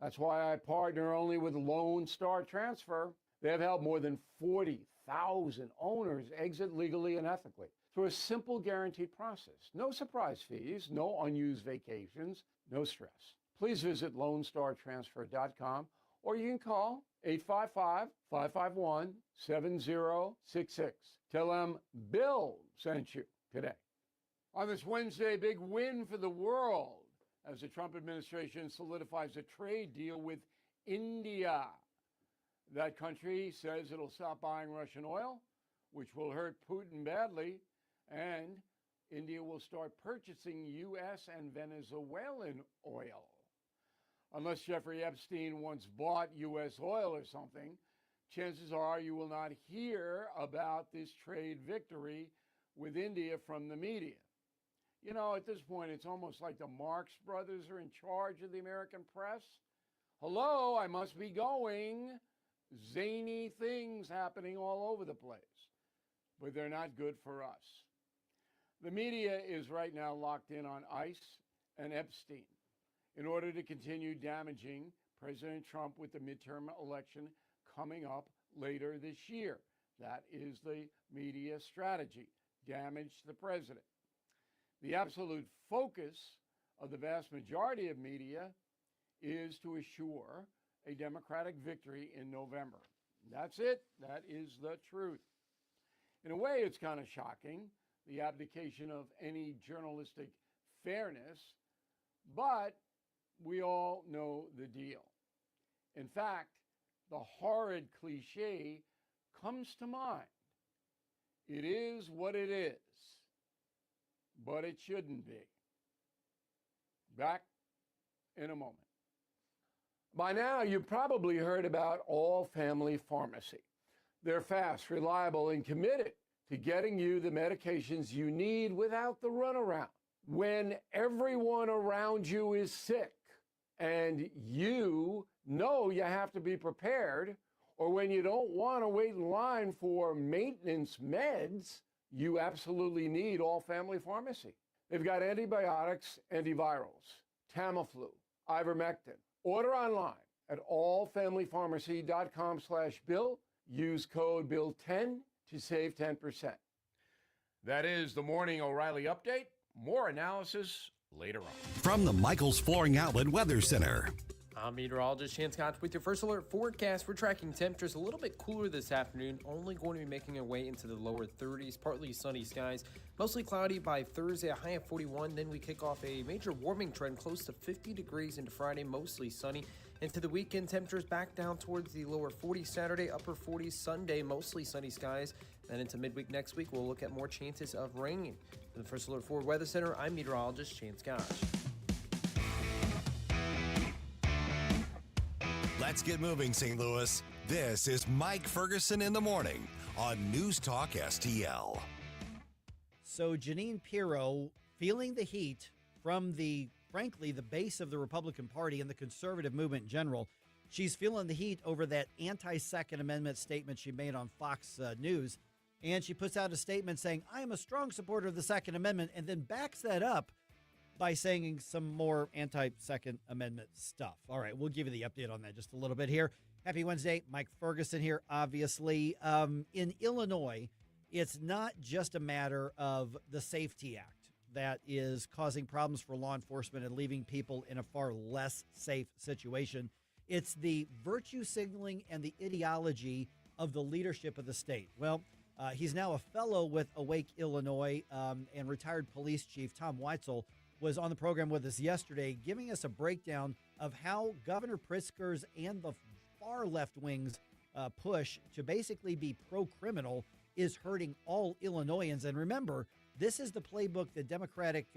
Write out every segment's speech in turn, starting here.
That's why I partner only with Lone Star Transfer. They have helped more than 40,000 owners exit legally and ethically through a simple guaranteed process. No surprise fees, no unused vacations, no stress. Please visit LoneStarTransfer.com or you can call 855-551-7066. Tell them Bill sent you today. On this Wednesday, big win for the world as the Trump administration solidifies a trade deal with India. That country says it'll stop buying Russian oil, which will hurt Putin badly, and India will start purchasing U.S. and Venezuelan oil. Unless Jeffrey Epstein once bought U.S. oil or something, chances are you will not hear about this trade victory with India from the media. You know, at this point, it's almost like the Marx Brothers are in charge of the American press. Hello, I must be going. Zany things happening all over the place, but they're not good for us. The media is right now locked in on ICE and Epstein in order to continue damaging President Trump with the midterm election coming up later this year. That is the media strategy, damage the president. The absolute focus of the vast majority of media is to assure a Democratic victory in November. That's it. That is the truth. In a way, it's kind of shocking, the abdication of any journalistic fairness, but we all know the deal. In fact, the horrid cliche comes to mind. It is what it is, but it shouldn't be. Back in a moment. By now, you've probably heard about All Family Pharmacy. They're fast, reliable, and committed to getting you the medications you need without the runaround. When everyone around you is sick and you know you have to be prepared, or when you don't want to wait in line for maintenance meds, you absolutely need All Family Pharmacy. They've got antibiotics, antivirals, Tamiflu, ivermectin. Order online at allfamilypharmacy.com/Bill. Use code BILL10 to save 10%. That is the Morning O'Reilly Update. More analysis later on. From the Michaels Flooring Outlet Weather Center. I'm meteorologist Chance Scott with your first alert forecast. We're tracking temperatures a little bit cooler this afternoon, only going to be making our way into the lower 30s, partly sunny skies, mostly cloudy by Thursday, a high of 41. Then we kick off a major warming trend close to 50 degrees into Friday, mostly sunny. Into the weekend, temperatures back down towards the lower 40s Saturday, upper 40s Sunday, mostly sunny skies. Then into midweek next week, we'll look at more chances of rain. From the First Alert Forward Weather Center, I'm meteorologist Chance Scott. Let's get moving, St. Louis. This is Mike Ferguson in the morning on News Talk STL. So Jeanine Pirro feeling the heat from frankly, the base of the Republican Party and the conservative movement in general. She's feeling the heat over that anti-Second Amendment statement she made on Fox News. And she puts out a statement saying, I am a strong supporter of the Second Amendment, and then backs that up by saying some more anti-Second Amendment stuff. All right, we'll give you the update on that just a little bit here. Happy Wednesday. Mike Ferguson here, obviously. In Illinois, it's not just a matter of the Safety Act that is causing problems for law enforcement and leaving people in a far less safe situation. It's the virtue signaling and the ideology of the leadership of the state. Well, he's now a fellow with Awake Illinois, and retired police chief Tom Weitzel was on the program with us yesterday, giving us a breakdown of how Governor Pritzker's and the far left wing's push to basically be pro-criminal is hurting all Illinoisans. And remember, this is the playbook that Democratic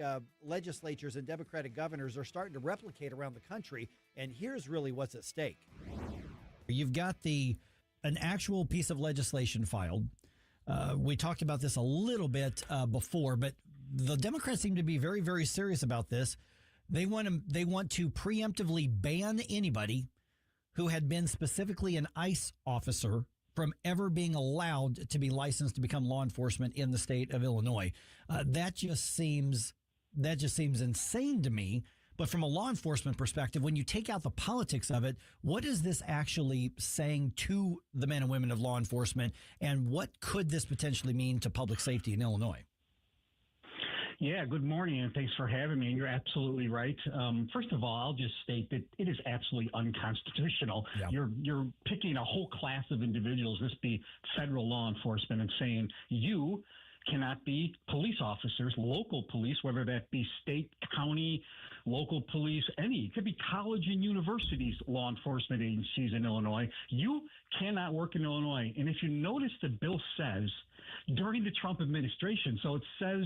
legislatures and Democratic governors are starting to replicate around the country. And here's really what's at stake. You've got an actual piece of legislation filed. We talked about this a little bit before, but the Democrats seem to be very, very serious about this. They want to preemptively ban anybody who had been specifically an ICE officer from ever being allowed to be licensed to become law enforcement in the state of Illinois. That just seems insane to me. But from a law enforcement perspective, when you take out the politics of it, what is this actually saying to the men and women of law enforcement, and what could this potentially mean to public safety in Illinois? Yeah, good morning, and thanks for having me. You're absolutely right. First of all, I'll just state that it is absolutely unconstitutional. Yeah. You're picking a whole class of individuals, this be federal law enforcement, and saying you cannot be police officers, local police, whether that be state, county, local police, any. It could be college and universities, law enforcement agencies in Illinois. You cannot work in Illinois. And if you notice, the bill says during the Trump administration, so it says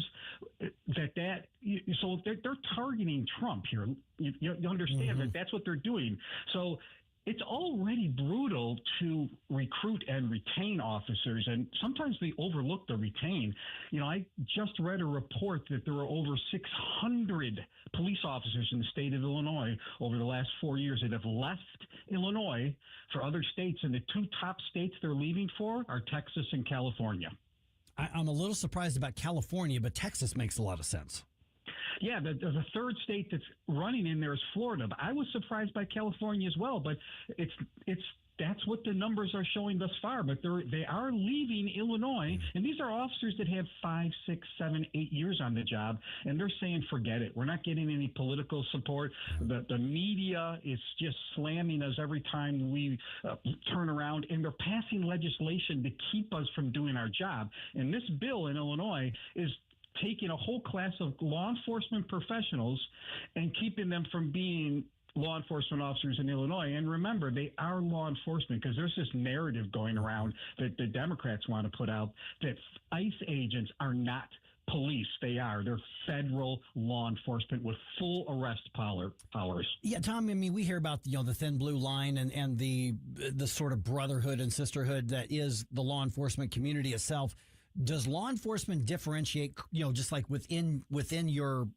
so they're targeting Trump here. You understand that that's what they're doing. So it's already brutal to recruit and retain officers, and sometimes they overlook the retain. I just read a report that there were over 600 police officers in the state of Illinois over the last 4 years that have left Illinois for other states, and the two top states they're leaving for are Texas and California. I'm a little surprised about California, but Texas makes a lot of sense. Yeah, the third state that's running in there is Florida. But I was surprised by California as well. But that's what the numbers are showing thus far. But they are leaving Illinois, and these are officers that have 5, 6, 7, 8 years on the job, and they're saying, forget it. We're not getting any political support. The media is just slamming us every time we turn around, and they're passing legislation to keep us from doing our job. And this bill in Illinois is taking a whole class of law enforcement professionals and keeping them from being law enforcement officers in Illinois. And remember, they are law enforcement, because there's this narrative going around that the Democrats want to put out that ICE agents are not police. They're federal law enforcement with full arrest powers. Yeah, Tom, I mean, we hear about the thin blue line and the sort of brotherhood and sisterhood that is the law enforcement community itself. Does law enforcement differentiate, just like within your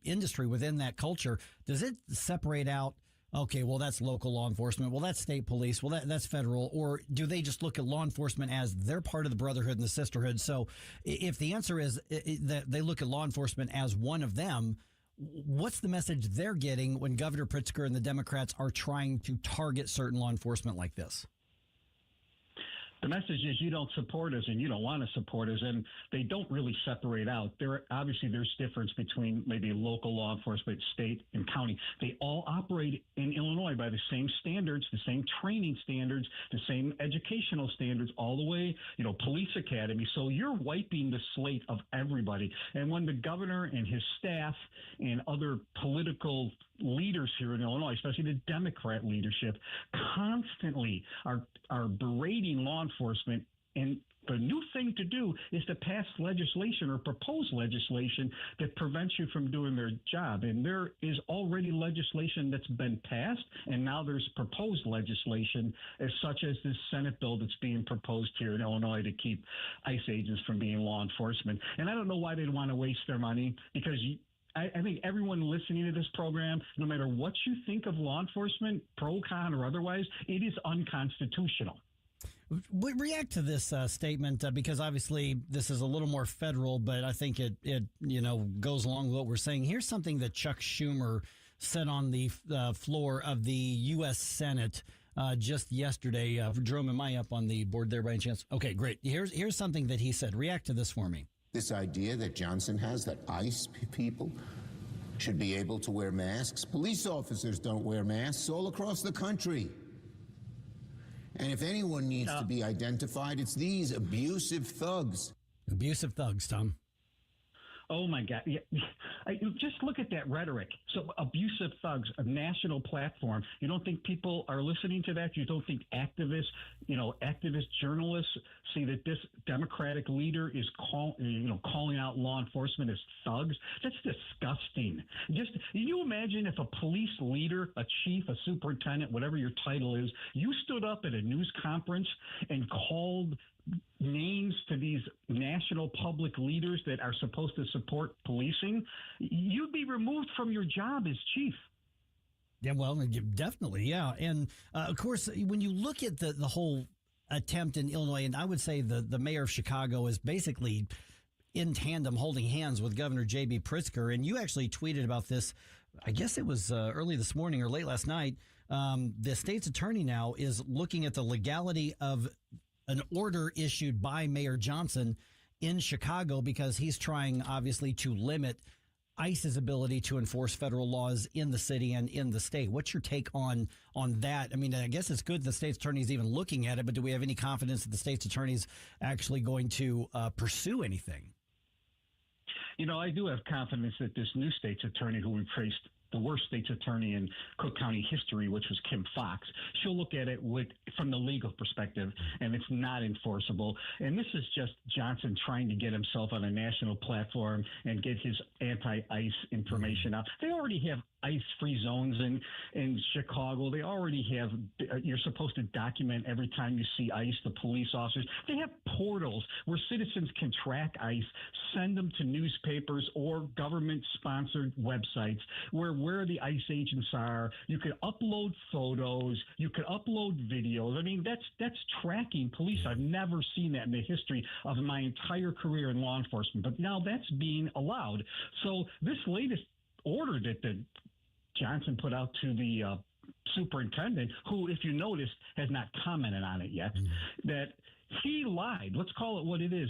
industry, within that culture? Does it separate out, okay, well, that's local law enforcement, well, that's state police, well, that's federal, or do they just look at law enforcement as they're part of the brotherhood and the sisterhood? So if the answer is that they look at law enforcement as one of them, what's the message they're getting when Governor Pritzker and the Democrats are trying to target certain law enforcement like this? The message is you don't support us and you don't want to support us, and they don't really separate out. Obviously, there's difference between maybe local law enforcement, state, and county. They all operate in Illinois by the same standards, the same training standards, the same educational standards, all the way, police academy. So you're wiping the slate of everybody. And when the governor and his staff and other political leaders here in Illinois, especially the Democrat leadership, constantly are berating law enforcement, and the new thing to do is to pass legislation or propose legislation that prevents you from doing their job. And there is already legislation that's been passed, and now there's proposed legislation such as this Senate bill that's being proposed here in Illinois to keep ICE agents from being law enforcement. And I don't know why they'd want to waste their money, because I think everyone listening to this program, no matter what you think of law enforcement, pro, con, or otherwise, it is unconstitutional. We react to this statement because obviously this is a little more federal, but I think it goes along with what we're saying. Here's something that Chuck Schumer said on the floor of the U.S. Senate just yesterday. Jerome, am I up on the board there by any chance? Okay, great. Here's something that he said. React to this for me. This idea that Johnson has that ICE people should be able to wear masks. Police officers don't wear masks all across the country. And if anyone needs to be identified, it's these abusive thugs. Abusive thugs, Tom. Oh, my God. Yeah. Just look at that rhetoric. So abusive thugs, a national platform. You don't think people are listening to that? You don't think activists, activist journalists see that this Democratic leader is calling out law enforcement as thugs? That's disgusting. Can you imagine if a police leader, a chief, a superintendent, whatever your title is, you stood up at a news conference and called names to these national public leaders that are supposed to support policing? You'd be removed from your job as chief. Yeah, well, definitely, yeah. And, of course, when you look at the whole attempt in Illinois, and I would say the mayor of Chicago is basically in tandem holding hands with Governor J.B. Pritzker, and you actually tweeted about this I guess it was early this morning or late last night. The state's attorney now is looking at the legality of an order issued by Mayor Johnson in Chicago because he's trying, obviously, to limit ICE's ability to enforce federal laws in the city and in the state. What's your take on that? I mean, I guess it's good the state's attorney's even looking at it, but do we have any confidence that the state's attorney's actually going to pursue anything? I do have confidence that this new state's attorney, who replaced the worst state's attorney in Cook County history, which was Kim Fox, she'll look at it from the legal perspective, and it's not enforceable. And this is just Johnson trying to get himself on a national platform and get his anti-ICE information out. They already have ICE-free zones in Chicago. They already have, you're supposed to document every time you see ICE, the police officers. They have portals where citizens can track ICE, send them to newspapers or government-sponsored websites where the ICE agents are. You could upload photos. You could upload videos. I mean, that's tracking police. I've never seen that in the history of my entire career in law enforcement. But now that's being allowed. So this latest order that Johnson put out to the superintendent, who, if you noticed, has not commented on it yet, that he lied. Let's call it what it is.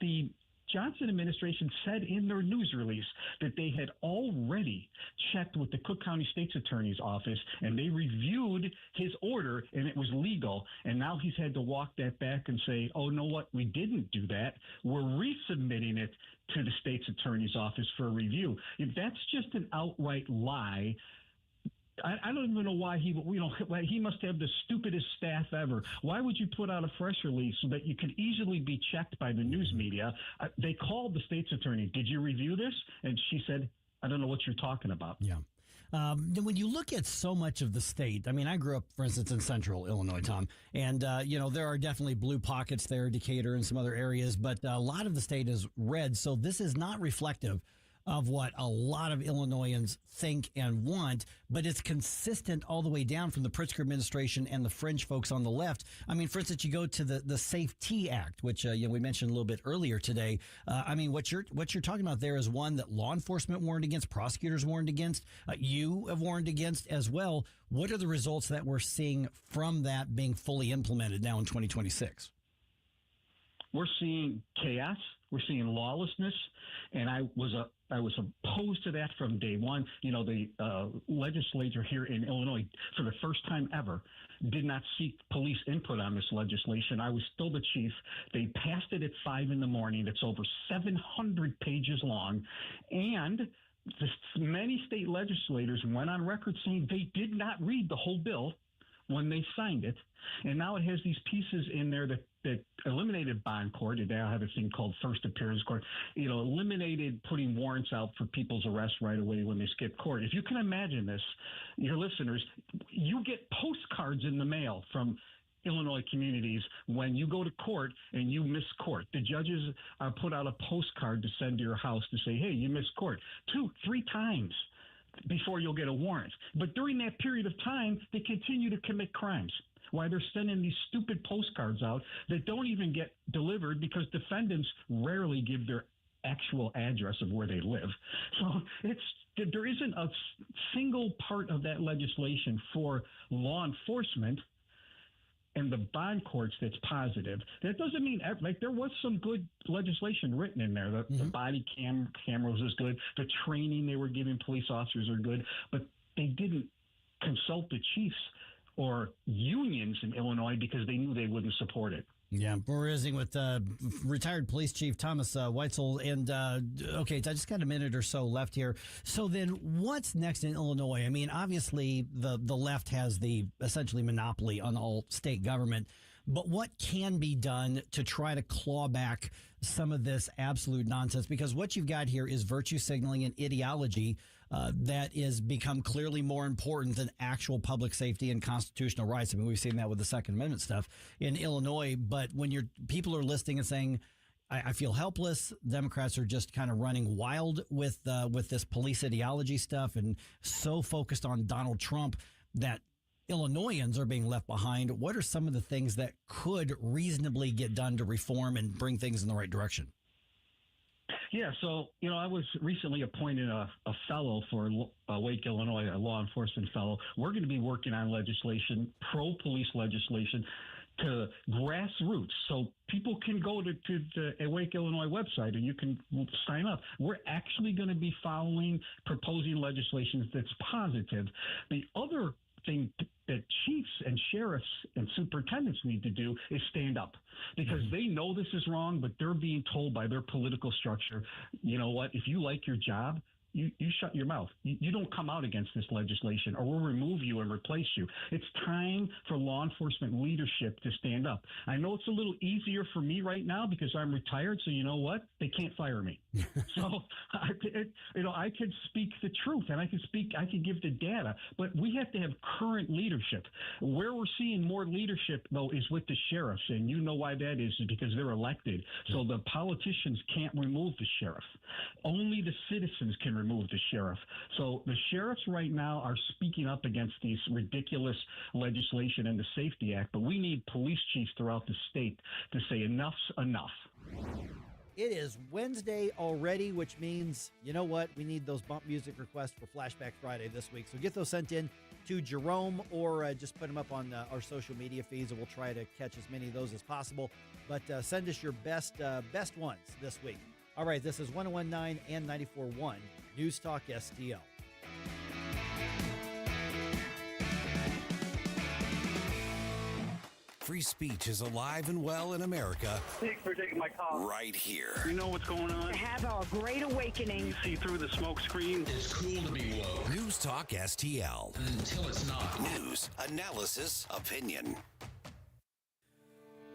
The Johnson administration said in their news release that they had already checked with the Cook County State's Attorney's Office, and they reviewed his order, and it was legal. And now he's had to walk that back and say, oh, no, what? We didn't do that. We're resubmitting it to the State's Attorney's Office for review. If that's just an outright lie, I don't even know why he must have the stupidest staff ever. Why would you put out a press release so that you could easily be checked by the news media? They called the state's attorney. Did you review this? And she said, I don't know what you're talking about. Yeah. When you look at so much of the state, I mean, I grew up, for instance, in central Illinois, Tom, and, there are definitely blue pockets there, Decatur and some other areas, but a lot of the state is red. So this is not reflective of what a lot of Illinoisans think and want, but it's consistent all the way down from the Pritzker administration and the fringe folks on the left. I mean, for instance, you go to the Safety Act, which we mentioned a little bit earlier today. I mean, what you're talking about there is one that law enforcement warned against, prosecutors warned against, you have warned against as well. What are the results that we're seeing from that being fully implemented now in 2026? We're seeing chaos. We're seeing lawlessness, and I was opposed to that from day one. The legislature here in Illinois, for the first time ever, did not seek police input on this legislation. I was still the chief. They passed it at 5 a.m. It's over 700 pages long, and many state legislators went on record saying they did not read the whole bill when they signed it. And now it has these pieces in there that eliminated bond court. They now have a thing called first appearance court. Eliminated putting warrants out for people's arrest right away when they skip court. If you can imagine this, your listeners, you get postcards in the mail from Illinois communities when you go to court and you miss court. The judges put out a postcard to send to your house to say, hey, you missed court 2-3 times before you'll get a warrant. But during that period of time, they continue to commit crimes. Why they're sending these stupid postcards out that don't even get delivered because defendants rarely give their actual address of where they live. So there isn't a single part of that legislation for law enforcement and the bond courts that's positive. That doesn't mean, there was some good legislation written in there. The body cameras is good. The training they were giving police officers are good. But they didn't consult the chiefs or unions in Illinois because they knew they wouldn't support it. Yeah, we're visiting with retired police chief Thomas Weitzel. And, okay, I just got a minute or so left here. So then what's next in Illinois? I mean, obviously the left has the essentially monopoly on all state government. But what can be done to try to claw back some of this absolute nonsense? Because what you've got here is virtue signaling and ideology that is become clearly more important than actual public safety and constitutional rights. I mean, we've seen that with the Second Amendment stuff in Illinois. But when people are listening and saying, I feel helpless, Democrats are just kind of running wild with this police ideology stuff and so focused on Donald Trump that Illinoisans are being left behind. What are some of the things that could reasonably get done to reform and bring things in the right direction? Yeah, so, I was recently appointed a fellow for Wake, Illinois, a law enforcement fellow. We're going to be working on legislation, pro-police legislation, to grassroots. So people can go to the Wake, Illinois website and you can sign up. We're actually going to be proposing legislation that's positive. The other thing that chiefs and sheriffs and superintendents need to do is stand up, because they know this is wrong, but they're being told by their political structure, you know what, if you like your job, you shut your mouth. You don't come out against this legislation, or we'll remove you and replace you. It's time for law enforcement leadership to stand up. I know it's a little easier for me right now because I'm retired, so you know what? They can't fire me. So, I could speak the truth, and I could give the data, but we have to have current leadership. Where we're seeing more leadership, though, is with the sheriffs, and you know why that is because they're elected. So the politicians can't remove the sheriff. Only the citizens can remove the sheriff. So the sheriffs right now are speaking up against these ridiculous legislation and the Safety Act, but we need police chiefs throughout the state to say enough's enough. It is Wednesday already, which means, you know what? We need those bump music requests for Flashback Friday this week. So get those sent in to Jerome, or just put them up on our social media feeds, and we'll try to catch as many of those as possible. But send us your best ones this week. All right, this is 101.9 and 94.1 News Talk STL. Free speech is alive and well in America. Thanks for taking my call. Right here. You know what's going on? Have a great awakening. You see through the smoke screen. It's cool to be woke. News Talk STL. Until it's not. News, analysis, opinion.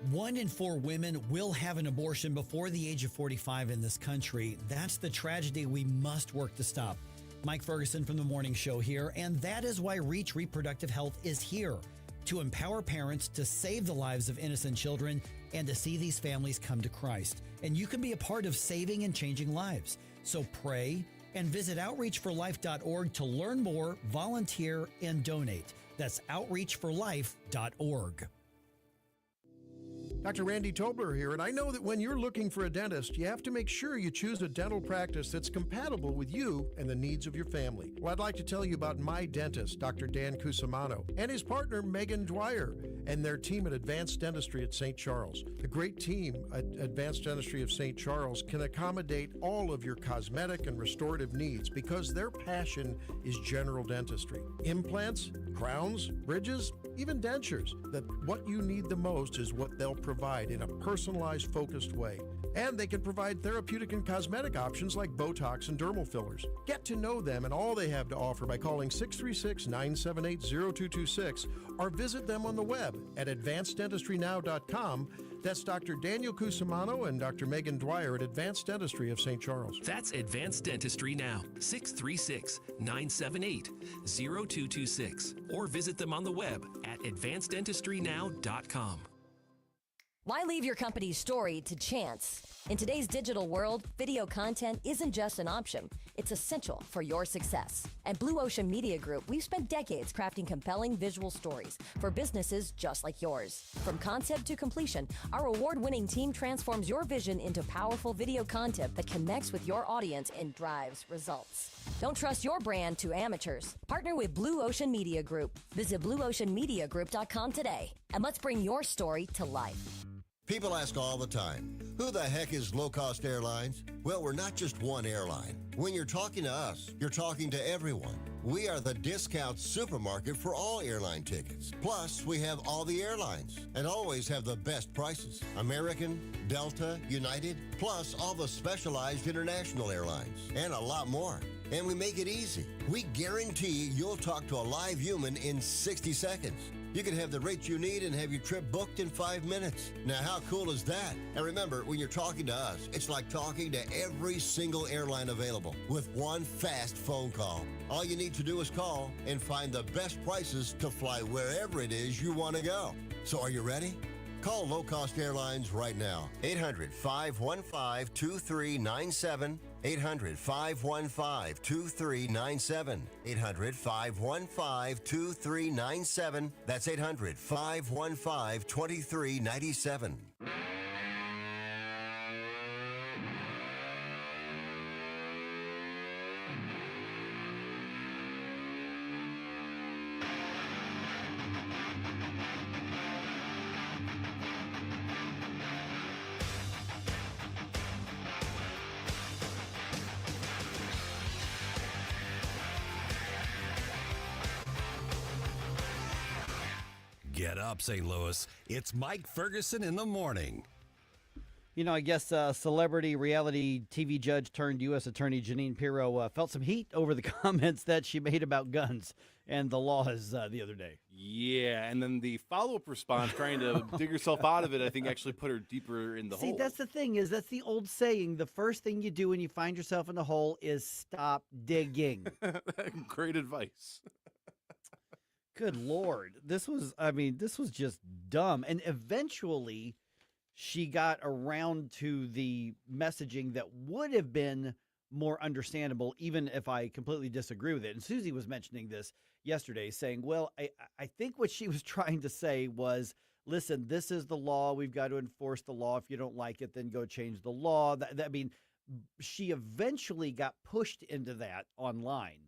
1 in 4 women will have an abortion before the age of 45 in this country. That's the tragedy we must work to stop. Mike Ferguson from The Morning Show here, and that is why Reach Reproductive Health is here, to empower parents to save the lives of innocent children and to see these families come to Christ. And you can be a part of saving and changing lives. So pray and visit outreachforlife.org to learn more, volunteer, and donate. That's outreachforlife.org. Dr. Randy Tobler here, and I know that when you're looking for a dentist, you have to make sure you choose a dental practice that's compatible with you and the needs of your family. Well, I'd like to tell you about my dentist, Dr. Dan Cusimano, and his partner, Megan Dwyer, and their team at Advanced Dentistry at St. Charles. The great team at Advanced Dentistry of St. Charles can accommodate all of your cosmetic and restorative needs because their passion is general dentistry. Implants, crowns, bridges, even dentures. That what you need the most is what they'll provide in a personalized, focused way. And they can provide therapeutic and cosmetic options like Botox and dermal fillers. Get to know them and all they have to offer by calling 636-978-0226 or visit them on the web at advanceddentistrynow.com. That's Dr. Daniel Cusimano and Dr. Megan Dwyer at Advanced Dentistry of St. Charles. That's Advanced Dentistry Now, 636-978-0226. Or visit them on the web at advanceddentistrynow.com. Why leave your company's story to chance? In today's digital world, video content isn't just an option. It's essential for your success. At Blue Ocean Media Group, we've spent decades crafting compelling visual stories for businesses just like yours. From concept to completion, our award-winning team transforms your vision into powerful video content that connects with your audience and drives results. Don't trust your brand to amateurs. Partner with Blue Ocean Media Group. Visit blueoceanmediagroup.com today, and let's bring your story to life. People ask all the time, who the heck is Low Cost Airlines? Well, we're not just one airline. When you're talking to us, you're talking to everyone. We are the discount supermarket for all airline tickets. Plus, we have all the airlines and always have the best prices. American, Delta, United, plus all the specialized international airlines and a lot more. And we make it easy. We guarantee you'll talk to a live human in 60 seconds. You can have the rates you need and have your trip booked in 5 minutes. Now, how cool is that? And remember, when you're talking to us, it's like talking to every single airline available with one fast phone call. All you need to do is call and find the best prices to fly wherever it is you want to go. So are you ready? Call Low Cost Airlines right now. 800-515-2397. 800-515-2397. 800-515-2397. That's 800-515-2397. Get up, St. Louis. It's Mike Ferguson in the morning. You know, I guess celebrity reality TV judge turned U.S. Attorney Jeanine Pirro felt some heat over the comments that she made about guns and the laws the other day. Yeah, and then the follow-up response, trying to dig herself out of it, I think actually put her deeper in the hole. See, that's the thing that's the old saying. The first thing you do when you find yourself in the hole is stop digging. Great advice. Good Lord. This was just dumb. And eventually she got around to the messaging that would have been more understandable, even if I completely disagree with it. And Susie was mentioning this yesterday, saying, well, I think what she was trying to say was, listen, this is the law. We've got to enforce the law. If you don't like it, then go change the law. I mean, she eventually got pushed into that online,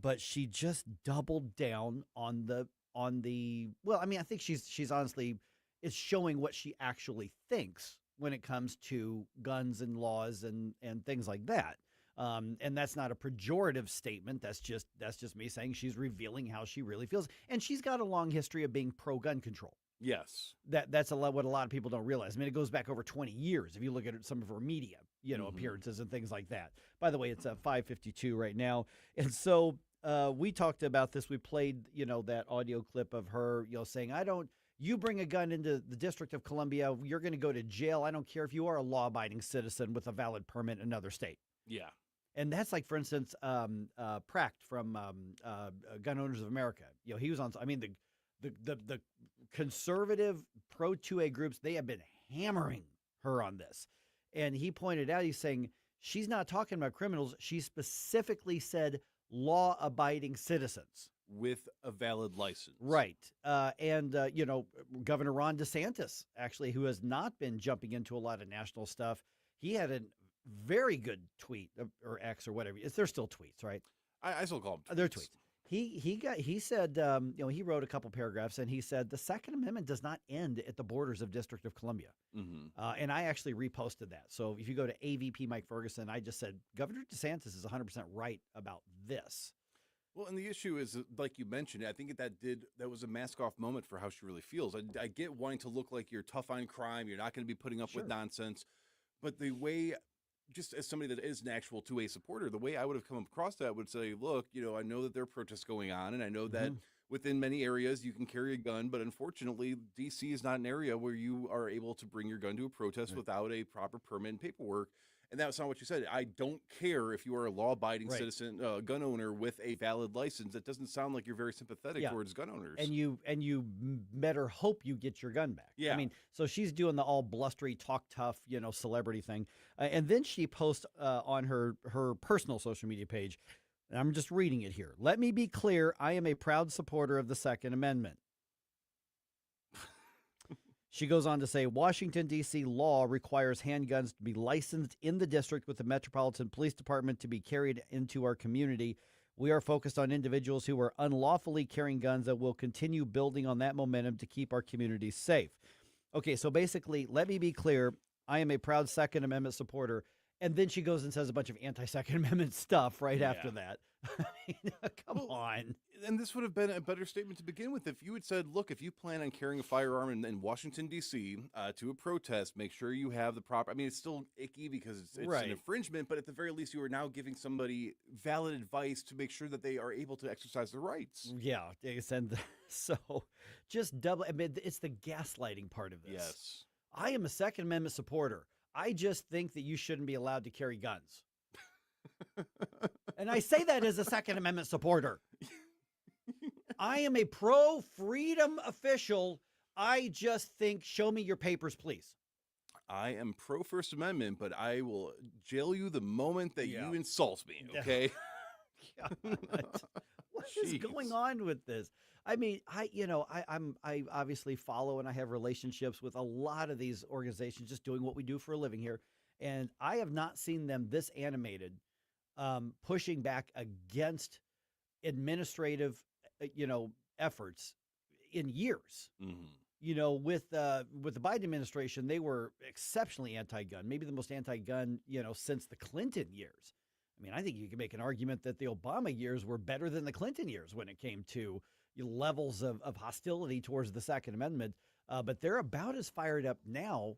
but she just doubled down on the. Well, I mean, I think she's honestly is showing what she actually thinks when it comes to guns and laws and things like that. And that's not a pejorative statement. That's just me saying she's revealing how she really feels. And she's got a long history of being pro-gun control. Yes. That's what a lot of people don't realize. I mean, it goes back over 20 years if you look at some of her media, appearances and things like that. By the way, it's 5:52 right now. And so we talked about this. We played, that audio clip of her, saying, you bring a gun into the District of Columbia, you're going to go to jail. I don't care if you are a law-abiding citizen with a valid permit in another state. Yeah. And that's like, for instance, Pracht from Gun Owners of America. He was on. I mean, the conservative pro-2A groups, they have been hammering her on this. And he pointed out, he's saying she's not talking about criminals. She specifically said law-abiding citizens. With a valid license. Right. And Governor Ron DeSantis, actually, who has not been jumping into a lot of national stuff, he had a very good tweet or X or whatever. They're still tweets, right? I still call them tweets. They're tweets. He said, he wrote a couple paragraphs and he said the Second Amendment does not end at the borders of District of Columbia. Mm-hmm. And I actually reposted that. So if you go to AVP Mike Ferguson, I just said Governor DeSantis is 100% right about this. Well, and the issue is, like you mentioned, I think that was a mask-off moment for how she really feels. I get wanting to look like you're tough on crime, you're not going to be putting up with nonsense, but the way, just as somebody that is an actual 2A supporter, the way I would have come across that would say, look, I know that there are protests going on, and I know that within many areas you can carry a gun, but unfortunately, D.C. is not an area where you are able to bring your gun to a protest without a proper permit and paperwork. And that's not what you said. I don't care if you are a law-abiding citizen, gun owner with a valid license. That doesn't sound like you're very sympathetic towards gun owners. And you better hope you get your gun back. Yeah. I mean, so she's doing the all blustery, talk tough, celebrity thing. And then she posts on her personal social media page, and I'm just reading it here. Let me be clear. I am a proud supporter of the Second Amendment. She goes on to say, Washington, D.C. law requires handguns to be licensed in the district with the Metropolitan Police Department to be carried into our community. We are focused on individuals who are unlawfully carrying guns and will continue building on that momentum to keep our communities safe. Okay, so basically, let me be clear. I am a proud Second Amendment supporter. And then she goes and says a bunch of anti-Second Amendment stuff right after that. I mean, come on. And this would have been a better statement to begin with if you had said, look, if you plan on carrying a firearm in Washington, D.C. To a protest, make sure you have the proper. I mean, it's still icky because it's an infringement, but at the very least, you are now giving somebody valid advice to make sure that they are able to exercise their rights. Yeah. And so just double. I mean, it's the gaslighting part of this. Yes. I am a Second Amendment supporter. I just think that you shouldn't be allowed to carry guns. And I say that as a Second Amendment supporter. I am a pro-freedom official. I just think, show me your papers, please. I am pro-First Amendment, but I will jail you the moment that you insult me, okay? What is going on with this? I mean, I obviously follow and I have relationships with a lot of these organizations just doing what we do for a living here. And I have not seen them this animated, pushing back against administrative, efforts in years. Mm-hmm. With the Biden administration, they were exceptionally anti-gun, maybe the most anti-gun, since the Clinton years. I mean, I think you can make an argument that the Obama years were better than the Clinton years when it came to, levels of hostility towards the Second Amendment. But they're about as fired up now,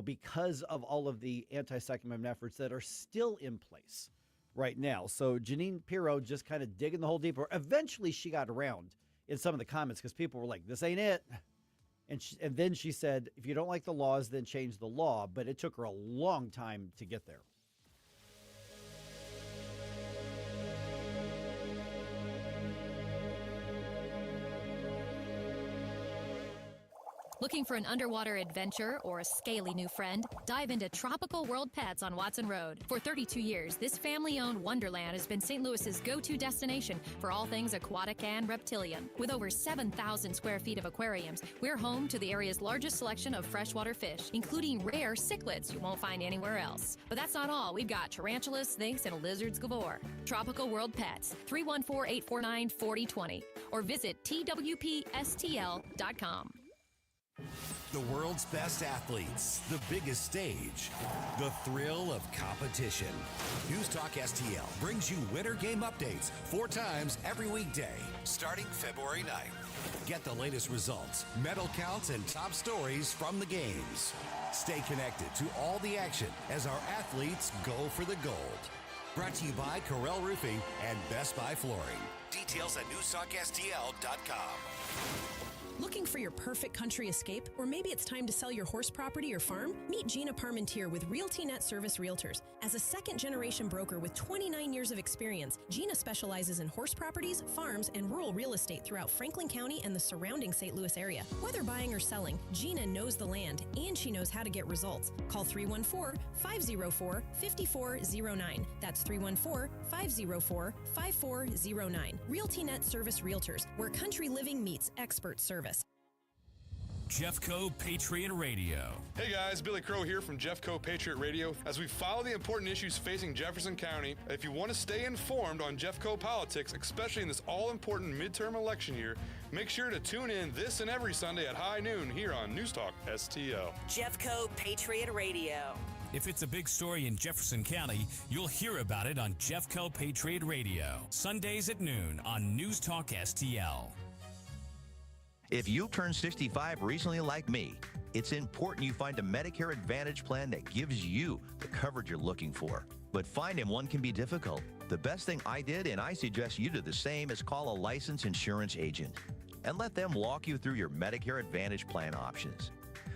because of all of the anti-Second Amendment efforts that are still in place right now. So Jeanine Pirro just kind of digging the hole deeper. Eventually she got around in some of the comments because people were like, this ain't it. And then she said, if you don't like the laws, then change the law. But it took her a long time to get there. Looking for an underwater adventure or a scaly new friend? Dive into Tropical World Pets on Watson Road. For 32 years, this family-owned wonderland has been St. Louis's go-to destination for all things aquatic and reptilian. With over 7,000 square feet of aquariums, we're home to the area's largest selection of freshwater fish, including rare cichlids you won't find anywhere else. But that's not all. We've got tarantulas, snakes, and lizards galore. Tropical World Pets, 314-849-4020, or visit twpstl.com. The world's best athletes, the biggest stage, the thrill of competition. News Talk STL brings you winter game updates 4 times every weekday, starting February 9th. Get the latest results, medal counts, and top stories from the games. Stay connected to all the action as our athletes go for the gold. Brought to you by Corel Roofing and Best Buy Flooring. Details at NewsTalkSTL.com. Looking for your perfect country escape? Or maybe it's time to sell your horse property or farm? Meet Gina Parmentier with Realty Net Service Realtors. As a second-generation broker with 29 years of experience, Gina specializes in horse properties, farms, and rural real estate throughout Franklin County and the surrounding St. Louis area. Whether buying or selling, Gina knows the land, and she knows how to get results. Call 314-504-5409. That's 314-504-5409. Realty Net Service Realtors, where country living meets expert service. Jeffco Patriot Radio. Hey guys, Billy Crow here from Jeffco Patriot Radio. As we follow the important issues facing Jefferson County, if you want to stay informed on Jeffco politics, especially in this all-important midterm election year, make sure to tune in this and every Sunday at high noon here on News Talk STL. Jeffco Patriot Radio. If it's a big story in Jefferson County, you'll hear about it on Jeffco Patriot Radio. Sundays at noon on News Talk STL. If you turned 65 recently like me, it's important you find a Medicare Advantage plan that gives you the coverage you're looking for. But finding one can be difficult. The best thing I did, and I suggest you do the same, is call a licensed insurance agent and let them walk you through your Medicare Advantage plan options.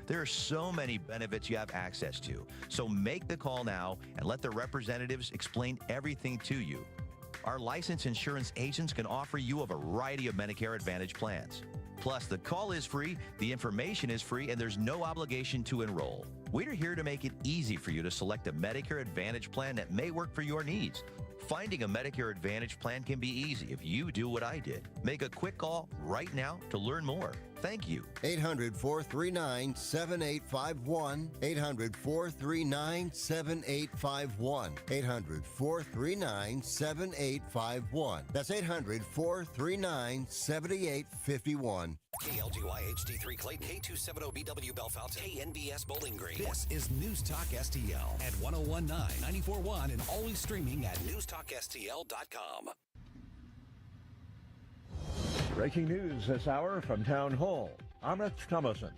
There are so many benefits you have access to, so make the call now and let the representatives explain everything to you. Our licensed insurance agents can offer you a variety of Medicare Advantage plans. Plus, the call is free, the information is free, and there's no obligation to enroll. We're here to make it easy for you to select a Medicare Advantage plan that may work for your needs. Finding a Medicare Advantage plan can be easy if you do what I did. Make a quick call right now to learn more. Thank you. 800-439-7851. 800-439-7851. 800-439-7851. That's 800-439-7851. KLGY HD3 Clayton, K270BW Bellefonte, KNBS Bowling Green. This is News Talk STL at 1019, 94.1, and always streaming at NewsTalkSTL.com. Breaking news this hour from Town Hall. Amit Thomason.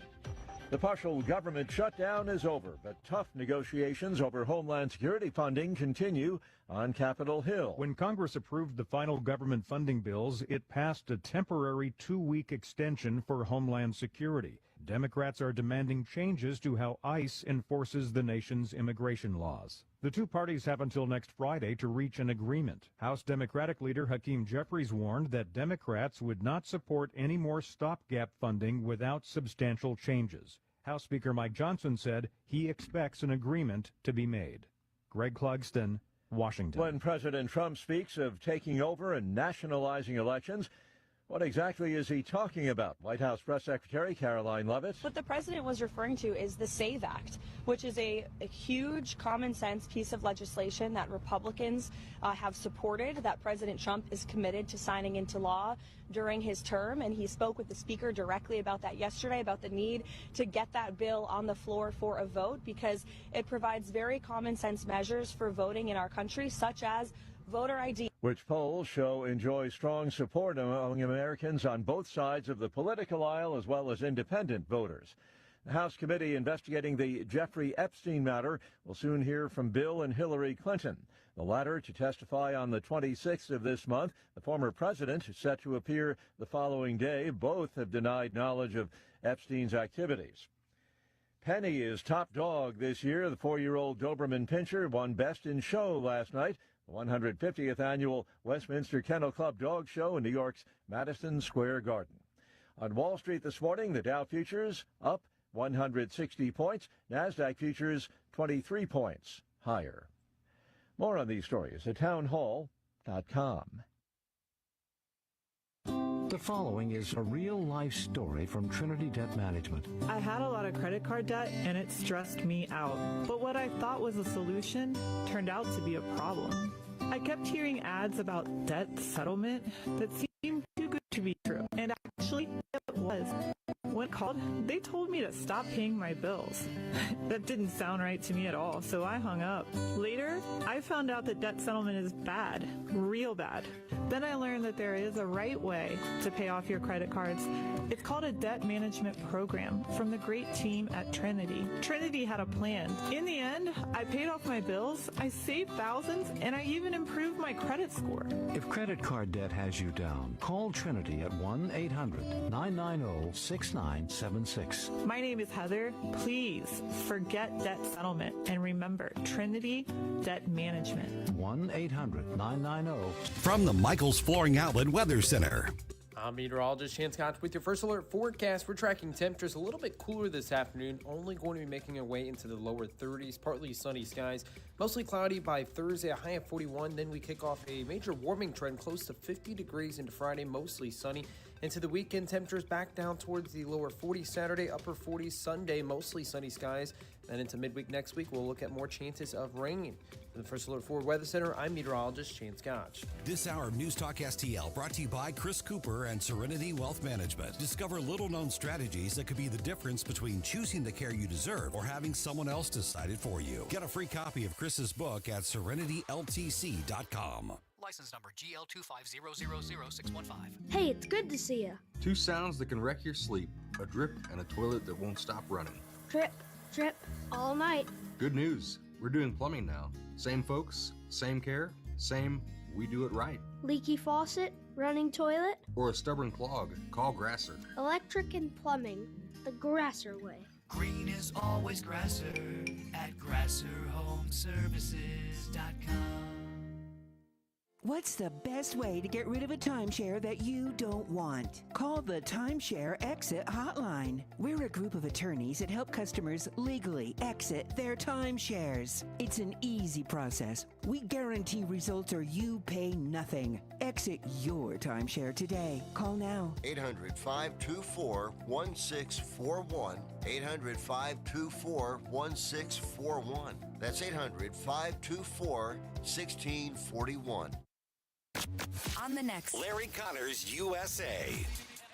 The partial government shutdown is over, but tough negotiations over Homeland Security funding continue on Capitol Hill. When Congress approved the final government funding bills, it passed a temporary 2-week extension for Homeland Security. Democrats are demanding changes to how ICE enforces the nation's immigration laws. The two parties have until next Friday to reach an agreement. House Democratic leader Hakeem Jeffries warned that Democrats would not support any more stopgap funding without substantial changes. House Speaker Mike Johnson said he expects an agreement to be made. Greg Clugston, Washington. When President Trump speaks of taking over and nationalizing elections, what exactly is he talking about? White House Press Secretary Caroline Leavitt. What the president was referring to is the SAVE Act, which is a huge common sense piece of legislation that Republicans have supported, that President Trump is committed to signing into law during his term. And he spoke with the speaker directly about that yesterday, about the need to get that bill on the floor for a vote, because it provides very common sense measures for voting in our country, such as voter ID. Which polls show enjoy strong support among Americans on both sides of the political aisle as well as independent voters. The House committee investigating the Jeffrey Epstein matter will soon hear from Bill and Hillary Clinton. The latter to testify on the 26th of this month. The former president is set to appear the following day. Both have denied knowledge of Epstein's activities. Penny is top dog this year. The 4-year-old Doberman Pinscher won Best in Show last night. The 150th annual Westminster Kennel Club Dog Show in New York's Madison Square Garden. On Wall Street this morning, the Dow futures up 160 points. NASDAQ futures 23 points higher. More on these stories at townhall.com. The following is a real-life story from Trinity Debt Management. I had a lot of credit card debt, and it stressed me out. But what I thought was a solution turned out to be a problem. I kept hearing ads about debt settlement that seemed too good to be true, and actually it was. When called, they told me to stop paying my bills. That didn't sound right to me at all, so I hung up. Later, I found out that debt settlement is bad, real bad. Then I learned that there is a right way to pay off your credit cards. It's called a debt management program from the great team at Trinity. Trinity had a plan. In the end, I paid off my bills, I saved thousands, and I even improved my credit score. If credit card debt has you down, call Trinity at 1-800-990-6976. My name is Heather. Please forget debt settlement and remember Trinity Debt Management. 1-800-990. From the Michaels Flooring Outlet Weather Center. I'm meteorologist Chance Gotch with your first alert forecast. We're tracking temperatures a little bit cooler this afternoon, only going to be making our way into the lower 30s, partly sunny skies, mostly cloudy by Thursday, a high of 41. Then we kick off a major warming trend close to 50 degrees into Friday, mostly sunny. Into the weekend, temperatures back down towards the lower 40s Saturday, upper 40s Sunday, mostly sunny skies. Then into midweek next week, we'll look at more chances of rain. From the First Alert Ford Weather Center, I'm meteorologist Chance Gotch. This hour of News Talk STL brought to you by Chris Cooper and Serenity Wealth Management. Discover little-known strategies that could be the difference between choosing the care you deserve or having someone else decide it for you. Get a free copy of Chris's book at serenityltc.com. License number GL250000615. Hey, it's good to see you. Two sounds that can wreck your sleep. A drip and a toilet that won't stop running. Drip, drip, all night. Good news. We're doing plumbing now. Same folks, same care, same we do it right. Leaky faucet, running toilet. Or a stubborn clog. Call Grasser. Electric and plumbing, the Grasser way. Green is always Grasser at GrasserHomeservices.com. What's the best way to get rid of a timeshare that you don't want? Call the Timeshare Exit Hotline. We're a group of attorneys that help customers legally exit their timeshares. It's an easy process. We guarantee results or you pay nothing. Exit your timeshare today. Call now. 800-524-1641. 800-524-1641. That's 800-524-1641. On the next Larry Connors USA.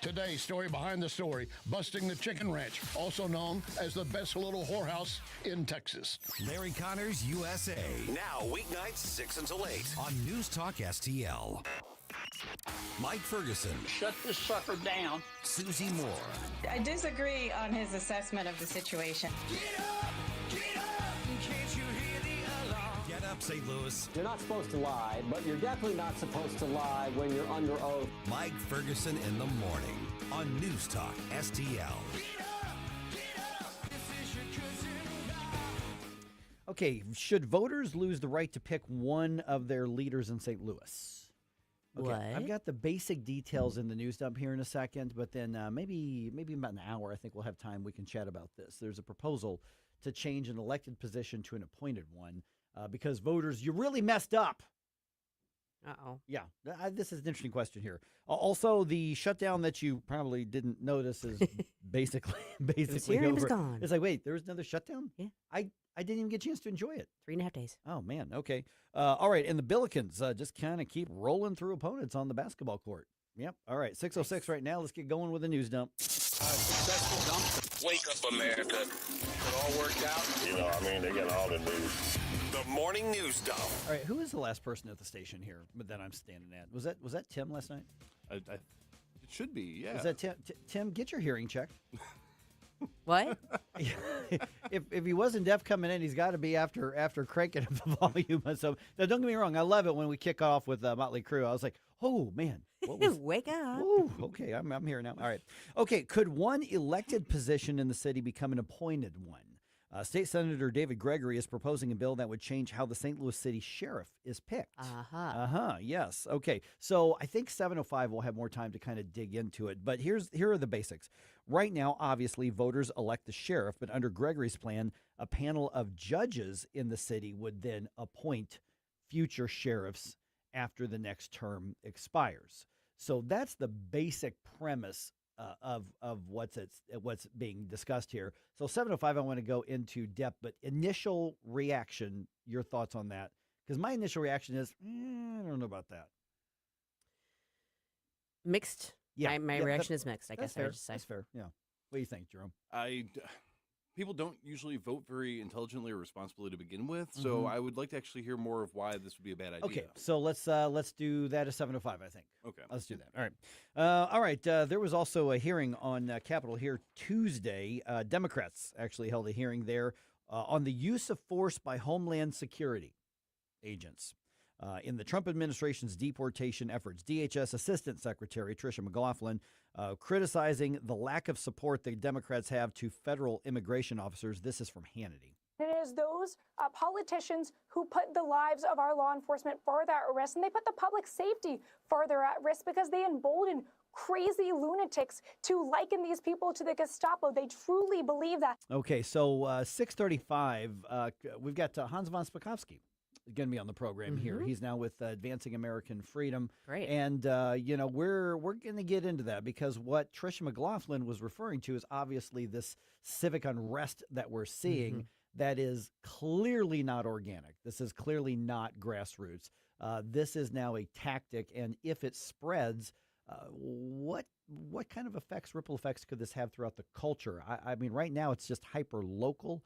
Today's story behind the story, busting the chicken ranch, also known as the best little whorehouse in Texas. Larry Connors USA. Now weeknights 6 until 8 on News Talk STL. Mike Ferguson. Shut this sucker down. Susie Moore. I disagree on his assessment of the situation. Get up! Get up! Can't you hear the alarm? Get up, St. Louis. You're not supposed to lie, but you're definitely not supposed to lie when you're under oath. Mike Ferguson in the morning on News Talk STL. Okay, should voters lose the right to pick one of their leaders in St. Louis? Okay, What? I've got the basic details in the news dump here in a second, but then maybe about an hour, I think we'll have time. We can chat about this. There's a proposal to change an elected position to an appointed one because voters, you really messed up. Uh-oh. Yeah, this is an interesting question here. Also, the shutdown that you probably didn't notice is basically here, it was over. gone. It's like, wait, there was another shutdown? Yeah. I didn't even get a chance to enjoy it. 3.5 days. Oh, man. Okay. All right. And the Billikens just kind of keep rolling through opponents on the basketball court. Yep. All right. 6:06 right now. Let's get going with the news dump. Successful dump. Wake up, America. It all worked out. You know, I mean, they got all the news. The morning news dump. All right, who is the last person at the station here that I'm standing at? Was that Tim last night? It should be, yeah. Was that Tim? Tim, get your hearing checked. What? if he wasn't deaf coming in, he's got to be after cranking up the volume. So now, don't get me wrong, I love it when we kick off with Motley Crue. I was like, oh man, what was, wake up! Ooh, okay, I'm here now. All right, okay. Could one elected position in the city become an appointed one? State Senator David Gregory is proposing a bill that would change how the St. Louis City Sheriff is picked. Yes. Okay. So I think 7:05 will have more time to kind of dig into it. But here are the basics. Right now, obviously, voters elect the sheriff, but under Gregory's plan, a panel of judges in the city would then appoint future sheriffs after the next term expires. So that's the basic premise of what's being discussed here. So 7:05, I want to go into depth, but initial reaction, your thoughts on that? Because my initial reaction is, I don't know about that. Mixed. Yeah, my reaction is mixed. I guess I would just say. That's fair. Yeah. What do you think, Jerome? People don't usually vote very intelligently or responsibly to begin with, so I would like to actually hear more of why this would be a bad idea. Okay, so let's do that at 7:05, I think. Okay. Let's do that. All right. There was also a hearing on Capitol Hill Tuesday. Democrats actually held a hearing there on the use of force by Homeland Security agents in the Trump administration's deportation efforts. DHS Assistant Secretary Tricia McLaughlin criticizing the lack of support the Democrats have to federal immigration officers. This is from Hannity. It is those politicians who put the lives of our law enforcement further at risk, and they put the public safety further at risk because they embolden crazy lunatics to liken these people to the Gestapo. They truly believe that. Okay, so 6:35, we've got Hans von Spakovsky going to be on the program here. He's now with Advancing American Freedom. Great. And, we're going to get into that because what Tricia McLaughlin was referring to is obviously this civic unrest that we're seeing that is clearly not organic. This is clearly not grassroots. This is now a tactic, and if it spreads, what kind of ripple effects could this have throughout the culture? I mean, right now it's just hyper-local,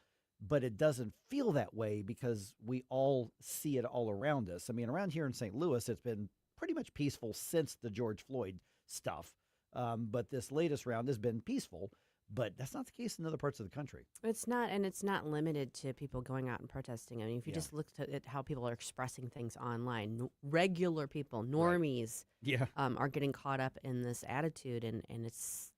but it doesn't feel that way because we all see it all around us. I mean, around here in St. Louis, it's been pretty much peaceful since the George Floyd stuff. But this latest round has been peaceful, but that's not the case in other parts of the country. It's not, and it's not limited to people going out and protesting. I mean, if you just look at how people are expressing things online, regular people, normies, are getting caught up in this attitude, and it's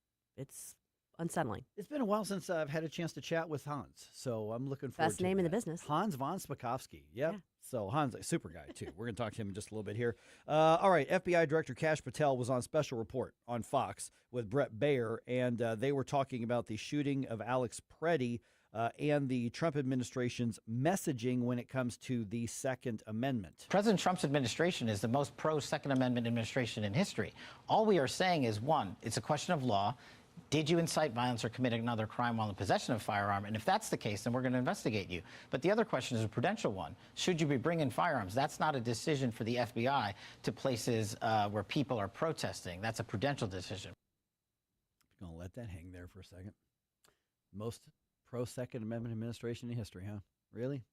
unsettling. It's been a while since I've had a chance to chat with Hans, so I'm looking forward to Best name in the business. Hans von Spakovsky. Yep. Yeah. So Hans, a super guy, too. We're going to talk to him in just a little bit here. All right, FBI Director Kash Patel was on Special Report on Fox with Brett Baer, and they were talking about the shooting of Alex Preddy and the Trump administration's messaging when it comes to the Second Amendment. President Trump's administration is the most pro-Second Amendment administration in history. All we are saying is, one, it's a question of law. Did you incite violence or commit another crime while in possession of a firearm? And if that's the case, then we're going to investigate you. But the other question is a prudential one. Should you be bringing firearms? That's not a decision for the FBI to places where people are protesting. That's a prudential decision. Going to let that hang there for a second. Most pro-Second Amendment administration in history, huh? Really?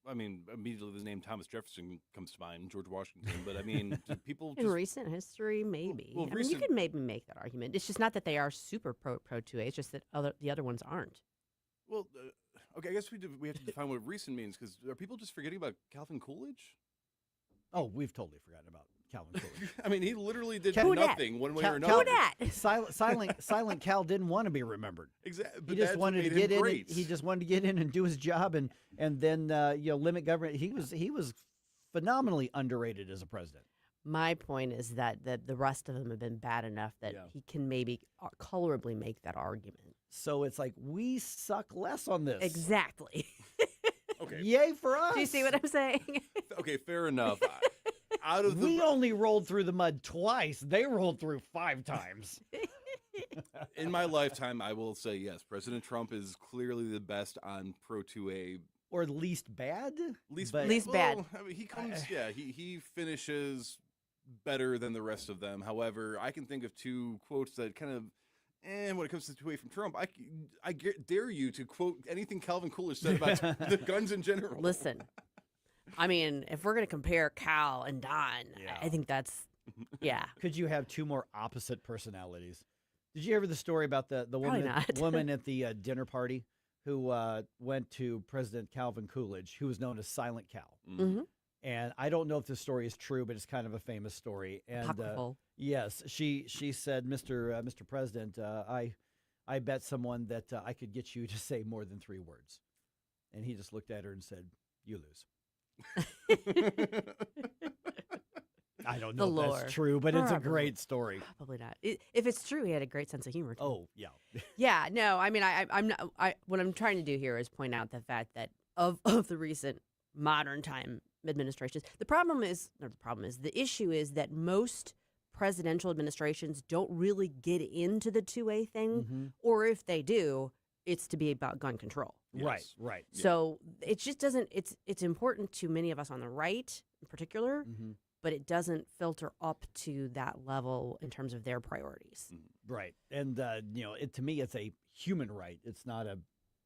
I mean, immediately the name Thomas Jefferson comes to mind, George Washington. But I mean, do people in recent history, maybe. Well, I mean, you could maybe make that argument. It's just not that they are super pro 2A. It's just that the other ones aren't. Well, okay, I guess we have to define what recent means, because are people just forgetting about Calvin Coolidge? Oh, we've totally forgotten about Calvin Coolidge. I mean, he literally did nothing one way or another. Silent Cal didn't want to be remembered. Exactly. He just wanted to get in. He just wanted to get in and do his job, and then limit government. He was phenomenally underrated as a president. My point is that the rest of them have been bad enough that he can maybe colorably make that argument. So it's like we suck less on this. Exactly. Okay. Yay for us. Do you see what I'm saying? Okay, fair enough. We only rolled through the mud twice. They rolled through 5 times. In my lifetime, I will say yes. President Trump is clearly the best on Pro 2A. Or least bad? Least bad. I mean, he comes, he finishes better than the rest of them. However, I can think of 2 quotes that kind of, when it comes to 2A from Trump, I dare you to quote anything Calvin Coolidge said about the guns in general. Listen, I mean, if we're going to compare Cal and Don, I think that's, yeah. Could you have two more opposite personalities? Did you hear the story about the Probably woman not. at the dinner party who went to President Calvin Coolidge, who was known as Silent Cal? Mhm. And I don't know if this story is true, but it's kind of a famous story. And Apocryphal. yes, she said, Mr. President, I bet someone that I could get you to say more than 3 words. And he just looked at her and said, "You lose." I don't know if that's true, but it's a great story. Probably not. If it's true, he had a great sense of humor, too. Oh, yeah. Yeah, no, I mean, I'm not, what I'm trying to do here is point out the fact that of the recent modern time administrations, the issue is that most presidential administrations don't really get into the 2A thing, or if they do, it's to be about gun control. Yes. Right. So it just doesn't, it's important to many of us on the right in particular, but it doesn't filter up to that level in terms of their priorities. Right. And, to me, it's a human right. It's not a...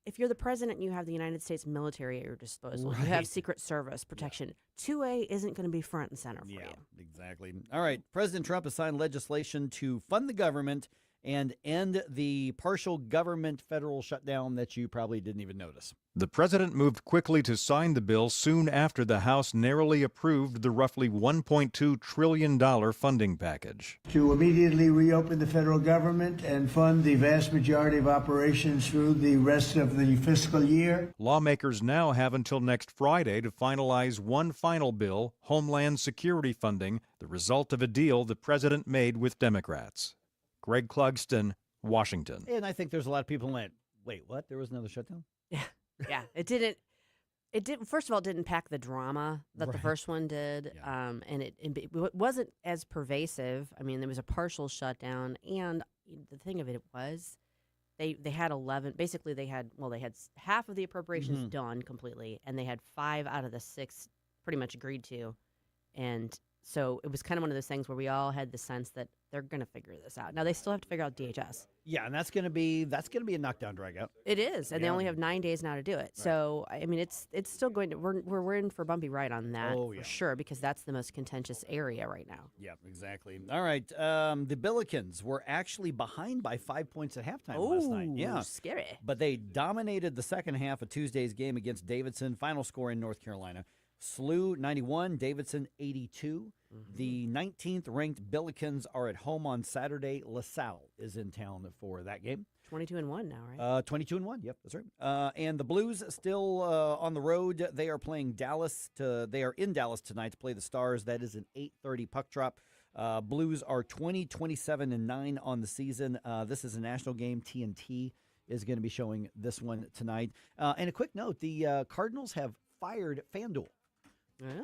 If you're the president and you have the United States military at your disposal, you have Secret Service protection, 2A isn't going to be front and center for you. Exactly. All right. President Trump has signed legislation to fund the government and end the partial government federal shutdown that you probably didn't even notice. The president moved quickly to sign the bill soon after the House narrowly approved the roughly $1.2 trillion funding package. To immediately reopen the federal government and fund the vast majority of operations through the rest of the fiscal year. Lawmakers now have until next Friday to finalize one final bill, Homeland Security funding, the result of a deal the president made with Democrats. Greg Clugston, Washington. And I think there's a lot of people who went, wait, what? There was another shutdown? Yeah, it didn't. First of all, it didn't pack the drama that the first one did, and it wasn't as pervasive. I mean, there was a partial shutdown, and the thing of it was, they had 11. Basically, they had half of the appropriations done completely, and they had 5 out of the 6 pretty much agreed to, and so it was kind of one of those things where we all had the sense that they're going to figure this out. Now they still have to figure out DHS. Yeah, and that's going to be a knockdown drag out. It is, and they only have 9 days now to do it. Right. So I mean, it's still going to we're in for a bumpy ride on that for sure, because that's the most contentious area right now. Yeah, exactly. All right, the Billikens were actually behind by 5 points at halftime last night. Yeah, scary. But they dominated the second half of Tuesday's game against Davidson. Final score in North Carolina: SLU 91, Davidson 82. The 19th ranked Billikens are at home on Saturday. LaSalle is in town for that game. 22-1 now, right? 22-1. Yep, that's right. And the Blues still on the road. They are playing Dallas. They are in Dallas tonight to play the Stars. That is an 8:30 puck drop. Blues are 20-27-9 on the season. This is a national game. TNT is going to be showing this one tonight. And a quick note: the Cardinals have fired FanDuel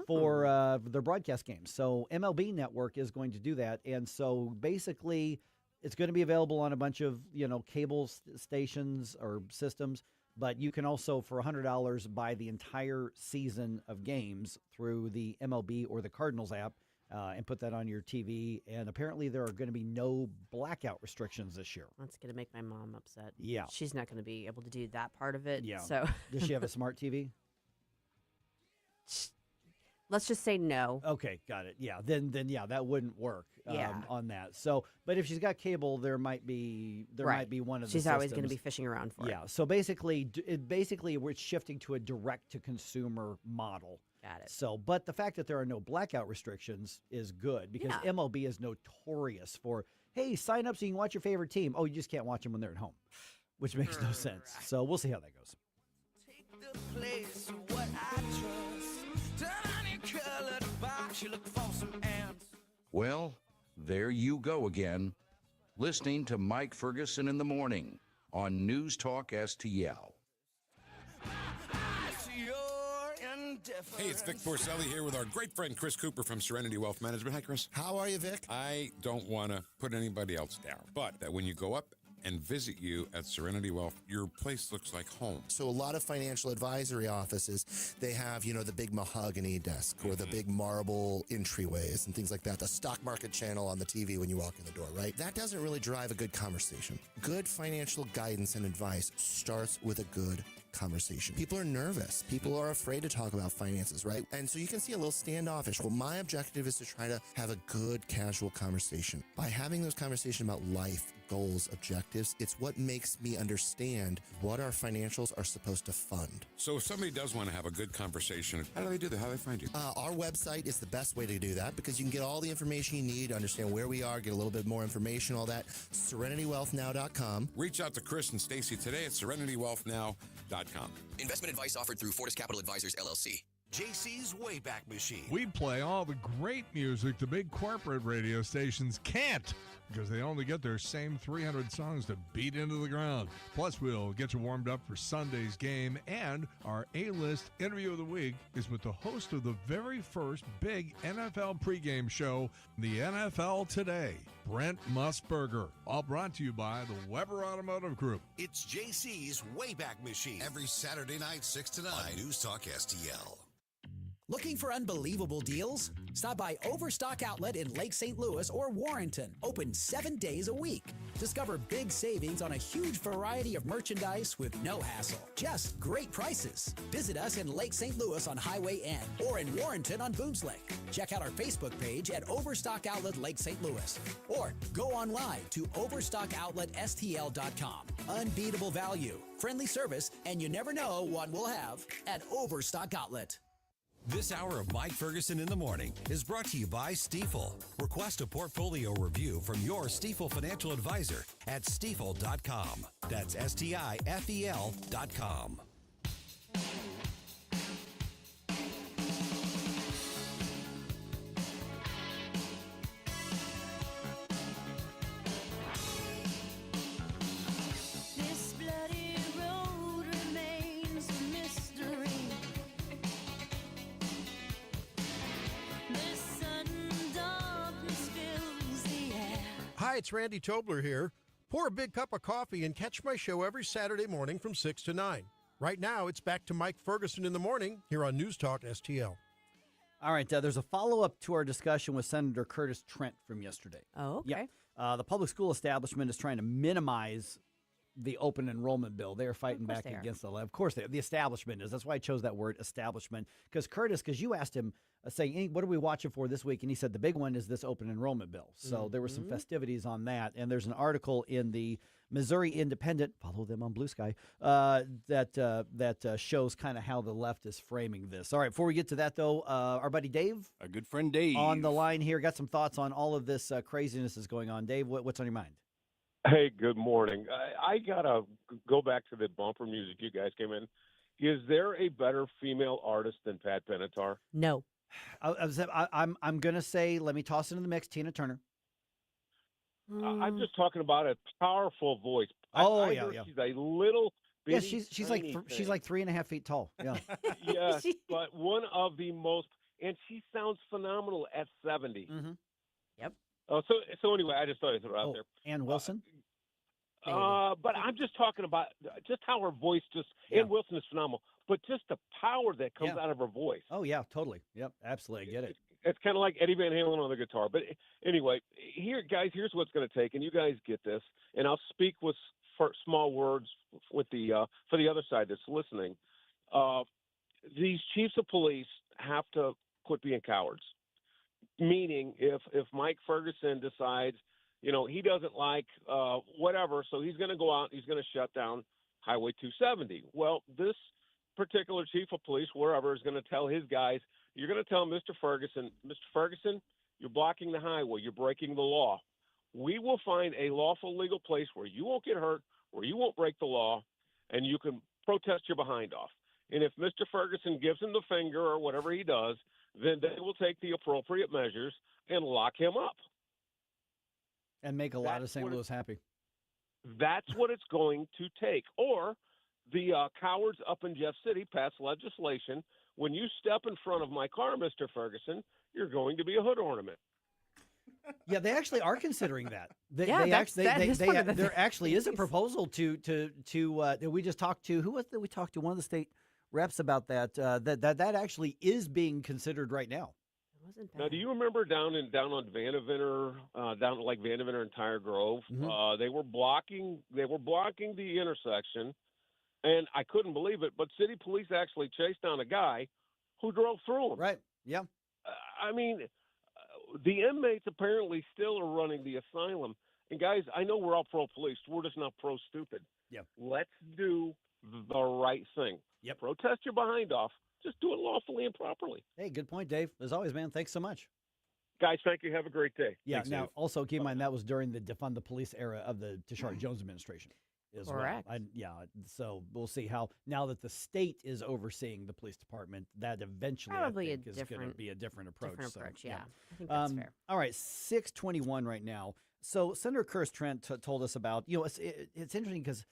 for their broadcast games. So MLB Network is going to do that. And so basically it's going to be available on a bunch of, cable stations or systems, but you can also, for $100, buy the entire season of games through the MLB or the Cardinals app and put that on your TV. And apparently there are going to be no blackout restrictions this year. That's going to make my mom upset. Yeah. She's not going to be able to do that part of it. Yeah. So does she have a smart TV? Let's just say no. Okay, got it. Yeah, then that wouldn't work on that. So, but if she's got cable, there might be one of the She's always going to systems. be fishing around for it. Yeah. So basically we're shifting to a direct to consumer model. Got it. So, but the fact that there are no blackout restrictions is good, because MLB is notorious for, hey, sign up so you can watch your favorite team. Oh, you just can't watch them when they're at home, which makes no sense. So we'll see how that goes. Take the place of what I trust. Turn on your colored box, you look for some ants. Well, there you go again, listening to Mike Ferguson in the morning on News Talk STL. Hey, it's Vic Porcelli here with our great friend Chris Cooper from Serenity Wealth Management. Hi, Chris. How are you, Vic? I don't want to put anybody else down, but that when you go up and visit you at Serenity Wealth, your place looks like home. So a lot of financial advisory offices, they have, the big mahogany desk or the big marble entryways and things like that. The stock market channel on the TV when you walk in the door, right? That doesn't really drive a good conversation. Good financial guidance and advice starts with a good conversation. People are nervous. People are afraid to talk about finances, right? And so you can see a little standoffish. Well, my objective is to try to have a good, casual conversation. By having those conversations about life, goals, objectives, it's what makes me understand what our financials are supposed to fund. So if somebody does want to have a good conversation, how do they do that? How do they find you? Our website is the best way to do that because you can get all the information you need to understand where we are, get a little bit more information, all that. SerenityWealthNow.com. Reach out to Chris and Stacy today at SerenityWealthNow.com. Investment advice offered through Fortis Capital Advisors, LLC. JC's Wayback Machine. We play all the great music the big corporate radio stations can't because they only get their same 300 songs to beat into the ground. Plus, we'll get you warmed up for Sunday's game, and our A-list interview of the week is with the host of the very first big NFL pregame show, the NFL Today, Brent Musburger. All brought to you by the Weber Automotive Group. It's JC's Wayback Machine. Every Saturday night, 6 to 9 on News Talk STL. Looking for unbelievable deals? Stop by Overstock Outlet in Lake St. Louis or Warrenton. Open 7 days a week. Discover big savings on a huge variety of merchandise with no hassle. Just great prices. Visit us in Lake St. Louis on Highway N or in Warrenton on Boones Lake. Check out our Facebook page at Overstock Outlet Lake St. Louis. Or go online to OverstockOutletSTL.com. Unbeatable value, friendly service, and you never know what we'll have at Overstock Outlet. This hour of Mike Ferguson in the Morning is brought to you by Stifel. Request a portfolio review from your Stifel financial advisor at Stifel.com. That's STIFEL.com. This bloody road remains a mystery. This sudden darkness fills the air. Hi, it's Randy Tobler here. Pour a big cup of coffee and catch my show every Saturday morning from 6 to 9. Right now, it's back to Mike Ferguson in the morning here on News Talk STL. All right, there's a follow-up to our discussion with Senator Curtis Trent from yesterday. Oh, okay. The public school establishment is trying to minimize the open enrollment bill. They are fighting back against the left. Of course, the establishment is. That's why I chose that word, establishment. Because Curtis, you asked him, saying, hey, what are we watching for this week? And he said the big one is this open enrollment bill. So there were some festivities on that. And there's an article in the Missouri Independent, follow them on Blue Sky, that shows kind of how the left is framing this. All right, before we get to that, though, our buddy Dave. Our good friend Dave. On the line here. Got some thoughts on all of this craziness that's going on. Dave, what's on your mind? Hey, good morning. I got to go back to the bumper music you guys came in. Is there a better female artist than Pat Benatar? No. I'm going to say, let me toss it in the mix, Tina Turner. I'm just talking about a powerful voice. Oh, I yeah. She's a little bitty, she's like she's like 3.5 feet tall. Yeah. Yes, but one of the most, and she sounds phenomenal at 70. Mm-hmm. Yep. Oh, so anyway, I just thought I'd throw it out there. Ann Wilson? But I'm just talking about just how her voice Ann Wilson is phenomenal, but just the power that comes out of her voice. Oh, yeah, totally. Yep, absolutely. I get it. It's kind of like Eddie Van Halen on the guitar. But anyway, here's what's going to take, and you guys get this, and I'll speak with small words with the for the other side that's listening. These chiefs of police have to quit being cowards. Meaning, if Mike Ferguson decides, he doesn't like whatever, so he's going to go out, he's going to shut down Highway 270. Well, this particular chief of police, wherever, is going to tell his guys, you're going to tell Mr. Ferguson, you're blocking the highway, you're breaking the law. We will find a lawful legal place where you won't get hurt, where you won't break the law, and you can protest your behind off. And if Mr. Ferguson gives him the finger or whatever he does, then they will take the appropriate measures and lock him up. And make a lot of St. Louis happy. That's what it's going to take. Or the cowards up in Jeff City pass legislation. When you step in front of my car, Mr. Ferguson, you're going to be a hood ornament. Yeah, they actually are considering that. There actually is a proposal to we just talked to, who was it? We talked to one of the state reps about that. That actually is being considered right now. Now, do you remember down on Vandeventer, down at like Vandeventer and Tire Grove? Mm-hmm. They were blocking the intersection, and I couldn't believe it, but city police actually chased down a guy who drove through them. Right. Yeah. I mean, the inmates apparently still are running the asylum. And guys, I know we're all pro-police. We're just not pro-stupid. Yeah. Let's do the right thing. Yep. Protest your behind off. Just do it lawfully and properly. Hey, good point, Dave. As always, man, thanks so much. Guys, thank you. Have a great day. Yeah. Thanks, Now, Dave. also keep in mind that was during the defund the police era of the Tashard Jones administration. As Correct. Well. So we'll see how, now that the state is overseeing the police department, that eventually Probably I think is going to be a different approach. Yeah. I think that's fair. All right, 6:21 right now. So Senator Curtis Trent told us about, it's interesting because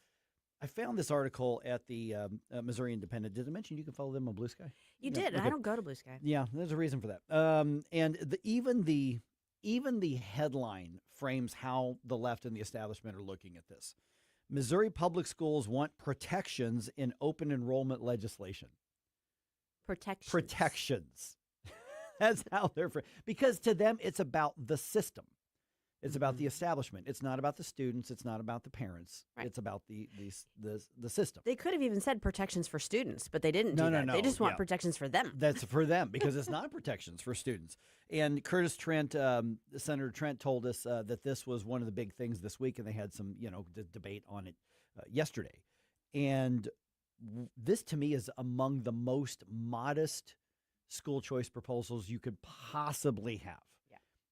I found this article at the Missouri Independent. Did I mention you can follow them on Blue Sky? You did. Okay. I don't go to Blue Sky. Yeah, there's a reason for that. And even the headline frames how the left and the establishment are looking at this. Missouri public schools want protections in open enrollment legislation. Protections. That's how they're because to them it's about the system. It's about the establishment. It's not about the students. It's not about the parents. Right. It's about the system. They could have even said protections for students, but they didn't do that. No. They just want protections for them. That's for them because it's not protections for students. And Curtis Trent, Senator Trent told us that this was one of the big things this week, and they had some, debate on it yesterday. And this, to me, is among the most modest school choice proposals you could possibly have.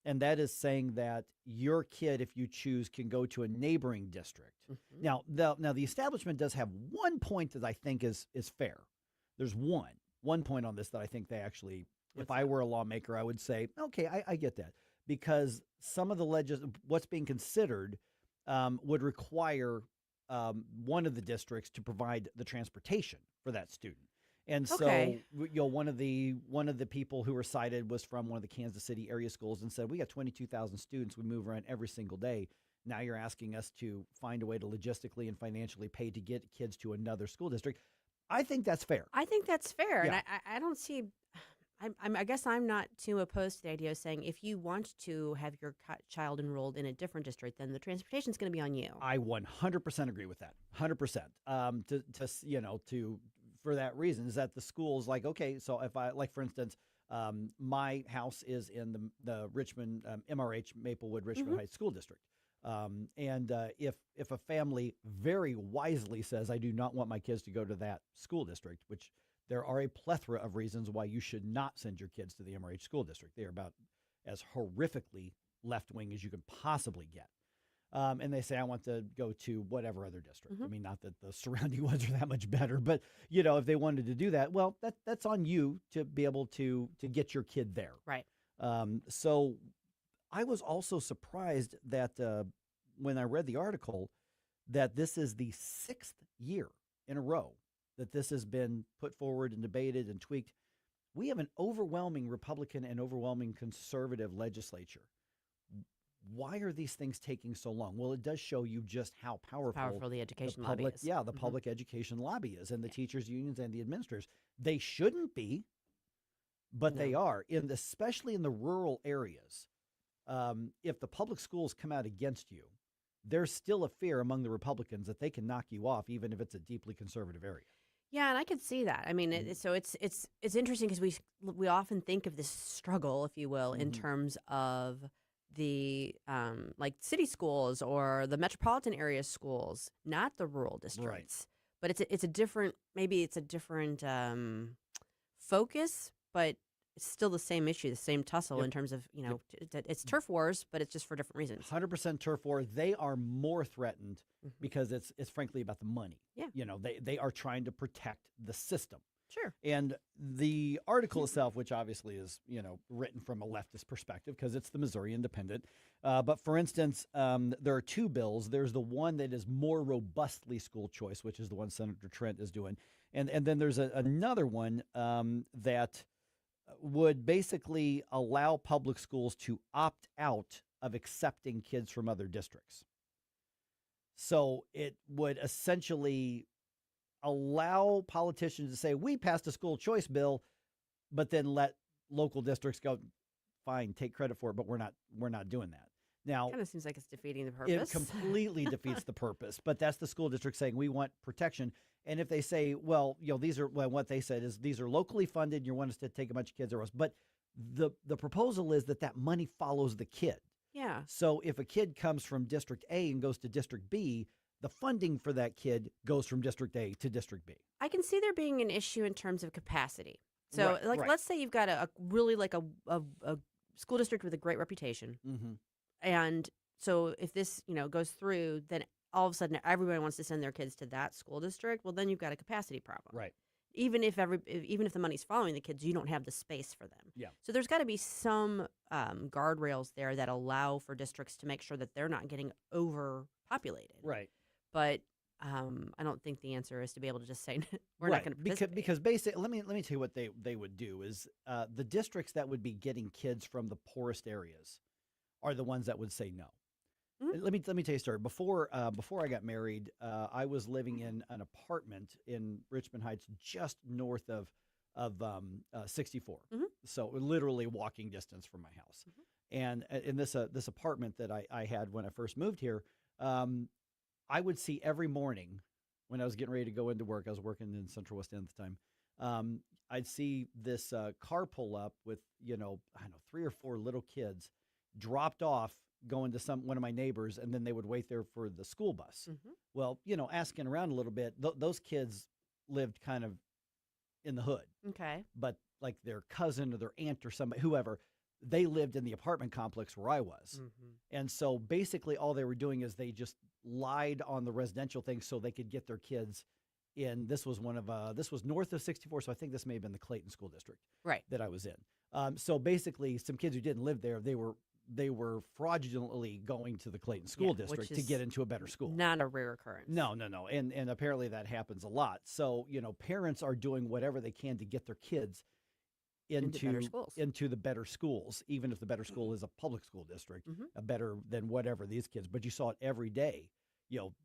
And that is saying that your kid, if you choose, can go to a neighboring district. Mm-hmm. Now the establishment does have one point that I think is fair. There's one point on this that I think they actually, if I were a lawmaker, I would say, okay, I get that. Because some of the what's being considered would require one of the districts to provide the transportation for that student. And so, one of the people who were cited was from one of the Kansas City area schools and said, we got 22,000 students. We move around every single day. Now you're asking us to find a way to logistically and financially pay to get kids to another school district. I think that's fair. I think that's fair. Yeah. And I don't see, I guess I'm not too opposed to the idea of saying if you want to have your child enrolled in a different district, then the transportation is going to be on you. I 100% agree with that. 100%. For that reason is that the school's like, okay, so if I, like, for instance, my house is in the Richmond, MRH, Maplewood, Richmond Heights School District. If a family very wisely says, I do not want my kids to go to that school district, which there are a plethora of reasons why you should not send your kids to the MRH School District. They are about as horrifically left-wing as you can possibly get. And they say, I want to go to whatever other district. I mean, not that the surrounding ones are that much better, but, if they wanted to do that, well, that's on you to be able to get your kid there. Right. So I was also surprised that when I read the article, that this is the 6th year in a row that this has been put forward and debated and tweaked. We have an overwhelming Republican and overwhelming conservative legislature. Why are these things taking so long? Well, it does show you just how powerful the education public, lobby is. Yeah, the public education lobby is, and the teachers' unions and the administrators. They shouldn't be, but they are, especially in the rural areas. If the public schools come out against you, there's still a fear among the Republicans that they can knock you off, even if it's a deeply conservative area. Yeah, and I could see that. I mean, so it's interesting because we often think of this struggle, if you will, in terms of the like city schools or the metropolitan area schools, not the rural districts. Right. But it's a different focus, but it's still the same issue, the same tussle in terms of, it's turf wars, but it's just for different reasons. 100% turf war. They are more threatened because it's frankly about the money. Yeah. They are trying to protect the system. Sure. And the article itself, which obviously is, written from a leftist perspective because it's the Missouri Independent. But for instance, there are two bills. There's the one that is more robustly school choice, which is the one Senator Trent is doing. And then there's another one that would basically allow public schools to opt out of accepting kids from other districts. So it would essentially allow politicians to say, we passed a school choice bill, but then let local districts go, fine, take credit for it, but we're not doing that. Now, kind of seems like it's defeating the it purpose. completely defeats the purpose. But that's the school district saying we want protection. And if they say, well, these are what they said is these are locally funded. And you want us to take a bunch of kids or else. But the proposal is that money follows the kid. Yeah. So if a kid comes from District A and goes to District B, the funding for that kid goes from District A to District B. I can see there being an issue in terms of capacity. So, Right. let's say you've got a really like a school district with a great reputation, and so if this goes through, then all of a sudden everybody wants to send their kids to that school district. Well, then you've got a capacity problem. Right. Even if the money's following the kids, you don't have the space for them. Yeah. So there's got to be some guardrails there that allow for districts to make sure that they're not getting overpopulated. Right. But I don't think the answer is to be able to just say we're not going to participate. Because basically, let me tell you what they would do is the districts that would be getting kids from the poorest areas are the ones that would say no. Let me tell you a story. Before I got married, I was living in an apartment in Richmond Heights, just north of 64. So literally walking distance from my house. And in this apartment that I had when I first moved here, I would see every morning when I was getting ready to go into work. I was working in Central West End at the time. I'd see this car pull up with 3 or 4 little kids dropped off going to one of my neighbors, and then they would wait there for the school bus. Well, asking around a little bit, those kids lived kind of in the hood. Okay. But like their cousin or their aunt or somebody, whoever, they lived in the apartment complex where I was. And so basically all they were doing is they just lied on the residential thing so they could get their kids in. This was this was north of 64. So I think this may have been the Clayton School District that I was in. So basically some kids who didn't live there, they were fraudulently going to the Clayton School District to get into a better school. Not a rare occurrence. No. And apparently that happens a lot. So, parents are doing whatever they can to get their kids into the better schools, even if the better school is a public school district, better than whatever these kids. But you saw it every day.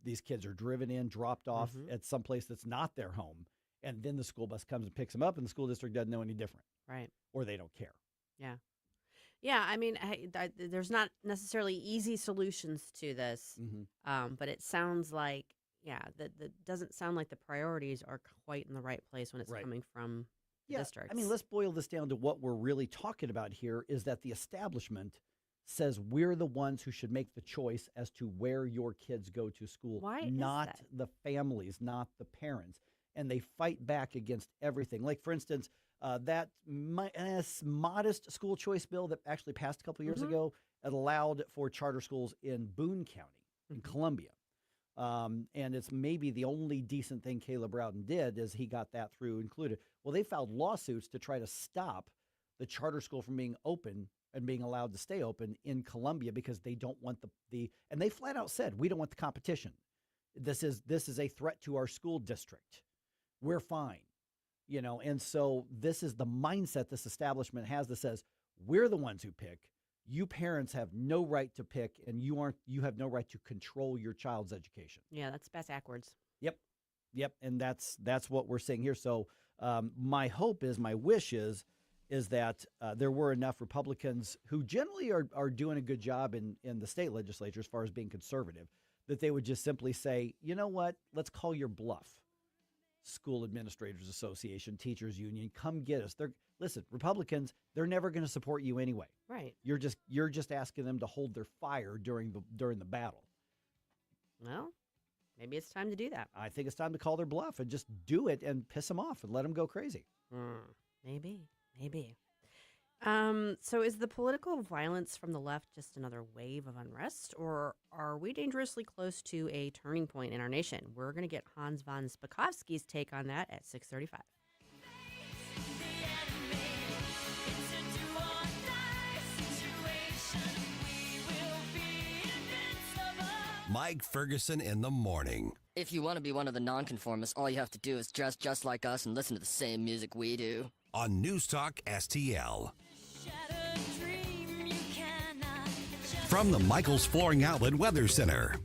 These kids are driven in, dropped off at some place that's not their home. And then the school bus comes and picks them up, and the school district doesn't know any different. Right. Or they don't care. Yeah. Yeah, I mean, there's not necessarily easy solutions to this, but it sounds like, that doesn't sound like the priorities are quite in the right place when it's coming from districts. I mean, let's boil this down to what we're really talking about here is that the establishment says we're the ones who should make the choice as to where your kids go to school, not the families, not the parents. And they fight back against everything. Like, for instance, that modest school choice bill that actually passed a couple of years ago, it allowed for charter schools in Boone County, in Columbia. And it's maybe the only decent thing Caleb Rowden did is he got that through included. Well, they filed lawsuits to try to stop the charter school from being open and being allowed to stay open in Columbia because they don't want and they flat out said, we don't want the competition. This is a threat to our school district. We're fine. And so this is the mindset this establishment has that says we're the ones who pick. You parents have no right to pick, and you have no right to control your child's education. Yeah, that's backwards. Yep, and that's what we're seeing here. So my wish is that there were enough Republicans who generally are doing a good job in the state legislature as far as being conservative, that they would just simply say, you know what, let's call your bluff. School Administrators Association, Teachers Union, come get us. Listen, Republicans, they're never going to support you anyway. Right. You're just asking them to hold their fire during the battle. Well, maybe it's time to do that. I think it's time to call their bluff and just do it and piss them off and let them go crazy. Maybe. So is the political violence from the left just another wave of unrest, or are we dangerously close to a turning point in our nation? We're going to get Hans von Spakovsky's take on that at 6:35. Mike Ferguson in the morning. If you want to be one of the nonconformists, all you have to do is dress just like us and listen to the same music we do. On NewsTalkSTL. From the Michaels Flooring Outlet Weather Center.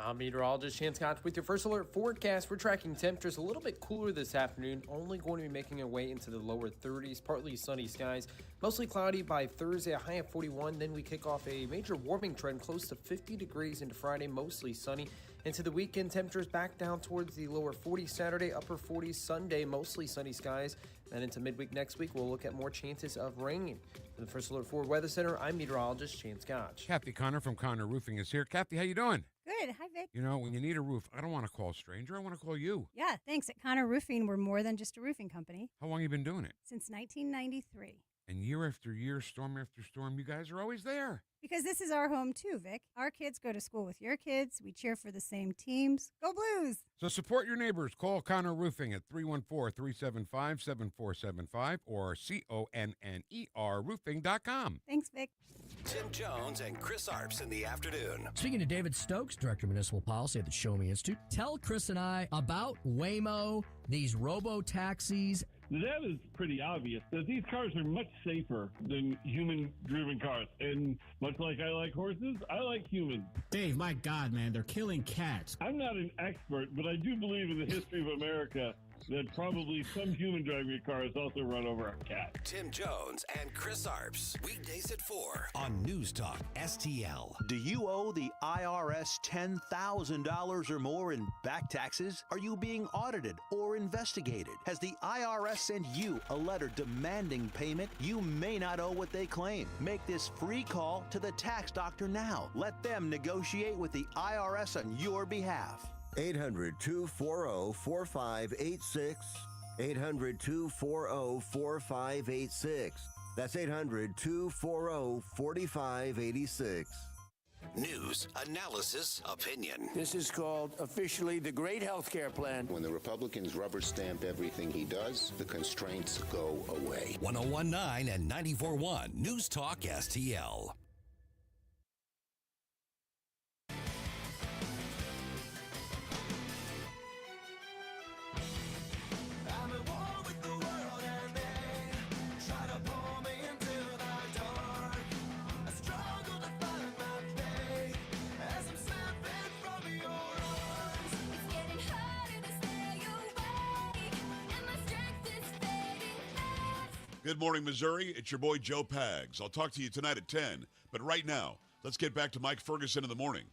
I'm meteorologist Chance Scott with your first alert forecast. We're tracking temperatures a little bit cooler this afternoon, only going to be making our way into the lower 30s, partly sunny skies, mostly cloudy by Thursday, a high of 41. Then we kick off a major warming trend close to 50 degrees into Friday, mostly sunny. Into the weekend, temperatures back down towards the lower 40s Saturday, upper 40s Sunday, mostly sunny skies. Then into midweek next week, we'll look at more chances of rain. For the First Alert Ford Weather Center, I'm meteorologist Shane Scotch. Kathy Connor from Connor Roofing is here. Kathy, how you doing? Good. Hi, Vic. You know, when you need a roof, I don't want to call a stranger. I want to call you. Yeah, thanks. At Connor Roofing, we're more than just a roofing company. How long you been doing it? Since 1993. And year after year, storm after storm, you guys are always there. Because this is our home, too, Vic. Our kids go to school with your kids. We cheer for the same teams. Go Blues! So support your neighbors. Call Connor Roofing at 314-375-7475 or CONNER roofing.com. Thanks, Vic. Tim Jones and Chris Arps in the afternoon. Speaking to David Stokes, Director of Municipal Policy at the Show Me Institute, tell Chris and I about Waymo, these robo-taxis. That is pretty obvious that these cars are much safer than human-driven cars. And much like I like horses, I like humans. Dave, my God, man, they're killing cats. I'm not an expert, but I do believe in the history of America that probably some human-driving cars also run over a cat. Tim Jones and Chris Arps, weekdays at 4 on News Talk STL. Do you owe the IRS $10,000 or more in back taxes? Are you being audited or investigated? Has the IRS sent you a letter demanding payment? You may not owe what they claim. Make this free call to the tax doctor now. Let them negotiate with the IRS on your behalf. 800-240-4586. 800-240-4586. That's 800-240-4586. News, analysis, opinion. This is called officially the Great Healthcare Plan. When the Republicans rubber stamp everything he does, the constraints go away. 101.9 and 94.1 News Talk STL. Good morning, Missouri. It's your boy, Joe Pags. I'll talk to you tonight at 10. But right now, let's get back to Mike Ferguson in the morning.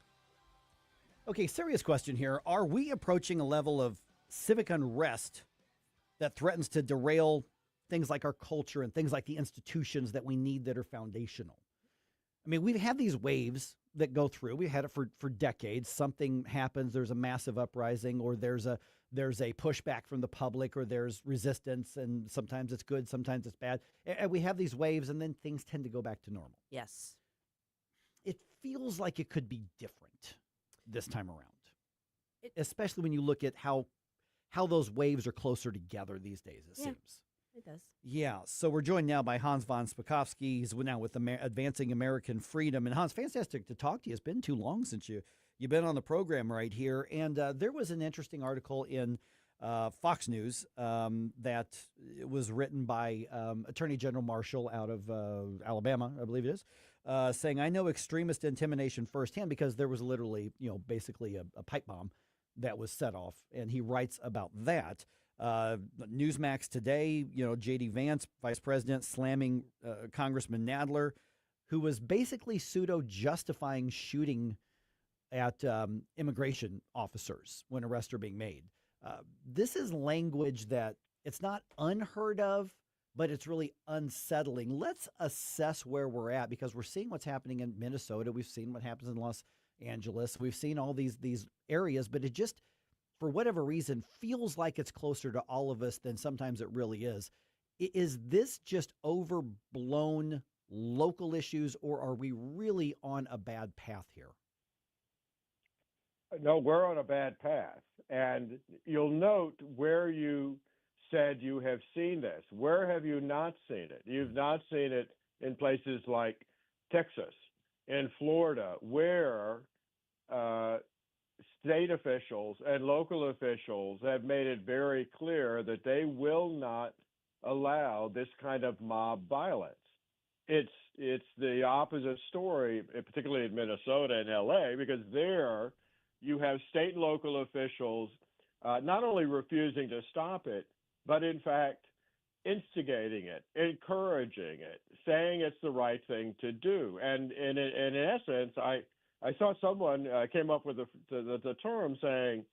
Okay, serious question here. Are we approaching a level of civic unrest that threatens to derail things like our culture and things like the institutions that we need that are foundational? I mean, we've had these waves that go through. We've had it for decades. Something happens, there's a massive uprising, or there's a pushback from the public, or there's resistance, and sometimes it's good, sometimes it's bad. And we have these waves, and then things tend to go back to normal. Yes. It feels like it could be different this time around, especially when you look at how those waves are closer together these days, it seems. It does. Yeah, so we're joined now by Hans von Spakovsky. He's now with Advancing American Freedom. And Hans, fantastic to talk to you. It's been too long since you've been on the program right here. And there was an interesting article in Fox News that was written by Attorney General Marshall out of Alabama, I believe it is, saying, I know extremist intimidation firsthand, because there was literally, basically a pipe bomb that was set off. And he writes about that. Newsmax today, J.D. Vance, vice president, slamming Congressman Nadler, who was basically pseudo-justifying shooting at immigration officers when arrests are being made. This is language that it's not unheard of, but it's really unsettling. Let's assess where we're at, because we're seeing what's happening in Minnesota. We've seen what happens in Los Angeles. We've seen all these areas, but it just, for whatever reason, feels like it's closer to all of us than sometimes it really is. Is this just overblown local issues, or are we really on a bad path here? No, we're on a bad path. And you'll note where you said you have seen this. Where have you not seen it? You've not seen it in places like Texas, in Florida, where state officials and local officials have made it very clear that they will not allow this kind of mob violence. It's the opposite story, particularly in Minnesota and LA, because there you have state and local officials not only refusing to stop it, but in fact instigating it, encouraging it, saying it's the right thing to do. And in essence, I saw someone came up with the term saying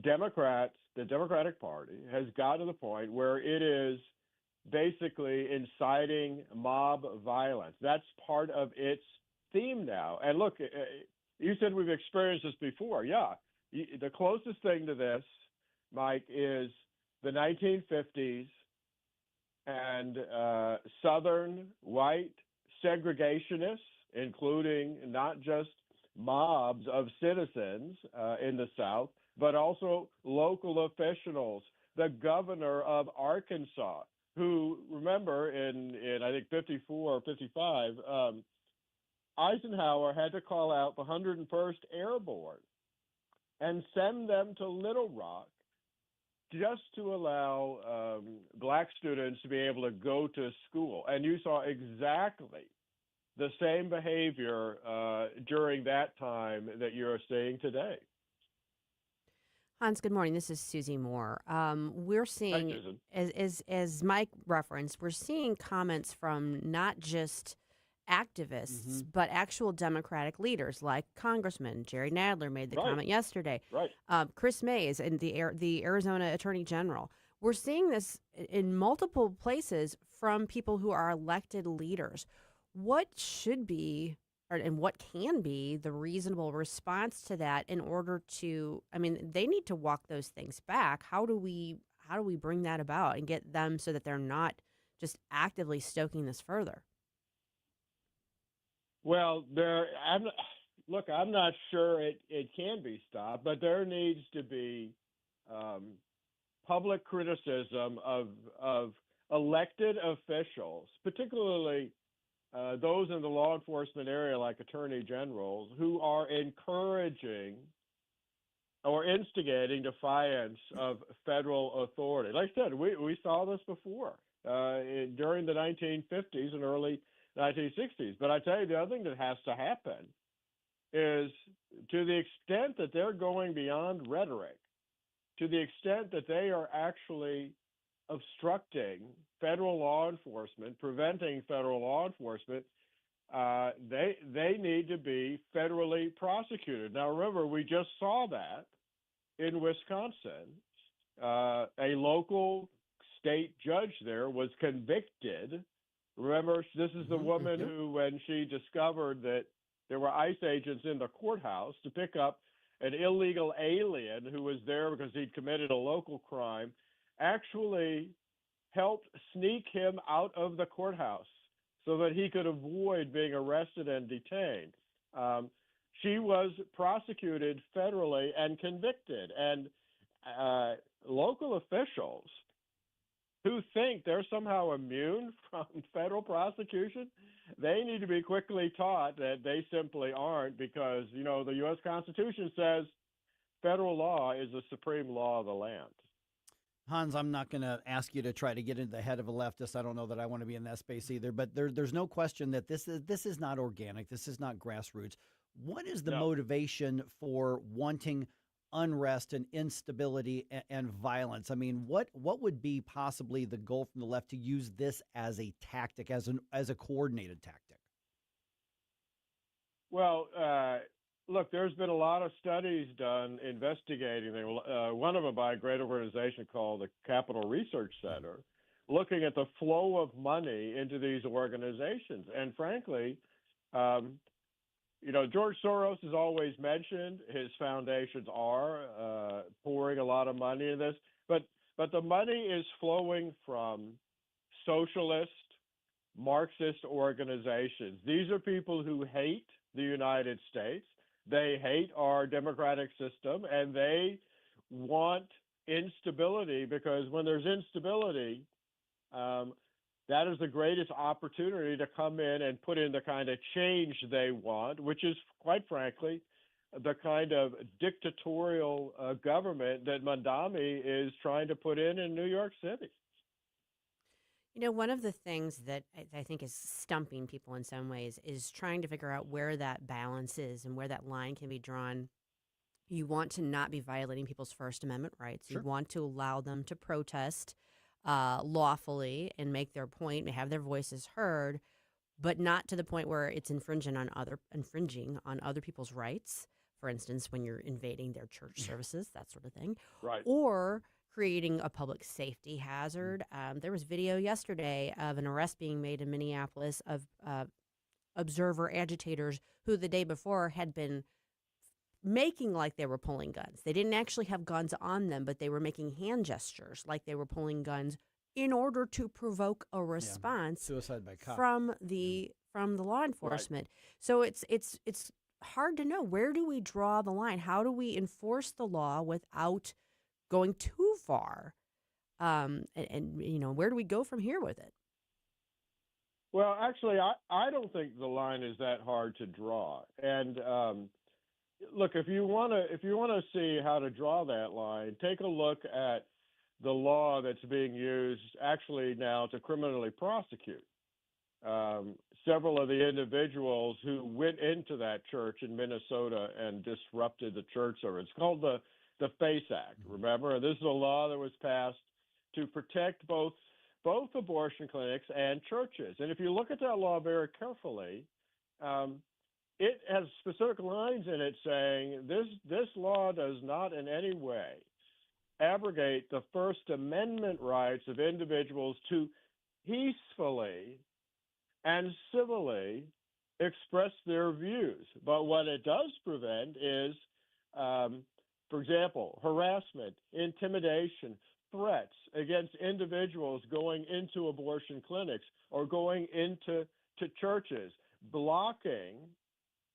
Democrats, the Democratic Party, has got to the point where it is basically inciting mob violence. That's part of its theme now. And look, you said we've experienced this before. Yeah. The closest thing to this, Mike, is the 1950s and Southern white segregationists, including not just mobs of citizens in the South, but also local officials. The governor of Arkansas, who, remember, in I think 54 or 55, Eisenhower had to call out the 101st Airborne and send them to Little Rock just to allow black students to be able to go to school. And you saw exactly the same behavior during that time that you're seeing today. Hans, good morning. This is Susie Moore. We're seeing, as Mike referenced, we're seeing comments from not just activists, but actual Democratic leaders like Congressman Jerry Nadler made the comment yesterday. Right. Chris Mays and the Arizona Attorney General. We're seeing this in multiple places from people who are elected leaders. What should be and what can be the reasonable response to that in order to, I mean, they need to walk those things back. How do we bring that about and get them so that they're not just actively stoking this further? Well, I'm not sure it can be stopped, but there needs to be public criticism of elected officials, particularly those in the law enforcement area like attorney generals, who are encouraging or instigating defiance of federal authority. Like I said, we saw this before during the 1950s and early 1960s. But I tell you, the other thing that has to happen is, to the extent that they're going beyond rhetoric, to the extent that they are actually obstructing federal law enforcement, preventing federal law enforcement, they need to be federally prosecuted. Now, remember, we just saw that in Wisconsin. A local state judge there was convicted. Remember, this is the woman who, when she discovered that there were ICE agents in the courthouse to pick up an illegal alien who was there because he'd committed a local crime, actually helped sneak him out of the courthouse so that he could avoid being arrested and detained. She was prosecuted federally and convicted. And local officials who think they're somehow immune from federal prosecution, they need to be quickly taught that they simply aren't, because, you know, the U.S. Constitution says federal law is the supreme law of the land. Hans, I'm not going to ask you to try to get into the head of a leftist. I don't know that I want to be in that space either, but there's no question that this is not organic. This is not grassroots. What is the motivation for wanting unrest and instability and violence? I mean, what would be possibly the goal from the left to use this as a tactic, as a coordinated tactic? Well, look, there's been a lot of studies done investigating. One of them by a great organization called the Capital Research Center, looking at the flow of money into these organizations. And frankly, you know, George Soros is always mentioned. His foundations are pouring a lot of money in this, but the money is flowing from socialist, Marxist organizations. These are people who hate the United States. They hate our democratic system, and they want instability, because when there's instability, that is the greatest opportunity to come in and put in the kind of change they want, which is, quite frankly, the kind of dictatorial government that Mandami is trying to put in New York City. You know, one of the things that I think is stumping people in some ways is trying to figure out where that balance is and where that line can be drawn You want to not be violating people's First Amendment rights. Sure. You want to allow them to protest lawfully and make their point and have their voices heard, but not to the point where it's infringing on other people's rights. For instance, when you're invading their church services, that sort of thing. Right. Or creating a public safety hazard. There was video yesterday of an arrest being made in Minneapolis of observer agitators who the day before had been making like they were pulling guns. They didn't actually have guns on them, but they were making hand gestures like they were pulling guns in order to provoke a response Suicide by cop. from the law enforcement. Right. So it's hard to know, where do we draw the line? How do we enforce the law without going too far? And where do we go from here with it? Well, actually, I don't think the line is that hard to draw. And look, if you want to see how to draw that line, take a look at the law that's being used actually now to criminally prosecute several of the individuals who went into that church in Minnesota and disrupted the church service. It's called the FACE Act, remember? This is a law that was passed to protect both abortion clinics and churches. And if you look at that law very carefully, it has specific lines in it saying this law does not in any way abrogate the First Amendment rights of individuals to peacefully and civilly express their views. But what it does prevent is, for example, harassment, intimidation, threats against individuals going into abortion clinics or going into churches, blocking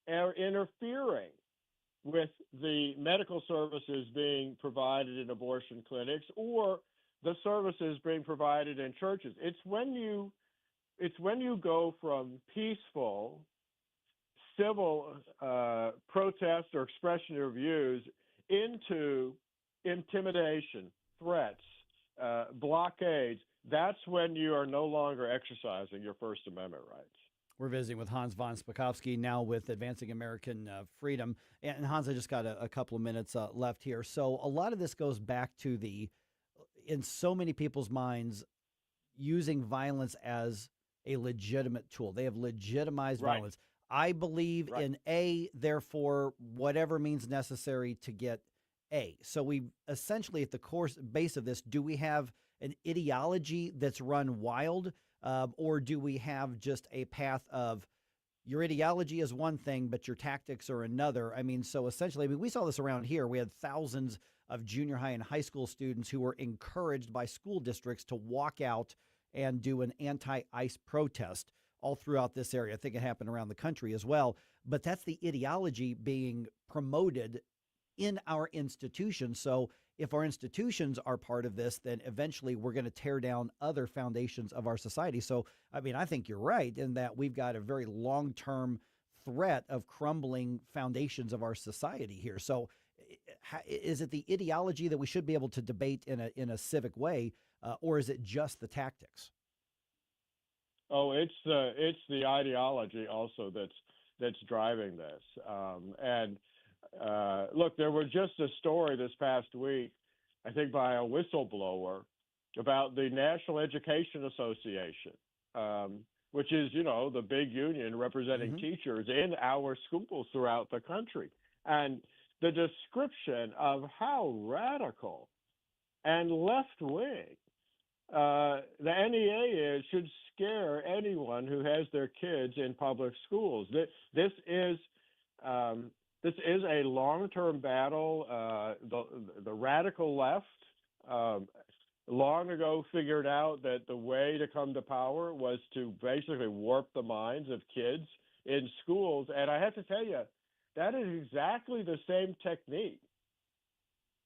or interfering with the medical services being provided in abortion clinics or the services being provided in churches. It's when you go from peaceful, civil protest or expression of views into intimidation, threats, blockades. That's when you are no longer exercising your First Amendment rights. We're visiting with Hans von Spakovsky, now with Advancing American Freedom. And Hans, I just got a couple of minutes left here. So a lot of this goes back to in so many people's minds, using violence as a legitimate tool. They have legitimized violence. I believe in A, therefore, whatever means necessary to get A. So we essentially, at the base of this, do we have an ideology that's run wild, or do we have just a path of your ideology is one thing, but your tactics are another? I mean, so essentially, we saw this around here. We had thousands of junior high and high school students who were encouraged by school districts to walk out and do an anti-ICE protest all throughout this area. I think it happened around the country as well. But that's the ideology being promoted in our institutions. So if our institutions are part of this, then eventually we're going to tear down other foundations of our society. So, I mean, I think you're right in that we've got a very long-term threat of crumbling foundations of our society here. So is it the ideology that we should be able to debate in a civic way, or is it just the tactics? Oh, it's the ideology also that's driving this. Look, there was just a story this past week, I think by a whistleblower, about the National Education Association, which is, the big union representing teachers in our schools throughout the country. And the description of how radical and left-wing the NEA should scare anyone who has their kids in public schools. This is a long-term battle. The radical left long ago figured out that the way to come to power was to basically warp the minds of kids in schools. And I have to tell you, that is exactly the same technique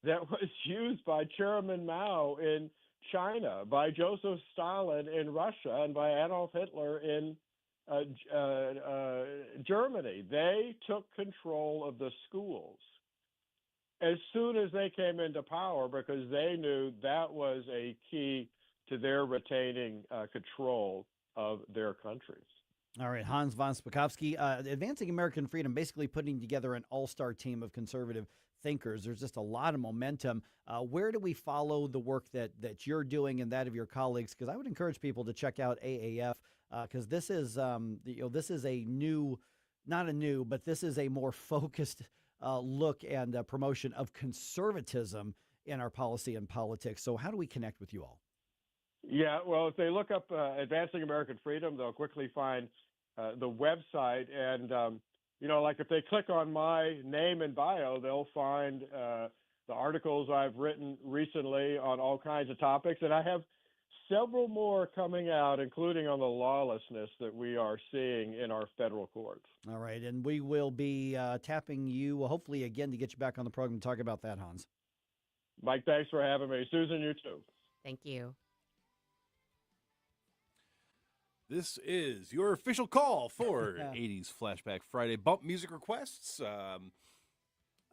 that was used by Chairman Mao in China, by Joseph Stalin in Russia, and by Adolf Hitler in Germany. They took control of the schools as soon as they came into power because they knew that was a key to their retaining control of their countries. All right, Hans von Spakovsky, Advancing American Freedom, basically putting together an all-star team of conservative thinkers. There's just a lot of momentum. Where do we follow the work that you're doing and that of your colleagues? Because I would encourage people to check out AAF because this is this is a new, not a new, but this is a more focused look and promotion of conservatism in our policy and politics. So how do we connect with you all? Yeah, well, if they look up Advancing American Freedom, they'll quickly find the website. And, like if they click on my name and bio, they'll find the articles I've written recently on all kinds of topics. And I have several more coming out, including on the lawlessness that we are seeing in our federal courts. All right. And we will be tapping you, hopefully, again, to get you back on the program to talk about that, Hans. Mike, thanks for having me. Susan, you too. Thank you. This is your official call for 80s Flashback Friday bump music requests.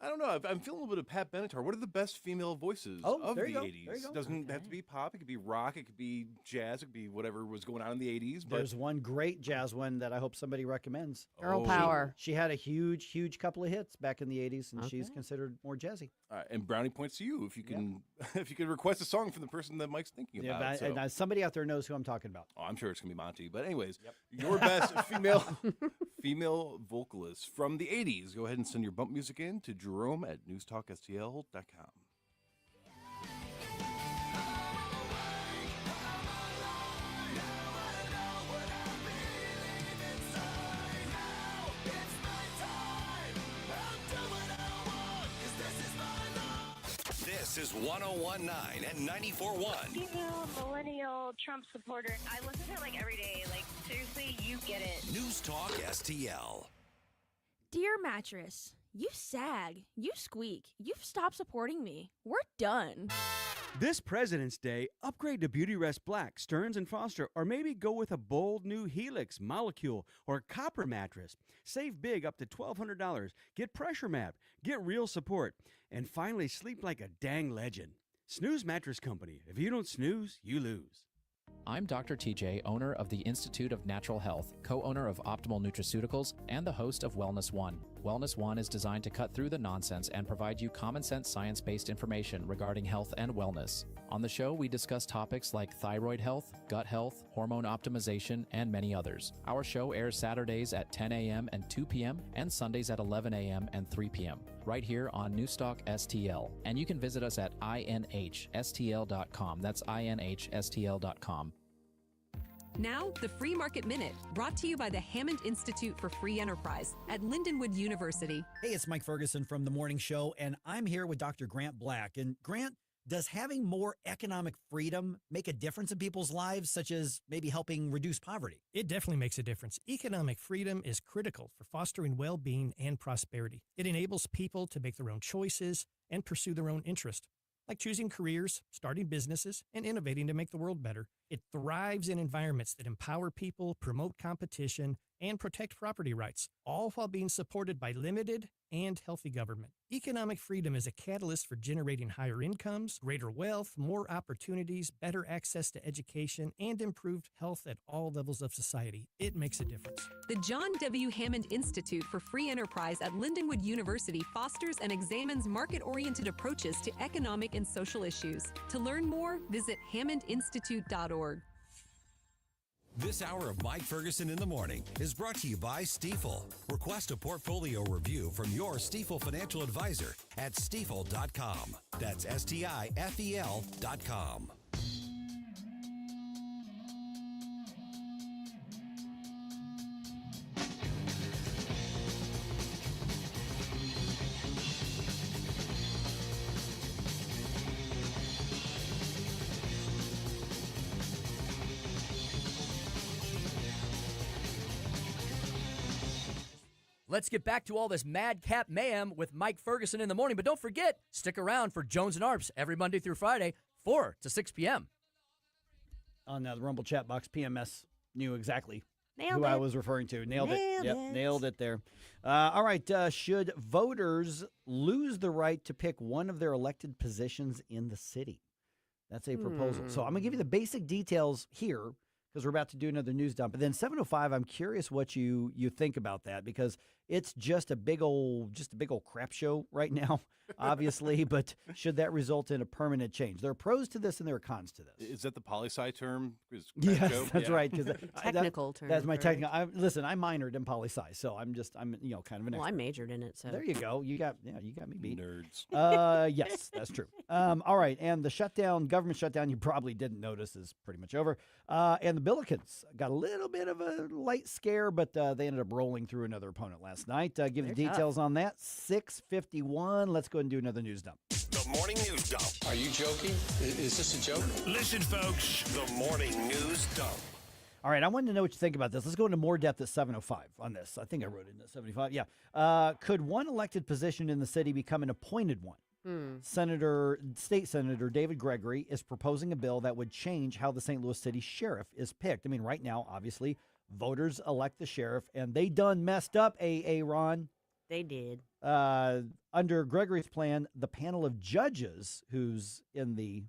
I don't know. I'm feeling a little bit of Pat Benatar. What are the best female voices of the 80s? There you go. Doesn't have to be pop. It could be rock. It could be jazz. It could be whatever was going on in the 80s. But there's one great jazz one that I hope somebody recommends. Girl Power. She had a huge couple of hits back in the 80s, and she's considered more jazzy. And Brownie points to you if you can if you can request a song from the person that Mike's thinking about. And somebody out there knows who I'm talking about. Oh, I'm sure it's gonna be Monty. But anyways, your best female vocalists from the 80s. Go ahead and send your bump music in to Jerome at NewsTalkSTL.com. This is 101.9 and 94.1. Female millennial Trump supporter. I listen to it like every day. Like, seriously, you get it. News Talk STL. Dear mattress, you sag, you squeak, you've stopped supporting me. We're done. This President's Day, upgrade to Beautyrest Black, Stearns & Foster, or maybe go with a bold new Helix, Molecule, or Copper mattress. Save big up to $1,200. Get pressure mapped. Get real support. And finally, sleep like a dang legend. Snooze Mattress Company. If you don't snooze, you lose. I'm Dr. TJ, owner of the Institute of Natural Health, co-owner of Optimal Nutraceuticals, and the host of Wellness One. Wellness One is designed to cut through the nonsense and provide you common-sense science-based information regarding health and wellness. On the show, we discuss topics like thyroid health, gut health, hormone optimization, and many others. Our show airs Saturdays at 10 a.m. and 2 p.m. and Sundays at 11 a.m. and 3 p.m. right here on Newstalk STL. And you can visit us at inhstl.com. That's inhstl.com. Now, the Free Market Minute, brought to you by the Hammond Institute for Free Enterprise at Lindenwood University. Hey, it's Mike Ferguson from The Morning Show, and I'm here with Dr. Grant Black. And Grant, does having more economic freedom make a difference in people's lives, such as maybe helping reduce poverty? It definitely makes a difference. Economic freedom is critical for fostering well-being and prosperity. It enables people to make their own choices and pursue their own interest, like choosing careers, starting businesses, and innovating to make the world better. It thrives in environments that empower people, promote competition, and protect property rights, all while being supported by limited and healthy government. Economic freedom is a catalyst for generating higher incomes, greater wealth, more opportunities, better access to education, and improved health at all levels of society. It makes a difference. The John W. Hammond Institute for Free Enterprise at Lindenwood University fosters and examines market-oriented approaches to economic and social issues. To learn more, visit hammondinstitute.org. This hour of Mike Ferguson in the Morning is brought to you by Stifel. Request a portfolio review from your Stifel financial advisor at stifel.com. That's STIFEL.com. Let's get back to all this madcap mayhem with Mike Ferguson in the morning. But don't forget, stick around for Jones and Arps every Monday through Friday, 4 to 6 p.m. On the Rumble chat box, PMS knew exactly Nailed who it. I was referring to. Nailed it. Yep, it. nailed it there. All right, should voters lose the right to pick one of their elected positions in the city? That's a proposal. So I'm going to give you the basic details here because we're about to do another news dump. And then 7:05, I'm curious what you think about that because It's just a big old crap show right now, obviously. But should that result in a permanent change? There are pros to this and there are cons to this. Is that the poli-sci term? Yes, that's right. Technical term. That's my technical. Listen, I minored in poli-sci, so I'm kind of an expert. Well, I majored in it, so there you go. You got me beat. Nerds. Yes, that's true. All right, and the government shutdown, you probably didn't notice, is pretty much over. And the Billikens got a little bit of a light scare, but they ended up rolling through another opponent last night. Give you details on that. 6:51. Let's go ahead and do another news dump. The morning news dump. Are you joking? Is this a joke? Listen, folks. The morning news dump. All right, I wanted to know what you think about this. Let's go into more depth at 7:05 on this. I think I wrote it in at 75. Yeah. Could one elected position in the city become an appointed one? State Senator David Gregory is proposing a bill that would change how the St. Louis City Sheriff is picked. I mean, right now, obviously, voters elect the sheriff, and they done messed up, Ron. They did. Under Gregory's plan, the panel of judges who's in the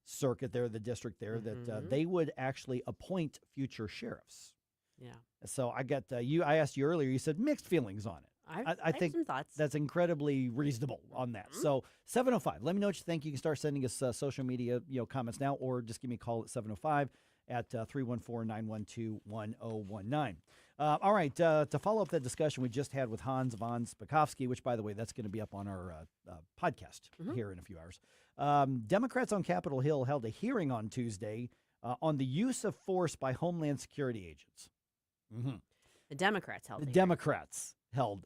circuit there, the district there, that they would actually appoint future sheriffs. Yeah. So I got I asked you earlier, you said mixed feelings on it. I think some thoughts. That's incredibly reasonable on that. So 7:05. Let me know what you think. You can start sending us social media comments now, or just give me a call at 7:05 at 314-912-1019. All right, to follow up that discussion we just had with Hans von Spakovsky, which, by the way, that's going to be up on our podcast here in a few hours. Democrats on Capitol Hill held a hearing on Tuesday on the use of force by Homeland Security agents. The Democrats held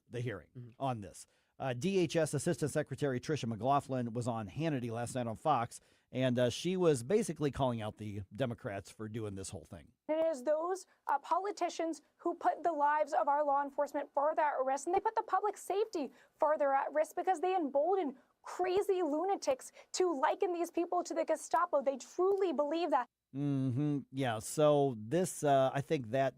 the hearing on this. DHS Assistant Secretary Tricia McLaughlin was on Hannity last night on Fox, and she was basically calling out the Democrats for doing this whole thing. It is those politicians who put the lives of our law enforcement further at risk, and they put the public safety further at risk because they embolden crazy lunatics to liken these people to the Gestapo. They truly believe that. Yeah, so this, I think that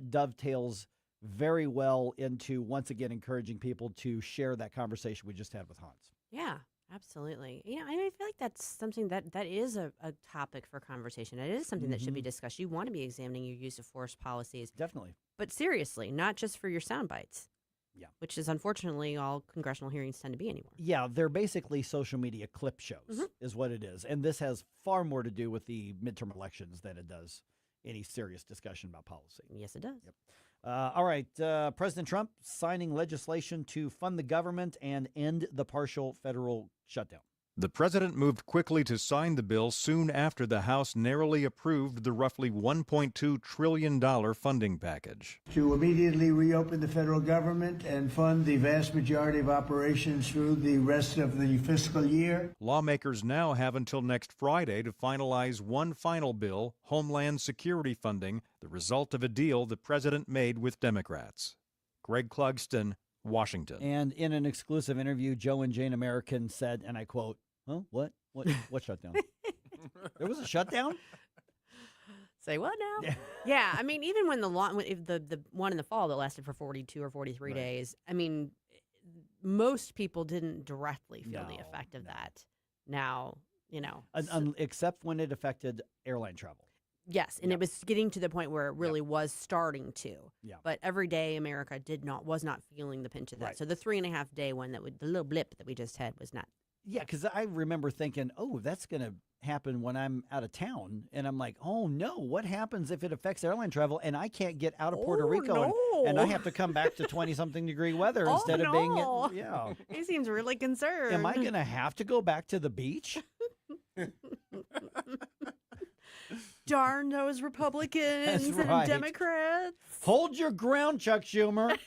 dovetails very well into, once again, encouraging people to share that conversation we just had with Hans. Yeah, absolutely. I feel like that's something that is a topic for conversation. It is something that should be discussed. You want to be examining your use of force policies. Definitely. But seriously, not just for your sound bites. Yeah. Which is unfortunately all congressional hearings tend to be anymore. Yeah, they're basically social media clip shows is what it is. And this has far more to do with the midterm elections than it does any serious discussion about policy. Yes, it does. Yep. All right. President Trump signing legislation to fund the government and end the partial federal shutdown. The president moved quickly to sign the bill soon after the House narrowly approved the roughly $1.2 trillion funding package. To immediately reopen the federal government and fund the vast majority of operations through the rest of the fiscal year. Lawmakers now have until next Friday to finalize one final bill, Homeland Security funding, the result of a deal the president made with Democrats. Greg Clugston, Washington. And in an exclusive interview, Joe and Jane American said, and I quote, "Huh? What shutdown? There was a shutdown? Say what now?" Yeah, I mean, even when the one in the fall that lasted for 42 or 43 days, I mean, most people didn't directly feel the effect of that. Now, except when it affected airline travel. Yes, and it was getting to the point where it really was starting to. Yeah. But everyday America was not feeling the pinch of that. So the 3.5 day one the little blip that we just had was not. Yeah, because I remember thinking, oh, that's going to happen when I'm out of town. And I'm like, oh, no, what happens if it affects airline travel and I can't get out of Puerto Rico and I have to come back to 20-something degree weather instead of being in, yeah. He seems really concerned. Am I going to have to go back to the beach? Darn those Republicans and Democrats. Hold your ground, Chuck Schumer.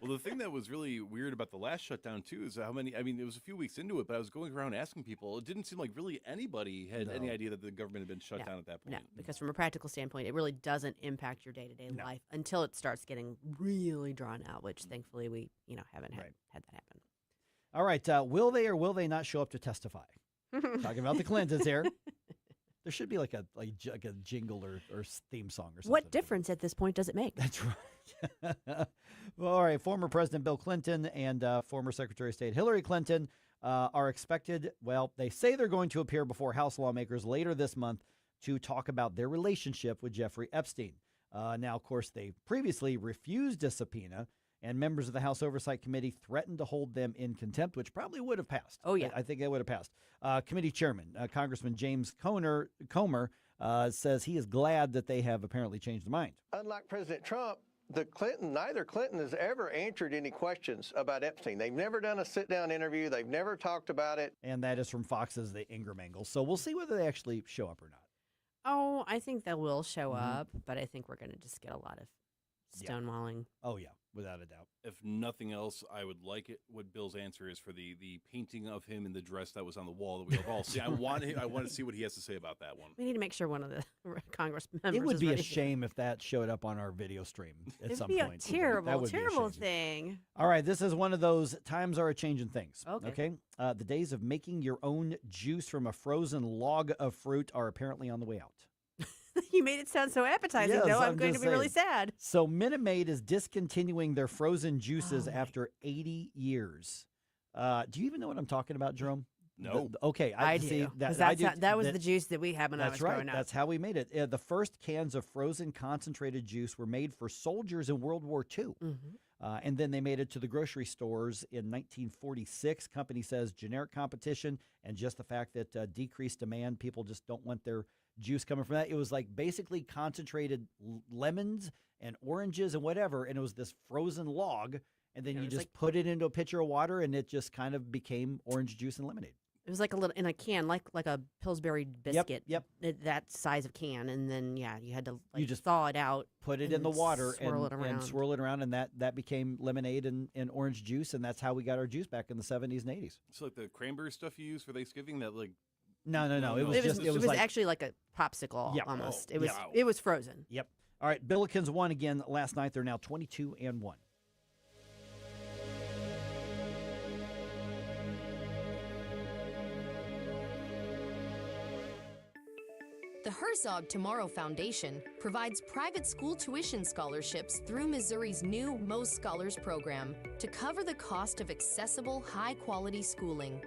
Well, the thing that was really weird about the last shutdown, too, is how many, it was a few weeks into it, but I was going around asking people. It didn't seem like really anybody had any idea that the government had been shut down at that point. No, because from a practical standpoint, it really doesn't impact your day-to-day life until it starts getting really drawn out, which thankfully we, haven't had that happen. All right. Will they or will they not show up to testify? Talking about the Clintons here. There should be like a jingle or theme song or something. What difference at this point does it make? That's right. Well, all right. Former President Bill Clinton and former Secretary of State Hillary Clinton are expected. Well, they say they're going to appear before House lawmakers later this month to talk about their relationship with Jeffrey Epstein. Now, of course, they previously refused a subpoena, and members of the House Oversight Committee threatened to hold them in contempt, which probably would have passed. Oh, yeah. I think it would have passed. Committee Chairman, Congressman James Comer says he is glad that they have apparently changed their mind. Unlike President Trump, neither Clinton has ever answered any questions about Epstein. They've never done a sit-down interview. They've never talked about it. And that is from Fox's The Ingram Angle. So we'll see whether they actually show up or not. Oh, I think they will show up, but I think we're going to just get a lot of stonewalling. Oh, yeah, without a doubt. If nothing else, I would like it. What Bill's answer is for the painting of him in the dress that was on the wall that we have all seen. I want to see what he has to say about that one. We need to make sure one of the Congress members. It would is be a ready. shame if that showed up on our video stream at some point. It'd be a terrible thing. All right, this is one of those times are a changing things. Okay. The days of making your own juice from a frozen log of fruit are apparently on the way out. You made it sound so appetizing, Yes, though. I'm I'm going to just be really saying. sad. So Minute Maid is discontinuing their frozen juices after 80 years. Do you even know what I'm talking about, Jerome? No. Okay, I do. see 'Cause I do. that was the juice that we had when I was That's right. growing up. That's how we made it. The first cans of frozen concentrated juice were made for soldiers in World War II. And then they made it to the grocery stores in 1946. Company says generic competition and just the fact that decreased demand, people just don't want their juice coming from that. It was like basically concentrated lemons and oranges and whatever, and it was this frozen log, and then you just put it into a pitcher of water, and it just kind of became orange juice and lemonade. It was like a little in a can, like a Pillsbury biscuit. Yep. That size of can, and then you had to You just thaw it out, Put it in the water swirl it around. and swirl it around, and that became lemonade and orange juice, and that's how we got our juice back in the 70s and 80s. So like the cranberry stuff you use for Thanksgiving, that like. No. It was like, actually like a popsicle almost. It was yeah. it was frozen. Yep. All right, Billikens won again last night. They're now 22-1. The Herzog Tomorrow Foundation provides private school tuition scholarships through Missouri's new Most Scholars program to cover the cost of accessible, high-quality schooling.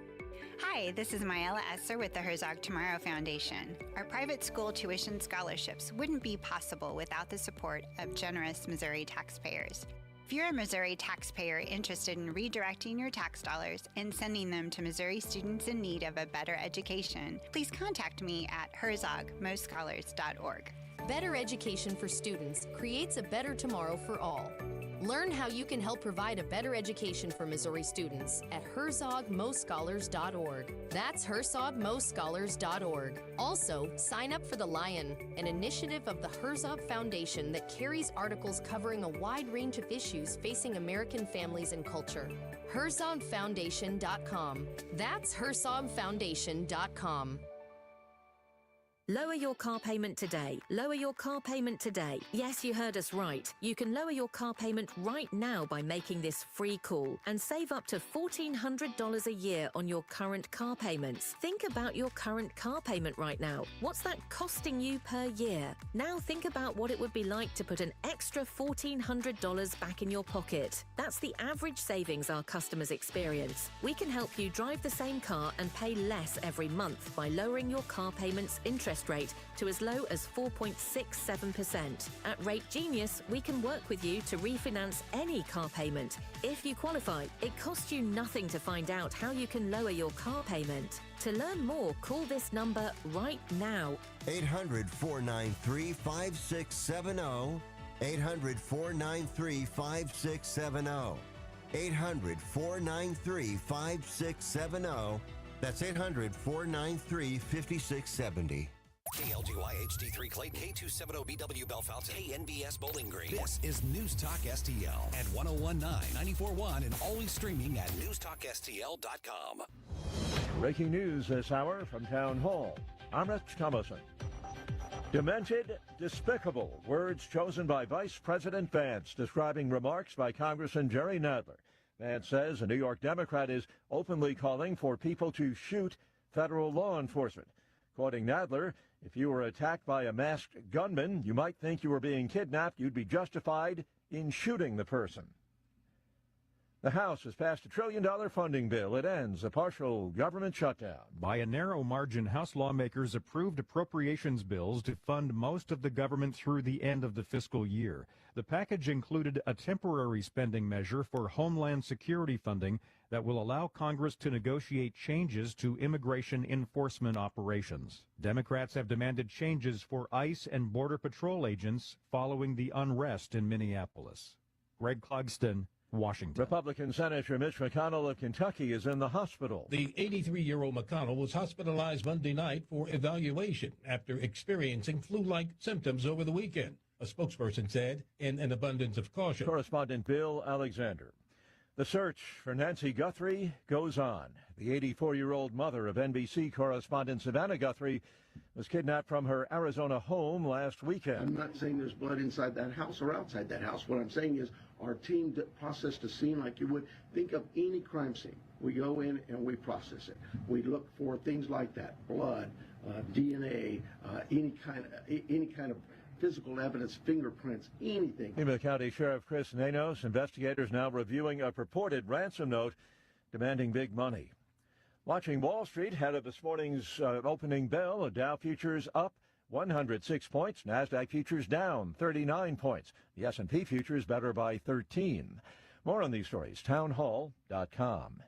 Hi, this is Myella Esser with the Herzog Tomorrow Foundation. Our private school tuition scholarships wouldn't be possible without the support of generous Missouri taxpayers. If you're a Missouri taxpayer interested in redirecting your tax dollars and sending them to Missouri students in need of a better education, please contact me at herzogmostscholars.org. Better education for students creates a better tomorrow for all. Learn how you can help provide a better education for Missouri students at herzogmostscholars.org. That's herzogmostscholars.org. Also, sign up for The Lion, an initiative of the Herzog Foundation that carries articles covering a wide range of issues facing American families and culture. herzogfoundation.com. That's herzogfoundation.com. Lower your car payment today. Lower your car payment today. Yes, you heard us right. You can lower your car payment right now by making this free call and save up to $1,400 a year on your current car payments. Think about your current car payment right now. What's that costing you per year? Now think about what it would be like to put an extra $1,400 back in your pocket. That's the average savings our customers experience. We can help you drive the same car and pay less every month by lowering your car payments interest rate to as low as 4.67%. At Rate Genius, we can work with you to refinance any car payment. If you qualify, it costs you nothing to find out how you can lower your car payment. To learn more, call this number right now. 800-493-5670. 800-493-5670. 800-493-5670. That's 800-493-5670. KLGY HD3 Clayton, K270BW Bellefonte, KNBS Bowling Green. This is News Talk STL at 1019, 94.1, and always streaming at NewsTalkSTL.com. Breaking news this hour from Town Hall. I'm Rich Thomason. Demented, despicable, words chosen by Vice President Vance describing remarks by Congressman Jerry Nadler. Vance says a New York Democrat is openly calling for people to shoot federal law enforcement. Quoting Nadler, if you were attacked by a masked gunman, you might think you were being kidnapped. You'd be justified in shooting the person. The House has passed a $1 trillion funding bill. It ends a partial government shutdown. By a narrow margin, House lawmakers approved appropriations bills to fund most of the government through the end of the fiscal year. The package included a temporary spending measure for Homeland Security funding that will allow Congress to negotiate changes to immigration enforcement operations. Democrats have demanded changes for ICE and Border Patrol agents following the unrest in Minneapolis. Greg Clugston, Washington. Republican Senator Mitch McConnell of Kentucky is in the hospital. The 83-year-old McConnell was hospitalized Monday night for evaluation after experiencing flu-like symptoms over the weekend, a spokesperson said, in an abundance of caution. Correspondent Bill Alexander. The search for Nancy Guthrie goes on. The 84-year-old mother of NBC correspondent Savannah Guthrie was kidnapped from her Arizona home last weekend. I'm not saying there's blood inside that house or outside that house. What I'm saying is our team processed a scene like you would think of any crime scene. We go in and we process it. We look for things like that, blood, DNA, any kind of physical evidence, fingerprints, anything. Pima County Sheriff Chris Nanos, investigators now reviewing a purported ransom note demanding big money. Watching Wall Street ahead of this morning's opening bell, Dow futures up 106 points, NASDAQ futures down 39 points. The S&P futures better by 13. More on these stories, townhall.com.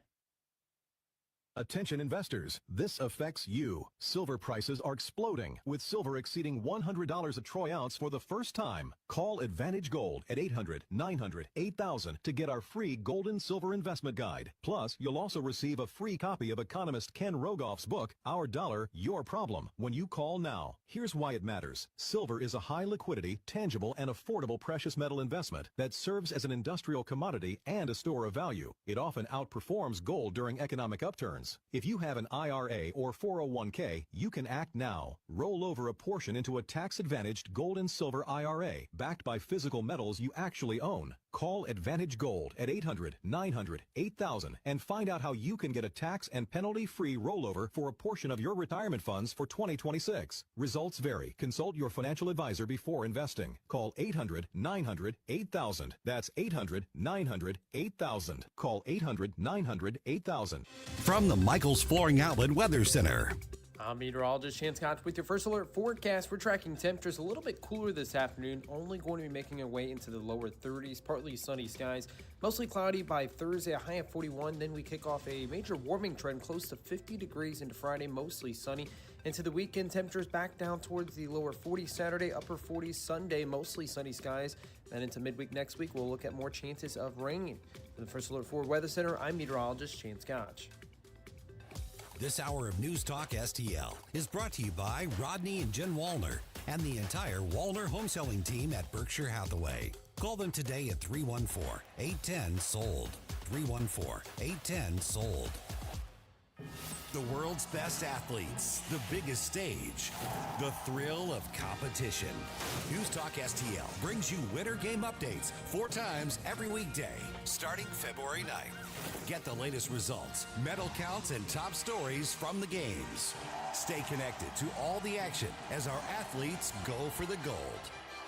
Attention investors, this affects you. Silver prices are exploding, with silver exceeding $100 a troy ounce for the first time. Call Advantage Gold at 800-900-8000 to get our free gold and silver investment guide. Plus, you'll also receive a free copy of economist Ken Rogoff's book, Our Dollar, Your Problem, when you call now. Here's why it matters. Silver is a high liquidity, tangible, and affordable precious metal investment that serves as an industrial commodity and a store of value. It often outperforms gold during economic upturns. If you have an IRA or 401k, you can act now. Roll over a portion into a tax-advantaged gold and silver IRA backed by physical metals you actually own. Call Advantage Gold at 800-900-8000 and find out how you can get a tax and penalty-free rollover for a portion of your retirement funds for 2026. Results vary. Consult your financial advisor before investing. Call 800-900-8000. That's 800-900-8000. Call 800-900-8000. From the Michaels Flooring Outlet Weather Center. I'm meteorologist Chance Scott with your first alert forecast. We're tracking temperatures a little bit cooler this afternoon, only going to be making our way into the lower 30s, partly sunny skies, mostly cloudy by Thursday, a high of 41. Then we kick off a major warming trend close to 50 degrees into Friday, mostly sunny. Into the weekend, temperatures back down towards the lower 40s Saturday, upper 40s Sunday, mostly sunny skies. Then into midweek next week, we'll look at more chances of rain. For the first alert for Weather Center, I'm meteorologist Chance Scott. This hour of News Talk STL is brought to you by Rodney and Jen Wallner and the entire Wallner home selling team at Berkshire Hathaway. Call them today at 314-810-SOLD. 314-810-SOLD. The world's best athletes, the biggest stage, the thrill of competition. News Talk STL brings you Winter Game updates 4 times every weekday, starting February 9th. Get the latest results, medal counts, and top stories from the games. Stay connected to all the action as our athletes go for the gold.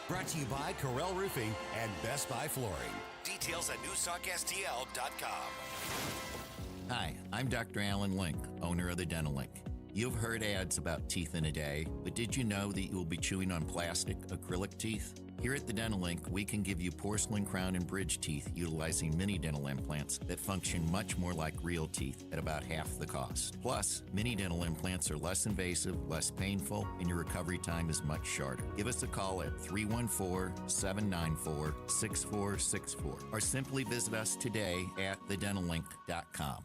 Brought to you by Corel Roofing and Best Buy Flooring. Details at NewsTalkSTL.com. Hi, I'm Dr. Alan Link, owner of the Dental Link. You've heard ads about teeth in a day, but did you know that you will be chewing on plastic, acrylic teeth? Here at the Dental Link, we can give you porcelain crown and bridge teeth utilizing mini dental implants that function much more like real teeth at about half the cost. Plus, mini dental implants are less invasive, less painful, and your recovery time is much shorter. Give us a call at 314-794-6464 or simply visit us today at thedentallink.com.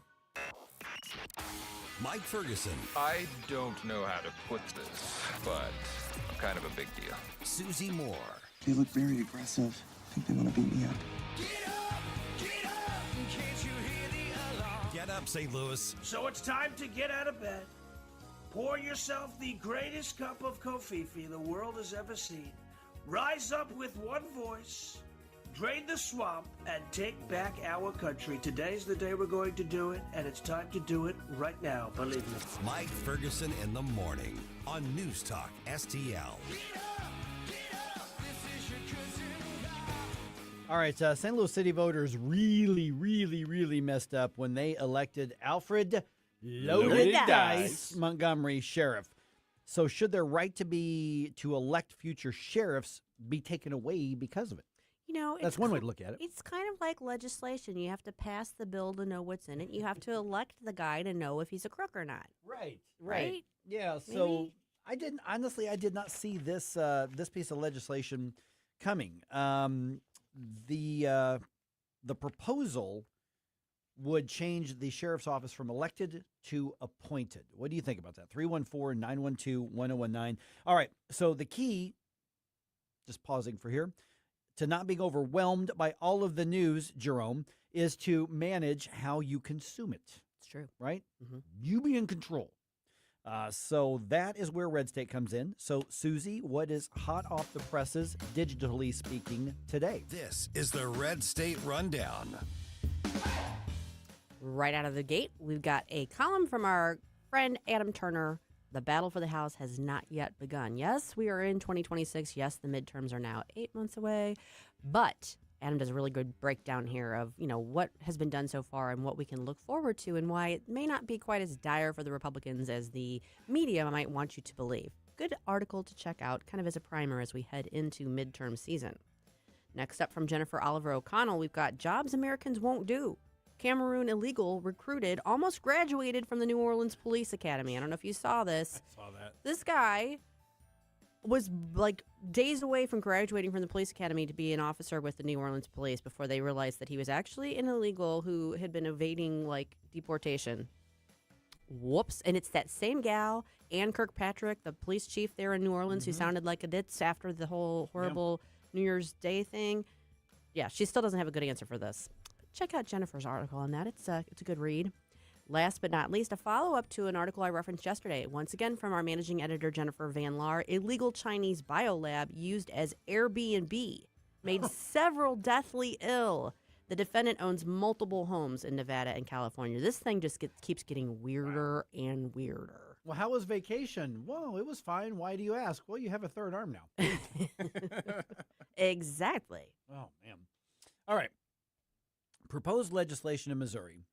Mike Ferguson. I don't know how to put this, but I'm kind of a big deal. Susie Moore. They look very aggressive. I think they want to beat me up. Get up, St. Louis. So it's time to get out of bed. Pour yourself the greatest cup of Kofifi the world has ever seen. Rise up with one voice. Drain the swamp and take back our country. Today's the day we're going to do it, and it's time to do it right now, believe me. Mike Ferguson in the morning on News Talk STL. All right, St. Louis City voters really messed up when they elected Alfred Loaded Dice Montgomery sheriff. So should their right to elect future sheriffs be taken away because of it? You know, that's one way to look at it. It's kind of like legislation. You have to pass the bill to know what's in it. You have to elect the guy to know if he's a crook or not. Right. Yeah. So I did not see this this piece of legislation coming. The proposal would change the sheriff's office from elected to appointed. What do you think about that? 314-912-1019. All right. So the key, just pausing for here, to not being overwhelmed by all of the news, Jerome, is to manage how you consume it. It's true. Right? Mm-hmm. You be in control. So that is where RedState comes in. So, Susie, what is hot off the presses, digitally speaking, today? This is the RedState Rundown. Right out of the gate, we've got a column from our friend Adam Turner. The battle for the House has not yet begun. Yes, we are in 2026. Yes, the midterms are now 8 months away. But Adam does a really good breakdown here of, what has been done so far and what we can look forward to and why it may not be quite as dire for the Republicans as the media might want you to believe. Good article to check out, kind of as a primer as we head into midterm season. Next up from Jennifer Oliver O'Connell, we've got jobs Americans won't do. Cameroon illegal recruited, almost graduated from the New Orleans Police Academy. I don't know if you saw this. I saw that. This guy was like days away from graduating from the police academy to be an officer with the New Orleans Police before they realized that he was actually an illegal who had been evading deportation. Whoops. And it's that same gal, Ann Kirkpatrick, the police chief there in New Orleans, who sounded like a ditz after the whole horrible New Year's Day thing. Yeah, she still doesn't have a good answer for this. Check out Jennifer's article on that. It's a good read. Last but not least, a follow-up to an article I referenced yesterday, once again from our managing editor, Jennifer Van Laar. Illegal Chinese biolab used as Airbnb made several deathly ill. The defendant owns multiple homes in Nevada and California. This thing just keeps getting weirder and weirder. Well, how was vacation? Whoa, it was fine. Why do you ask? Well, you have a third arm now. Exactly. Oh, man. All right. Proposed legislation in Missouri,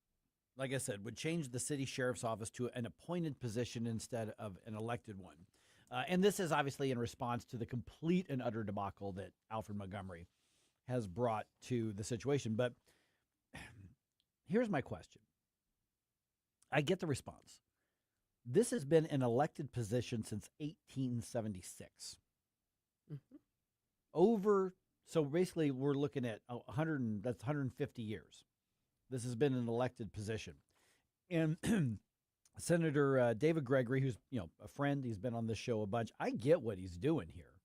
like I said, would change the city sheriff's office to an appointed position instead of an elected one. And this is obviously in response to the complete and utter debacle that Alfred Montgomery has brought to the situation. But here's my question. I get the response. This has been an elected position since 1876. So basically, we're looking at 150 years. This has been an elected position. And Senator David Gregory, who's a friend, he's been on this show a bunch. I get what he's doing here.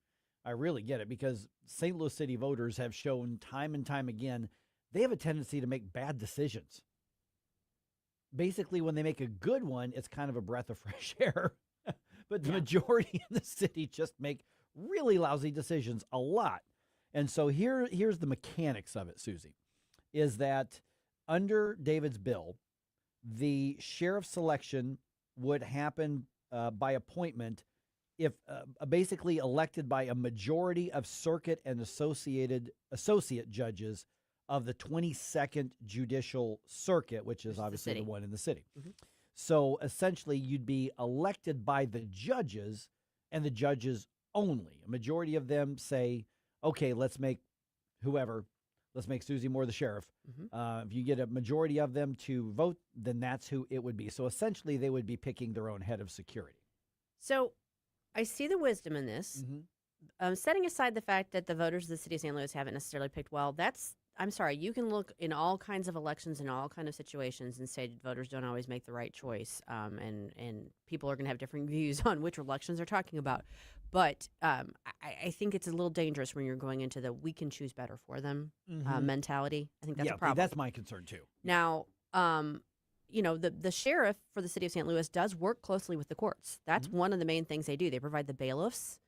I really get it, because St. Louis City voters have shown time and time again they have a tendency to make bad decisions. Basically, when they make a good one, it's kind of a breath of fresh air. But the majority in the city just make really lousy decisions a lot. And so here's the mechanics of it, Susie, is that under David's bill, the sheriff selection would happen by appointment if basically elected by a majority of circuit and associate judges of the 22nd Judicial Circuit, which is obviously the one in the city. So essentially, you'd be elected by the judges and the judges only. A majority of them say, okay, let's make Susie Moore the sheriff. If you get a majority of them to vote, then that's who it would be. So essentially, they would be picking their own head of security. So I see the wisdom in this. Setting aside the fact that the voters of the city of St. Louis haven't necessarily picked well, I'm sorry, you can look in all kinds of elections in all kinds of situations and say voters don't always make the right choice, and people are going to have different views on which elections they're talking about. But I think it's a little dangerous when you're going into the we can choose better for them mentality. I think that's a problem. That's my concern too. Now, the sheriff for the city of St. Louis does work closely with the courts. That's one of the main things they do. They provide the bailiffs.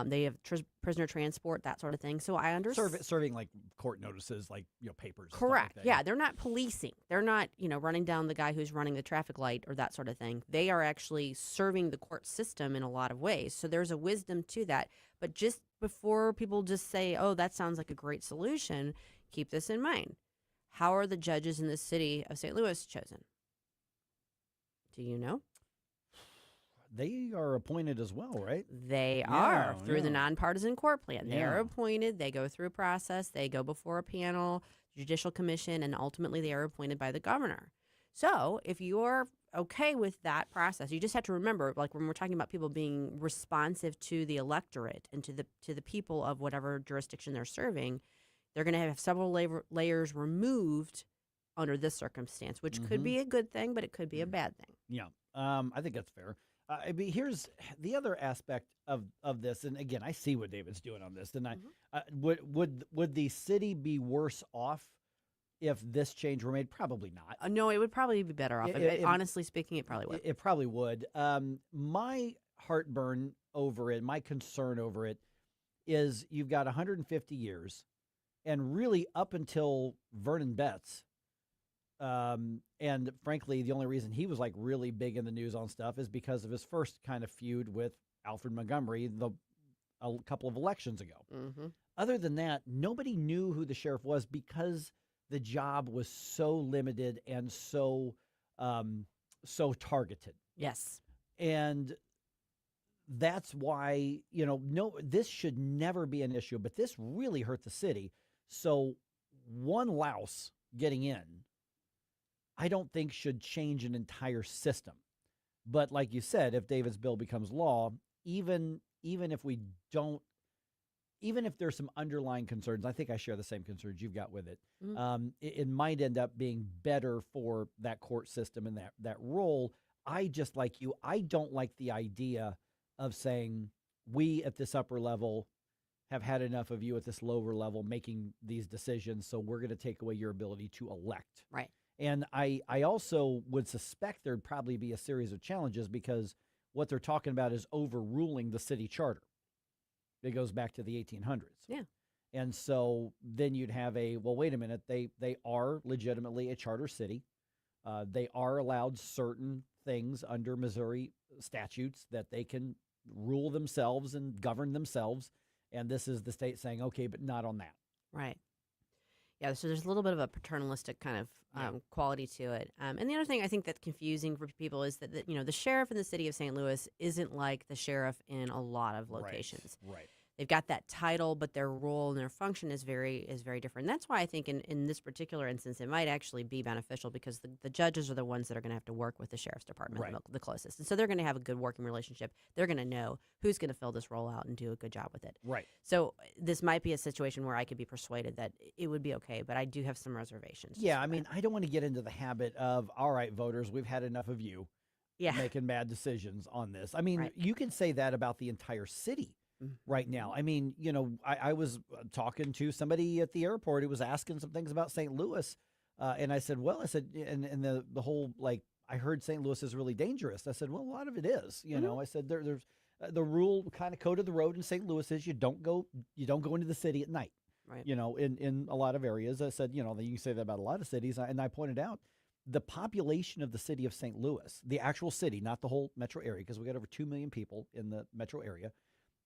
They have prisoner transport, that sort of thing. So I understand serving like court notices, like papers. Correct. Like that, yeah, they're not policing. They're not running down the guy who's running the traffic light or that sort of thing. They are actually serving the court system in a lot of ways. So there's a wisdom to that. But just before people just say, "Oh, that sounds like a great solution," keep this in mind. How are the judges in the city of St. Louis chosen? Do you know? They are appointed as well, right? They are through the nonpartisan court plan. They are appointed. They go through a process. They go before a panel, judicial commission, and ultimately they are appointed by the governor. So if you're okay with that process, you just have to remember, like when we're talking about people being responsive to the electorate and to the people of whatever jurisdiction they're serving, they're going to have several layers removed under this circumstance, which could be a good thing, but it could be a bad thing. Yeah, I think that's fair. I mean, here's the other aspect of this, and again, I see what David's doing on this. And would the city be worse off if this change were made? Probably not. No, it would probably be better off. Honestly speaking, it probably would. It probably would. My heartburn over it, my concern over it, is you've got 150 years, and really up until Vernon Betts. And frankly, the only reason he was like really big in the news on stuff is because of his first kind of feud with Alfred Montgomery a couple of elections ago. Other than that, nobody knew who the sheriff was because the job was so limited and so targeted. Yes. And that's why, this should never be an issue, but this really hurt the city. So one louse getting in, I don't think should change an entire system. But like you said, if David's bill becomes law, even if there's some underlying concerns, I think I share the same concerns you've got with it. It might end up being better for that court system and that role. I just like you, I don't like the idea of saying we at this upper level have had enough of you at this lower level making these decisions, so we're going to take away your ability to elect. Right. And I also would suspect there'd probably be a series of challenges because what they're talking about is overruling the city charter. It goes back to the 1800s. Yeah. And so then you'd have wait a minute, they are legitimately a charter city. They are allowed certain things under Missouri statutes that they can rule themselves and govern themselves. And this is the state saying, okay, but not on that. Right. Yeah, so there's a little bit of a paternalistic kind of quality to it. And the other thing I think that's confusing for people is that the sheriff in the city of St. Louis isn't like the sheriff in a lot of locations. Right. They've got that title, but their role and their function is very different. And that's why I think in this particular instance, it might actually be beneficial because the judges are the ones that are going to have to work with the sheriff's department the closest. And so they're going to have a good working relationship. They're going to know who's going to fill this role out and do a good job with it. Right. So this might be a situation where I could be persuaded that it would be okay, but I do have some reservations. Yeah, I mean, I don't want to get into the habit of, all right, voters, we've had enough of you making bad decisions on this. I mean, you can say that about the entire city. Right now. I mean, I was talking to somebody at the airport who was asking some things about St. Louis. And I said, and the whole, I heard St. Louis is really dangerous. I said, well, a lot of it is, I said, there's the rule kind of code of the road in St. Louis is you don't go into the city at night, right? In a lot of areas. I said, you can say that about a lot of cities. And I pointed out the population of the city of St. Louis, the actual city, not the whole metro area, because we got over 2 million people in the metro area.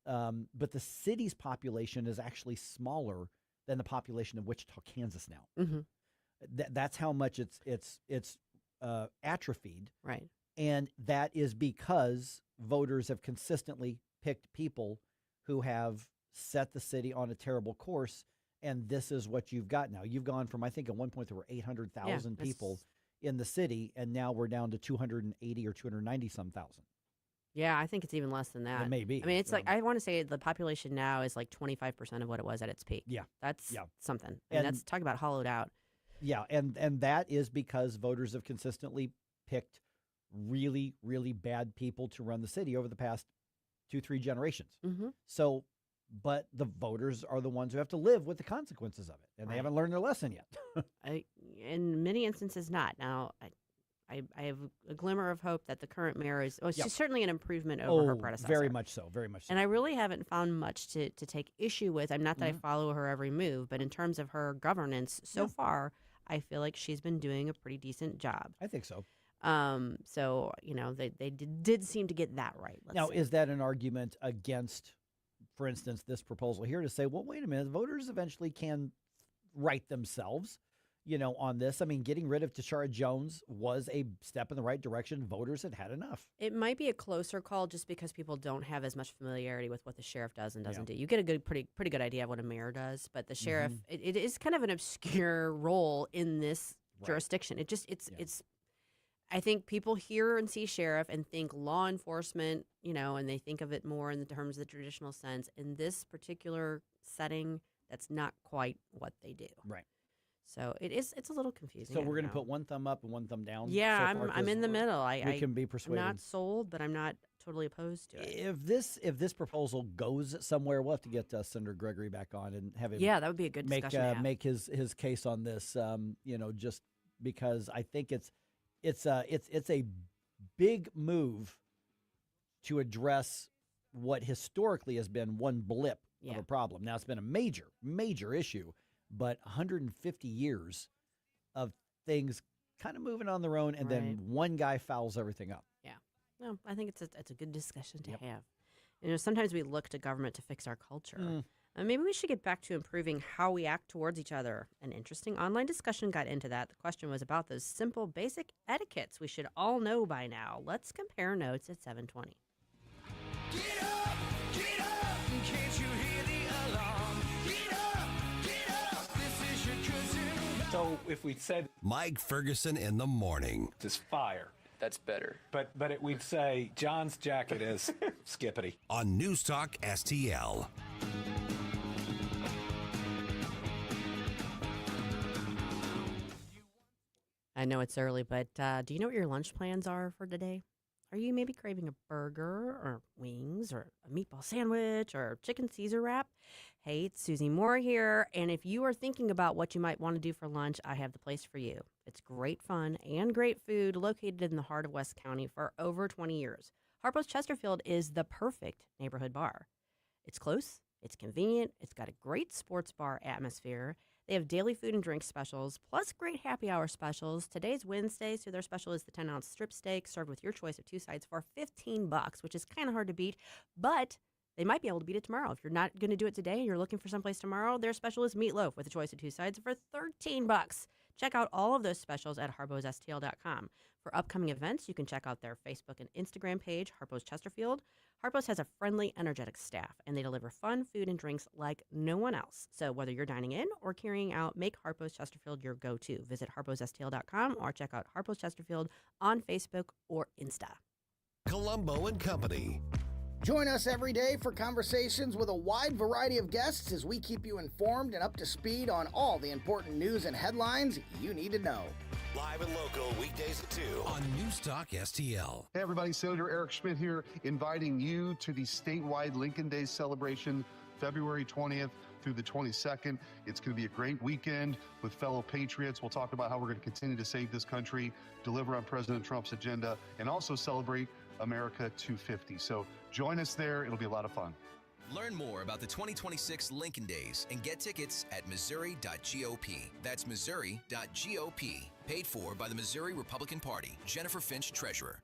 But the city's population is actually smaller than the population of Wichita, Kansas now. That's how much it's atrophied. Right. And that is because voters have consistently picked people who have set the city on a terrible course. And this is what you've got now. You've gone from, I think at one point there were 800,000 people in the city, and now we're down to 280 or 290 some thousand. Yeah, I think it's even less than that. It may be. I mean, it's like, I want to say the population now is like 25% of what it was at its peak. Yeah. That's something. And that's talking about hollowed out. Yeah, and that is because voters have consistently picked really, really bad people to run the city over the past 2-3 generations. So, but the voters are the ones who have to live with the consequences of it, and they haven't learned their lesson yet. In many instances, not. Now, I have a glimmer of hope that the current mayor is she's certainly an improvement over her predecessor. Very much so, very much so. And I really haven't found much to take issue with. I'm not that I follow her every move, but in terms of her governance so far, I feel like she's been doing a pretty decent job. I think so. So, they did seem to get that right. Now, is that an argument against, for instance, this proposal here to say, well, wait a minute, voters eventually can right themselves, on this. I mean, getting rid of Tashara Jones was a step in the right direction. Voters had enough. It might be a closer call just because people don't have as much familiarity with what the sheriff does and doesn't do. You get a pretty good idea of what a mayor does, but the sheriff, it is kind of an obscure role in this jurisdiction. It's. I think people hear and see sheriff and think law enforcement, and they think of it more in the terms of the traditional sense. In this particular setting, that's not quite what they do. Right. So it's a little confusing. So we're going to put one thumb up and one thumb down. Yeah, I'm in the middle. We can be persuaded. I'm not sold, but I'm not totally opposed to it. If this proposal goes somewhere, we'll have to get Senator Gregory back on and have him. Yeah, that would be a good discussion. Make his case on this. Just because I think it's a big move to address what historically has been one blip of a problem. Now it's been a major issue, but 150 years of things kind of moving on their own, and then one guy fouls everything up. Yeah, no, I think it's a good discussion to have. Sometimes we look to government to fix our culture. Maybe we should get back to improving how we act towards each other. An interesting online discussion got into that. The question was about those simple, basic etiquettes we should all know by now. Let's compare notes at 7:20. Get up, can't you hear the alarm? Get up, this is your cousin. So if we said Mike Ferguson in the morning. It's fire. That's better. But we'd say John's jacket is skippity. On News Talk STL. I know it's early, but do you know what your lunch plans are for today? Are you maybe craving a burger or wings or a meatball sandwich or chicken Caesar wrap? Hey, it's Susie Moore here, and if you are thinking about what you might want to do for lunch, I have the place for you. It's great fun and great food located in the heart of West County for over 20 years. Harpo's Chesterfield is the perfect neighborhood bar. It's close, it's convenient, it's got a great sports bar atmosphere. They have daily food and drink specials, plus great happy hour specials. Today's Wednesday, so their special is the 10-ounce strip steak served with your choice of two sides for $15, which is kind of hard to beat, but they might be able to beat it tomorrow. If you're not going to do it today and you're looking for someplace tomorrow, their special is meatloaf with a choice of two sides for $13. Check out all of those specials at harposstl.com. For upcoming events, you can check out their Facebook and Instagram page, Harpo's Chesterfield. Harpo's has a friendly, energetic staff, and they deliver fun food and drinks like no one else. So whether you're dining in or carrying out, make Harpo's Chesterfield your go-to. Visit harposstl.com or check out Harpo's Chesterfield on Facebook or Insta. Columbo and Company. Join us every day for conversations with a wide variety of guests as we keep you informed and up to speed on all the important news and headlines you need to know. Live and local, weekdays at 2 on News Talk STL. Hey everybody, Senator Eric Schmidt here, inviting you to the statewide Lincoln Day celebration, February 20th through the 22nd. It's going to be a great weekend with fellow patriots. We'll talk about how we're going to continue to save this country, deliver on President Trump's agenda, and also celebrate America 250. So join us there. It'll be a lot of fun. Learn more about the 2026 Lincoln Days and get tickets at Missouri.gop. That's Missouri.gop. Paid for by the Missouri Republican Party. Jennifer Finch, Treasurer.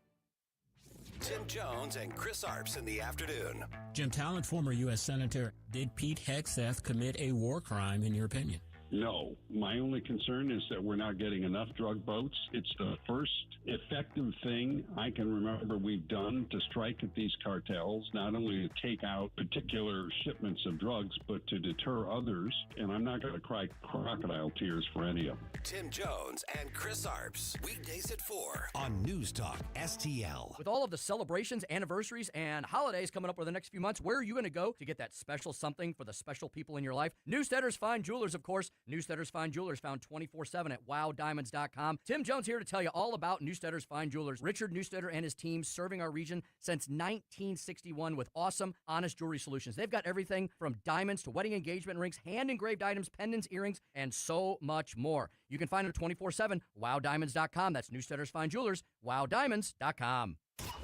Tim Jones and Chris Arps in the afternoon. Jim Talent, former U.S. Senator, did Pete Hegseth commit a war crime, in your opinion? No. My only concern is that we're not getting enough drug boats. It's the first effective thing I can remember we've done to strike at these cartels, not only to take out particular shipments of drugs, but to deter others. And I'm not going to cry crocodile tears for any of them. Tim Jones and Chris Arps, weekdays at 4 on News Talk STL. With all of the celebrations, anniversaries, and holidays coming up over the next few months, where are you going to go to get that special something for the special people in your life? Newsteaders Fine Jewelers, of course. Newsteaders Fine Jewelers, found 24/7 at wowdiamonds.com. Tim Jones here to tell you all about Newsteaders Fine Jewelers. Richard Newsteader and his team serving our region since 1961 with awesome, honest jewelry solutions. They've got everything from diamonds to wedding engagement rings, hand-engraved items, pendants, earrings, and so much more. You can find them 24/7, wowdiamonds.com. That's Newsteaders Fine Jewelers, wowdiamonds.com.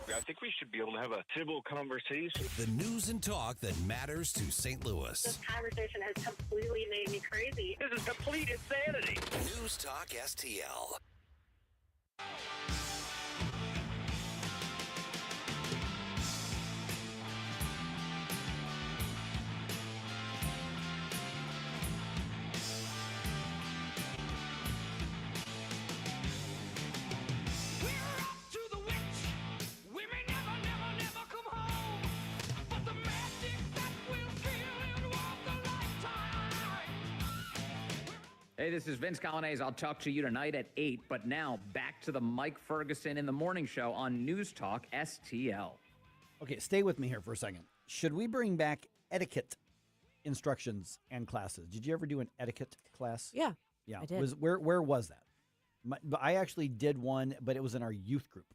I think we should be able to have a civil conversation. The news and talk that matters to St. Louis. This conversation has completely made me crazy. This is complete insanity. News Talk STL. Hey, this is Vince Colonnese. I'll talk to you tonight at 8, but now back to the Mike Ferguson in the Morning Show on News Talk STL. Okay, stay with me here for a second. Should we bring back etiquette instructions and classes? Did you ever do an etiquette class? Yeah, yeah. I did. Where was that? I actually did one, but it was in our youth group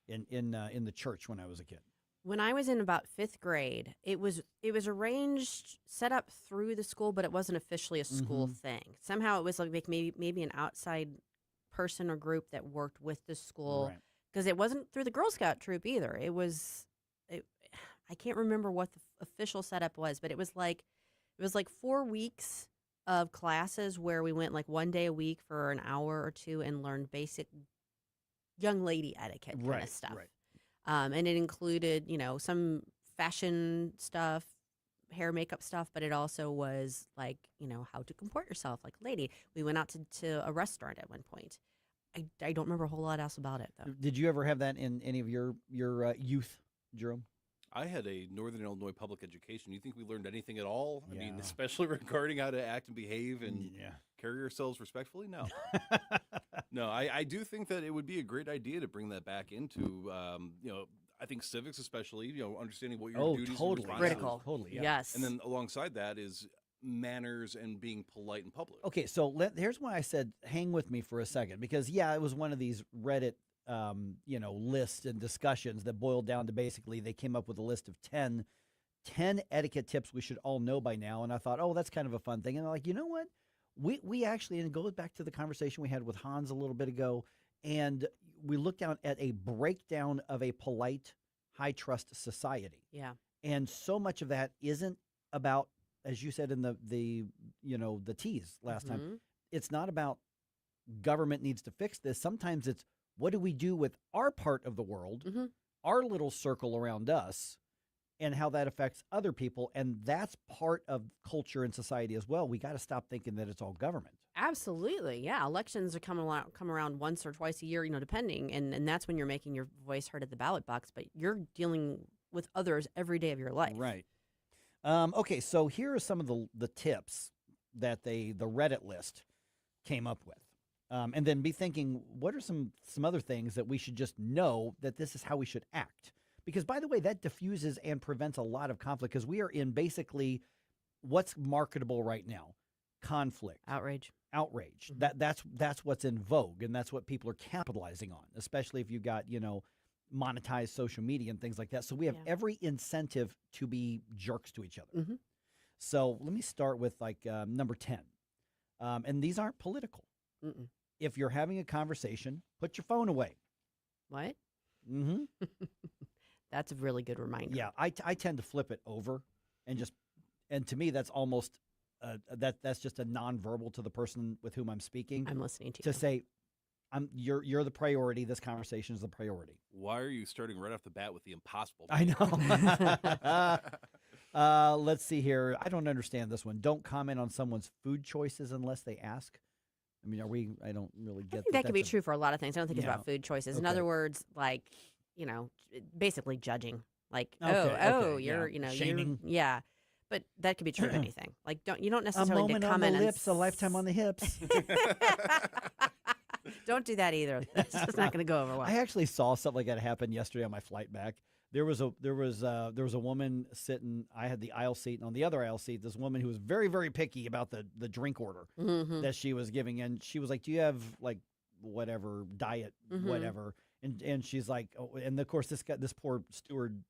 in the church when I was a kid. When I was in about 5th grade, it was arranged, set up through the school, but it wasn't officially a school thing. Somehow it was like maybe an outside person or group that worked with the school, because it wasn't through the Girl Scout troop either. I can't remember what the official setup was, but it was like 4 weeks of classes where we went like 1 day a week for an hour or two and learned basic young lady etiquette kind of stuff. Right. And it included, some fashion stuff, hair, makeup stuff, but it also was like, how to comport yourself like a lady. We went out to a restaurant at one point. I don't remember a whole lot else about it, though. Did you ever have that in any of your youth, Jerome? I had a Northern Illinois public education. You think we learned anything at all? I mean, especially regarding how to act and behave and carry ourselves respectfully? No. No, I do think that it would be a great idea to bring that back into, I think civics especially, understanding what your duties and responsibilities. Critical. Totally, yeah. Yes. And then alongside that is manners and being polite in public. Okay, so here's why I said hang with me for a second, because, it was one of these Reddit lists and discussions that boiled down to basically they came up with a list of 10 etiquette tips we should all know by now. And I thought, that's kind of a fun thing. And I'm like, you know what? We actually, and it goes back to the conversation we had with Hans a little bit ago, and we looked down at a breakdown of a polite, high-trust society. Yeah. And so much of that isn't about, as you said in the tease last time, it's not about government needs to fix this. Sometimes it's, what do we do with our part of the world, our little circle around us, and how that affects other people? And that's part of culture and society as well. We got to stop thinking that it's all government. Absolutely. Yeah. Elections are come around once or twice a year, depending. And that's when you're making your voice heard at the ballot box. But you're dealing with others every day of your life. Right. Okay, so here are some of the tips that the Reddit list came up with. And then be thinking, what are some other things that we should just know that this is how we should act? Because, by the way, that diffuses and prevents a lot of conflict, because we are in basically what's marketable right now: conflict, outrage. That's what's in vogue, and that's what people are capitalizing on, especially if you've got, monetized social media and things like that. So we have every incentive to be jerks to each other. So let me start with number 10. And these aren't political. If you're having a conversation, put your phone away. What? Mm-hmm. That's a really good reminder. Yeah, I tend to flip it over and to me that's almost that's just a nonverbal to the person with whom I'm speaking. I'm listening to you. To say, you're the priority. This conversation is the priority. Why are you starting right off the bat with the impossible? I know. Let's see here. I don't understand this one. Don't comment on someone's food choices unless they ask. I mean, I don't really get that. I think that could be true for a lot of things. I don't think it's about food choices. Okay. In other words, basically judging. Like, you're, shaming. Yeah. But that could be true of anything. Like, you don't necessarily a moment comment on the lips, a lifetime on the hips. Don't do that either. That's just not going to go over well. I actually saw something like that happen yesterday on my flight back. There was a woman sitting. I had the aisle seat, and on the other aisle seat, this woman who was very, very picky about the drink order that she was giving, and she was like, "Do you have whatever diet, whatever?" And she's like, "Oh," and of course this poor steward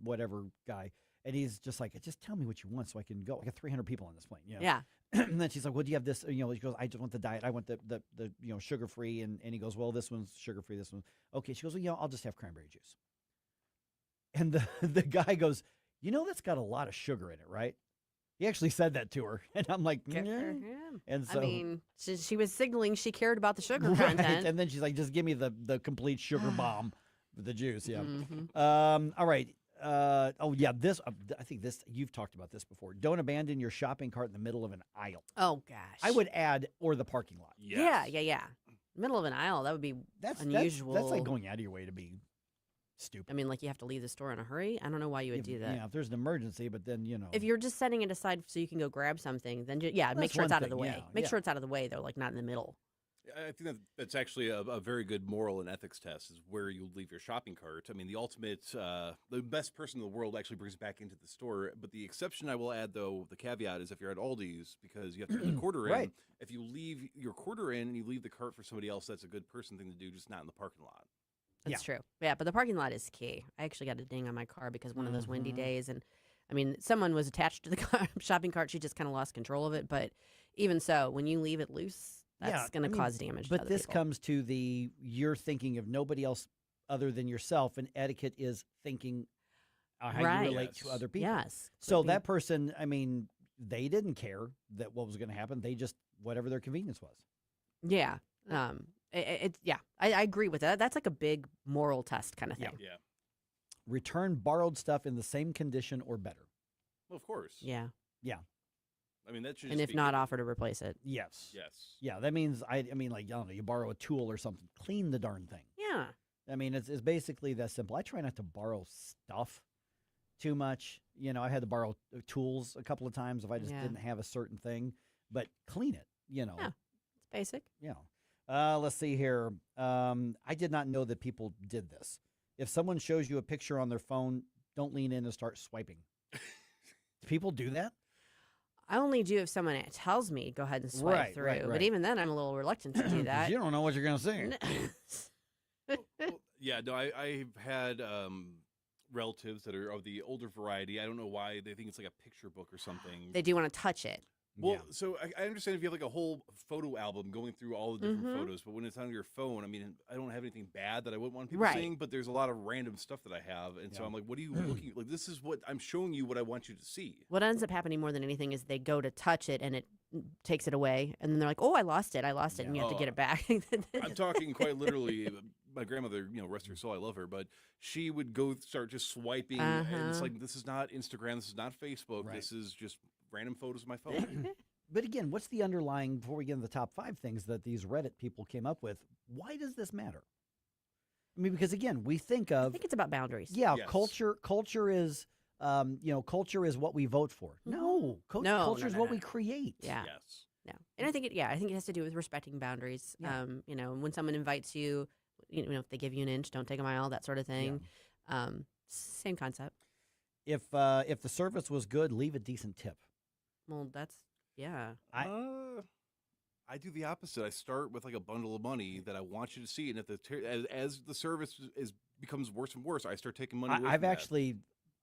whatever guy, and he's just like, "Just tell me what you want so I can go." I got 300 people on this plane, Yeah. And then she's like, "Well, do you have this?" She goes, "I just want the diet. I want the sugar free." And he goes, "Well, this one's sugar free. This one." Okay. She goes, "Well, I'll just have cranberry juice." And the guy goes, "That's got a lot of sugar in it, right?" He actually said that to her. And I'm like, Good for him. And so, I mean, she was signaling she cared about the sugar right. content. And then she's like, "Just give me the complete sugar bomb with the juice." Yeah. All right. This, I think this, you've talked about this before. Don't abandon your shopping cart in the middle of an aisle. Oh, gosh. I would add, or the parking lot. Yes. Yeah. Middle of an aisle, that would be unusual. That's like going out of your way to be Stupid. I mean, like you have to leave the store in a hurry. I don't know why you would do that. Yeah, if there's an emergency, but then, If you're just setting it aside so you can go grab something, then make That's sure it's one out of the thing, way. yeah, Make yeah. sure it's out of the way, though, like not in the middle. I think that's actually a very good moral and ethics test is where you leave your shopping cart. I mean, the ultimate, the best person in the world actually brings it back into the store. But the exception I will add, though, the caveat is if you're at Aldi's, because you have to put the quarter in. Right. If you leave your quarter in and you leave the cart for somebody else, that's a good person thing to do, just not in the parking lot. That's true. Yeah, but the parking lot is key. I actually got a ding on my car because one of those windy days, and I mean, someone was attached to the shopping cart. She just kind of lost control of it. But even so, when you leave it loose, that's going to cause damage. But to other this people. comes to you're thinking of nobody else other than yourself, and etiquette is thinking how you relate to other people. Yes. So that person, I mean, they didn't care that what was going to happen. They just, whatever their convenience was. Yeah. I agree with that. That's like a big moral test kind of thing. Yeah. Return borrowed stuff in the same condition or better. Well, of course. Yeah. Yeah. I mean, that should And just if be not, offer to replace it. Yes. Yes. Yeah, that means, I mean, like, I don't know, you borrow a tool or something, clean the darn thing. Yeah. I mean, it's basically that simple. I try not to borrow stuff too much. I had to borrow tools a couple of times if I just didn't have a certain thing. But clean it, Yeah. It's basic. Yeah. Let's see here. I did not know that people did this. If someone shows you a picture on their phone, don't lean in and start swiping. People do that? I only do if someone tells me go ahead and swipe through. right. But even then, I'm a little reluctant to do that. You don't know what you're going to see. Yeah, no, I've had relatives that are of the older variety. I don't know why they think it's like a picture book or something. They do want to touch it. Well, so I understand if you have like a whole photo album going through all the different photos, but when it's on your phone, I mean, I don't have anything bad that I wouldn't want people seeing, but there's a lot of random stuff that I have, and so I'm like, what are you looking at? Like, this is what I'm showing you what I want you to see. What ends up happening more than anything is they go to touch it and it takes it away, and then they're like, "Oh, I lost it, and you have to get it back." I'm talking quite literally. My grandmother, rest her soul, I love her, but she would go start just swiping, and it's like, this is not Instagram, this is not Facebook, this is just random photos of my phone. But again, what's the underlying, before we get into the top 5 things that these Reddit people came up with, why does this matter? I mean, because again, we think of... I think it's about boundaries. Yeah, yes. Culture is, culture is what we vote for. No, culture is what we create. Yeah. Yes. No. And I think it has to do with respecting boundaries. Yeah. When someone invites you, if they give you an inch, don't take a mile, that sort of thing. Yeah. Same concept. If the service was good, leave a decent tip. Well, that's... Yeah. I do the opposite. I start with like a bundle of money that I want you to see, and if as the service becomes worse and worse, I start taking money away.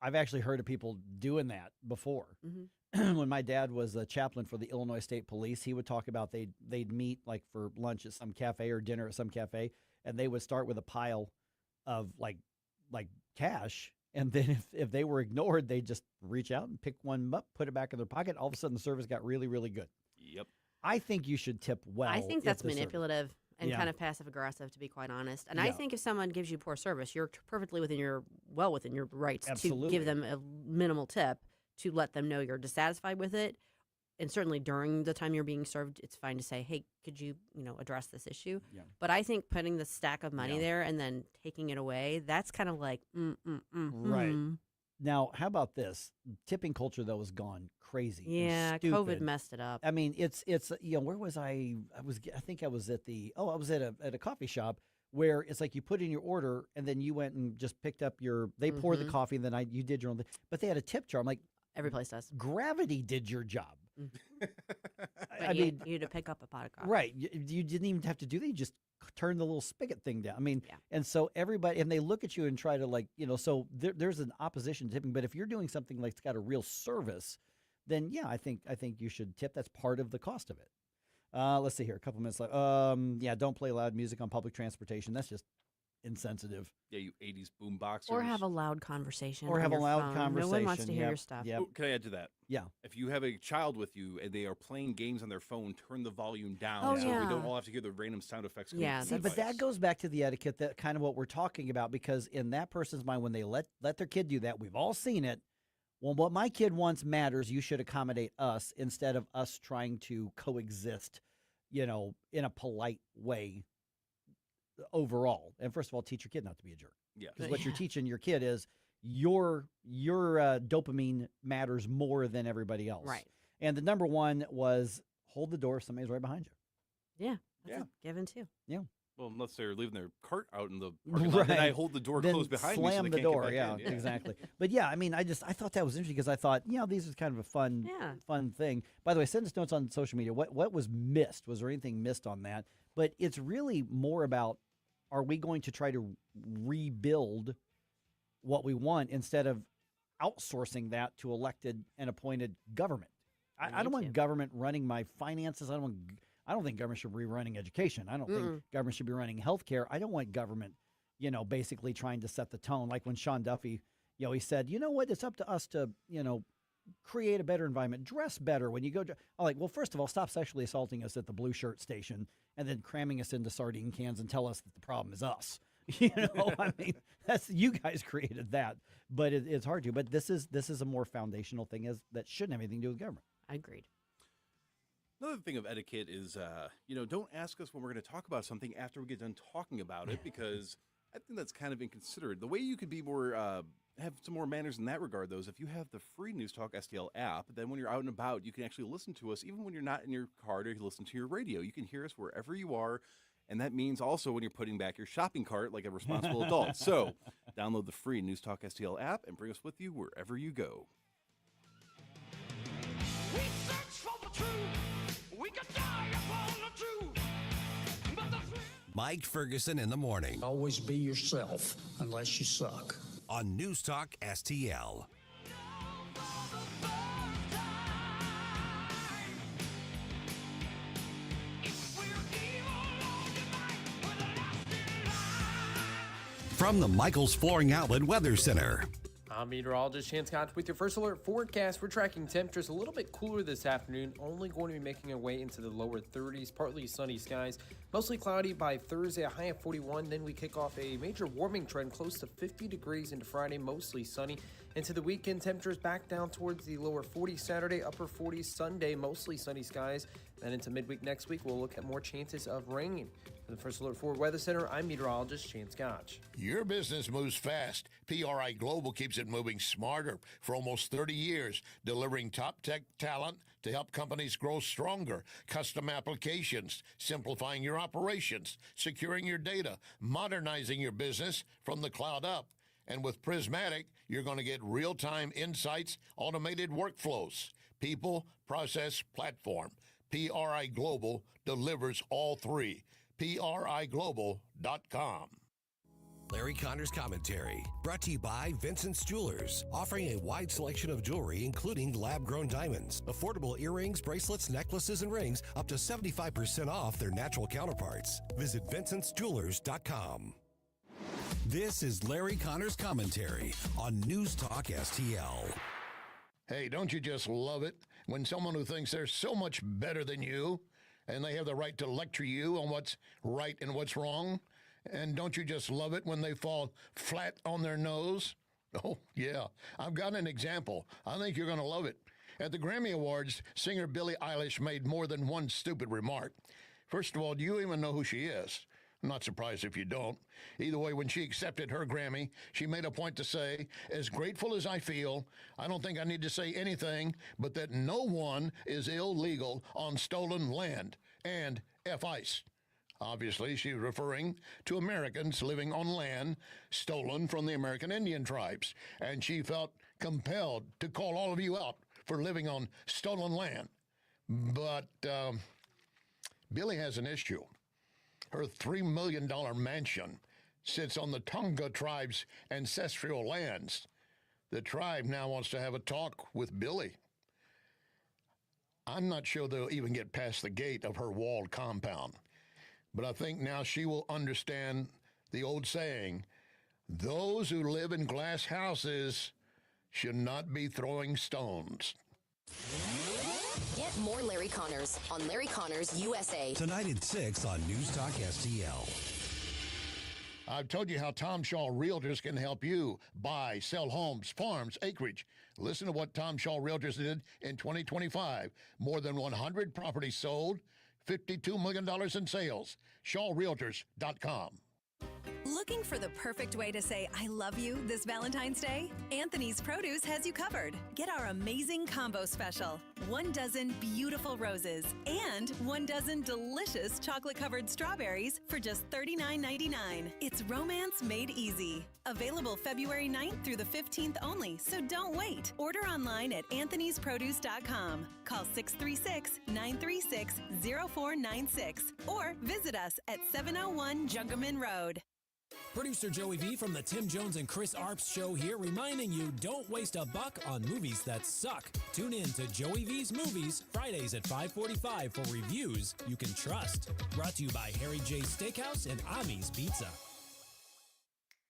I've actually heard of people doing that before. Mm-hmm. When my dad was a chaplain for the Illinois State Police, he would talk about they'd meet like for lunch at some cafe or dinner at some cafe, and they would start with a pile of like cash. And then if they were ignored, they'd just reach out and pick one up, put it back in their pocket. All of a sudden, the service got really, really good. Yep. I think you should tip well. I think that's manipulative and kind of passive-aggressive, to be quite honest. And I think if someone gives you poor service, you're perfectly within your rights to give them a minimal tip to let them know you're dissatisfied with it. And certainly during the time you're being served, it's fine to say, hey, could you, address this issue? Yeah. But I think putting the stack of money there and then taking it away, that's kind of like, Right. Now, how about this? Tipping culture, though, has gone crazy. Yeah, COVID messed it up. I mean, it's where was I? I think I was at a coffee shop where it's like you put in your order and then you went and just picked up they poured the coffee and then you did your own thing. But they had a tip jar. I'm like, every place does. Gravity did your job. I mean, you had to pick up a pot of coffee. Right. You didn't even have to do that. You just turn the little spigot thing down. I mean, and so everybody, and they look at you and try to so there's an opposition to tipping. But if you're doing something like it's got a real service, then yeah, I think you should tip. That's part of the cost of it. Let's see here. A couple minutes left. Don't play loud music on public transportation. That's just insensitive. Yeah, you 80s boomboxers. Or have a loud conversation. Or have a loud phone. conversation. No one wants to hear your stuff. Yep. Oh, can I add to that? Yeah. If you have a child with you and they are playing games on their phone, turn the volume down so we don't all have to hear the random sound effects. Yeah, see, but that goes back to the etiquette, that kind of what we're talking about, because in that person's mind, when they let their kid do that, we've all seen it. Well, what my kid wants matters. You should accommodate us instead of us trying to coexist, in a polite way overall. And first of all, teach your kid not to be a jerk. Yeah. Because what you're teaching your kid is your dopamine matters more than everybody else. Right. And the number one was hold the door if somebody's right behind you. Yeah. That's a given too. Yeah. Well, unless they're leaving their cart out in the parking lot, then I hold the door Then closed behind me. slam So they the can't get door. back Yeah, in. exactly. But yeah, I mean, I thought that was interesting because I thought, these are kind of a fun thing. By the way, send us notes on social media. What was missed? Was there anything missed on that? But it's really more about, are we going to try to rebuild what we want instead of outsourcing that to elected and appointed government? I don't want government running my finances. I don't think government should be running education. I don't think government should be running healthcare. I don't want government, basically trying to set the tone. Like when Sean Duffy, he said, you know what, it's up to us to, create a better environment, dress better when you go. I'm like, well, first of all, stop sexually assaulting us at the blue shirt station and then cramming us into sardine cans and tell us that the problem is us. I mean, you guys created that, but it's hard to. But this is a more foundational thing that shouldn't have anything to do with government. I agreed. Another thing of etiquette is, don't ask us when we're going to talk about something after we get done talking about it, because I think that's kind of inconsiderate. The way you could be more, have some more manners in that regard, though, is if you have the free NewsTalk.STL app, then when you're out and about, you can actually listen to us, even when you're not in your car, or you listen to your radio. You can hear us wherever you are, and that means also when you're putting back your shopping cart like a responsible adult. So download the free NewsTalk.STL app and bring us with you wherever you go. We search for the truth. We could die upon the truth. But the Mike Ferguson in the morning. Always be yourself, unless you suck. On NewsTalk.STL. From the Michaels Flooring Outlet Weather Center. I'm meteorologist Chance Scott with your first alert forecast. We're tracking temperatures a little bit cooler this afternoon, only going to be making our way into the lower 30s, partly sunny skies, mostly cloudy by Thursday, a high of 41. Then we kick off a major warming trend close to 50 degrees into Friday, mostly sunny. Into the weekend, temperatures back down towards the lower 40s Saturday, upper 40s Sunday, mostly sunny skies. Then into midweek next week, we'll look at more chances of rain. For the First Alert Ford Weather Center, I'm meteorologist Chance Scotch. Your business moves fast. PRI Global keeps it moving smarter for almost 30 years, delivering top tech talent to help companies grow stronger, custom applications, simplifying your operations, securing your data, modernizing your business from the cloud up. And with Prismatic, you're going to get real-time insights, automated workflows, people, process, platform. PRI Global delivers all three. PRIGlobal.com. Larry Connor's Commentary, brought to you by Vincent's Jewelers, offering a wide selection of jewelry, including lab-grown diamonds, affordable earrings, bracelets, necklaces, and rings, up to 75% off their natural counterparts. Visit VincentsJewelers.com. This is Larry Connor's Commentary on News Talk STL. Hey, don't you just love it when someone who thinks they're so much better than you and they have the right to lecture you on what's right and what's wrong? And don't you just love it when they fall flat on their nose? Oh, yeah. I've got an example. I think you're going to love it. At the Grammy Awards, singer Billie Eilish made more than one stupid remark. First of all, do you even know who she is? I'm not surprised if you don't. Either way, when she accepted her Grammy, she made a point to say, as grateful as I feel, I don't think I need to say anything but that no one is illegal on stolen land, and F-ICE. Obviously, she's referring to Americans living on land stolen from the American Indian tribes, and she felt compelled to call all of you out for living on stolen land. But Billie has an issue. Her $3 million mansion sits on the Tonga tribe's ancestral lands. The tribe now wants to have a talk with Billie. I'm not sure they'll even get past the gate of her walled compound. But I think now she will understand the old saying, those who live in glass houses should not be throwing stones. Get more Larry Connors on Larry Connors USA. Tonight at 6 on News Talk STL. I've told you how Tom Shaw Realtors can help you buy, sell homes, farms, acreage. Listen to what Tom Shaw Realtors did in 2025. More than 100 properties sold, $52 million in sales. ShawRealtors.com. Looking for the perfect way to say I love you this Valentine's Day? Anthony's Produce has you covered. Get our amazing combo special. 1 dozen beautiful roses and 1 dozen delicious chocolate-covered strawberries for just $39.99. It's romance made easy. Available February 9th through the 15th only, so don't wait. Order online at anthonysproduce.com. Call 636-936-0496 or visit us at 701 Jungerman Road. Producer Joey V from the Tim Jones and Chris Arps show here, reminding you don't waste a buck on movies that suck. Tune in to Joey V's Movies, Fridays at 5:45 for reviews you can trust. Brought to you by Harry J. Steakhouse and Ami's Pizza.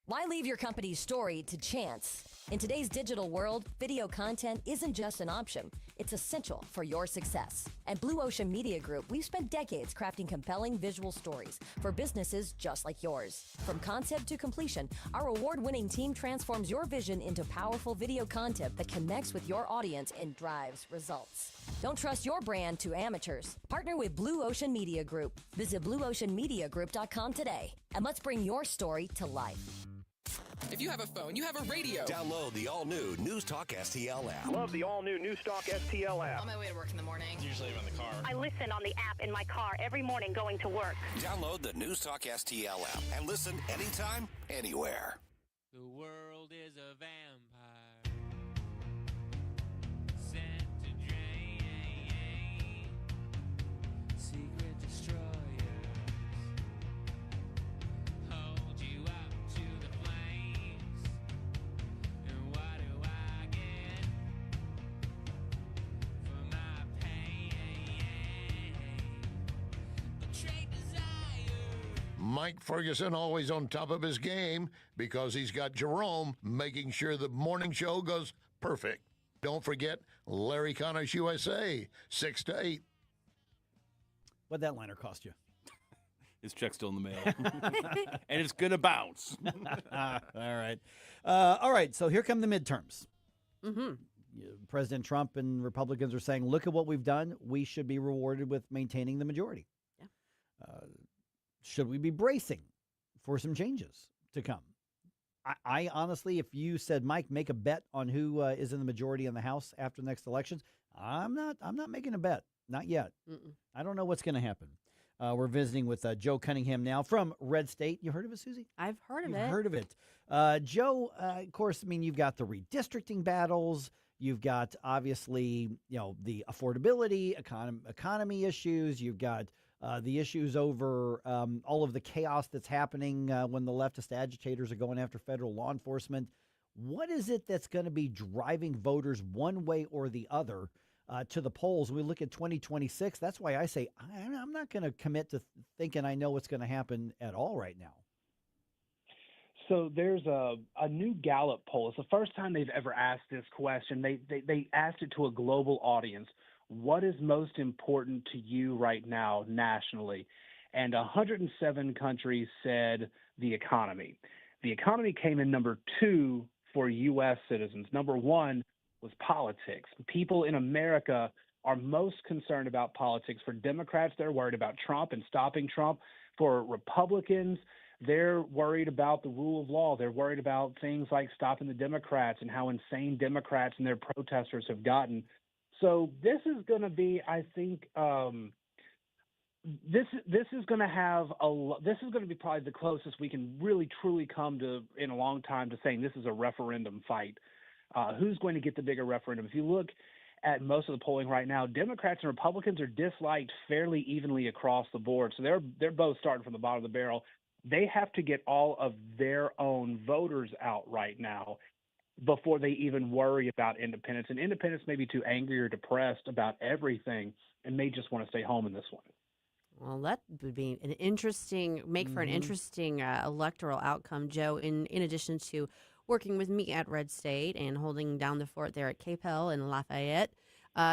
Why leave your company's story to chance? In today's digital world, video content isn't just an option. It's essential for your success. At Blue Ocean Media Group, we've spent decades crafting compelling visual stories for businesses just like yours. From concept to completion, our award-winning team transforms your vision into powerful video content that connects with your audience and drives results. Don't trust your brand to amateurs. Partner with Blue Ocean Media Group. Visit blueoceanmediagroup.com today, and let's bring your story to life. If you have a phone, you have a radio. Download the all-new NewsTalk STL app. Love the all-new NewsTalk STL app. On my way to work in the morning. Usually I'm in the car. I listen on the app in my car every morning going to work. Download the NewsTalk STL app and listen anytime, anywhere. The world is a vampire sent to drain secret destroyers. Hold you up to the flames. And what do I get for my pain? Betrayed desire. Mike Ferguson always on top of his game because he's got Jerome making sure the morning show goes perfect. Don't forget Larry Connors USA, 6 to 8. What'd that liner cost you? His check's still in the mail. And it's going to bounce. All right. All right, so here come the midterms. Mm-hmm. President Trump and Republicans are saying, look at what we've done. We should be rewarded with maintaining the majority. Yeah. Should we be bracing for some changes to come? I honestly, if you said, Mike, make a bet on who is in the majority in the House after the next elections, I'm not making a bet. Not yet. Mm-mm. I don't know what's going to happen. We're visiting with Joe Cunningham now from RedState. You heard of it, Susie? I've heard of You've it. heard of it. Joe, of course, I mean, you've got the redistricting battles. You've got, obviously, the affordability, economy issues. You've got the issues over all of the chaos that's happening when the leftist agitators are going after federal law enforcement. What is it that's going to be driving voters one way or the other to the polls? We look at 2026. That's why I say I'm not going to commit to thinking I know what's going to happen at all right now. So there's a new Gallup poll. It's the first time they've ever asked this question. They asked it to a global audience. What is most important to you right now nationally? And 107 countries said the economy. The economy came in number 2 for U.S. citizens. Number 1 was politics. People in America are most concerned about politics. For Democrats, they're worried about Trump and stopping Trump. For Republicans, they're worried about the rule of law. They're worried about things like stopping the Democrats and how insane Democrats and their protesters have gotten. So this is going to be, I think, this is going to be probably the closest we can really truly come to in a long time to saying this is a referendum fight. Who's going to get the bigger referendum? If you look at most of the polling right now, Democrats and Republicans are disliked fairly evenly across the board. So they're both starting from the bottom of the barrel. They have to get all of their own voters out right now before they even worry about independents. And independents may be too angry or depressed about everything and may just want to stay home in this one. Well, that would be an interesting, for an interesting electoral outcome, Joe, in addition to working with me at RedState and holding down the fort there at Capel and Lafayette.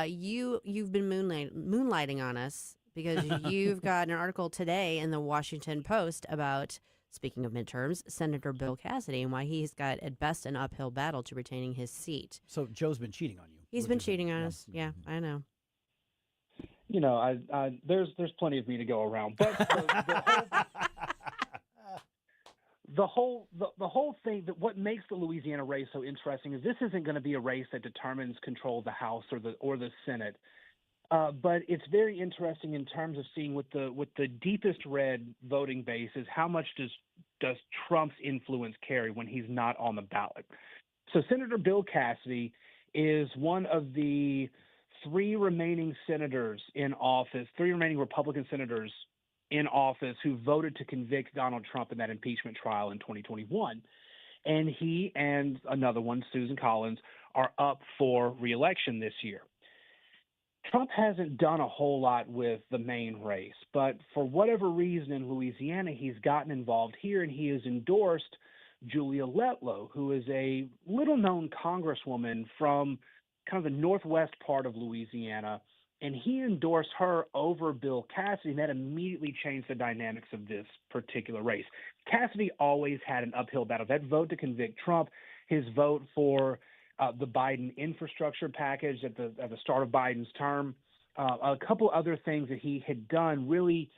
You've been moonlighting on us because you've got an article today in the Washington Post about, speaking of midterms, Senator Bill Cassidy and why he's got, at best, an uphill battle to retaining his seat. So Joe's been cheating on you. He's been cheating on us. Yeah, I know. You know, the whole thing, that what makes the Louisiana race so interesting is this isn't going to be a race that determines control of the House or the Senate. But it's very interesting in terms of seeing with the deepest red voting base is how much does Trump's influence carry when he's not on the ballot. So Senator Bill Cassidy is one of the three remaining Republican senators in office who voted to convict Donald Trump in that impeachment trial in 2021. And he and another one, Susan Collins, are up for re-election this year. Trump hasn't done a whole lot with the main race, but for whatever reason in Louisiana, he's gotten involved here, and he has endorsed Julia Letlow, who is a little-known congresswoman from kind of the northwest part of Louisiana, and he endorsed her over Bill Cassidy, and that immediately changed the dynamics of this particular race. Cassidy always had an uphill battle. That vote to convict Trump, his vote for the Biden infrastructure package at the start of Biden's term, a couple other things that he had done really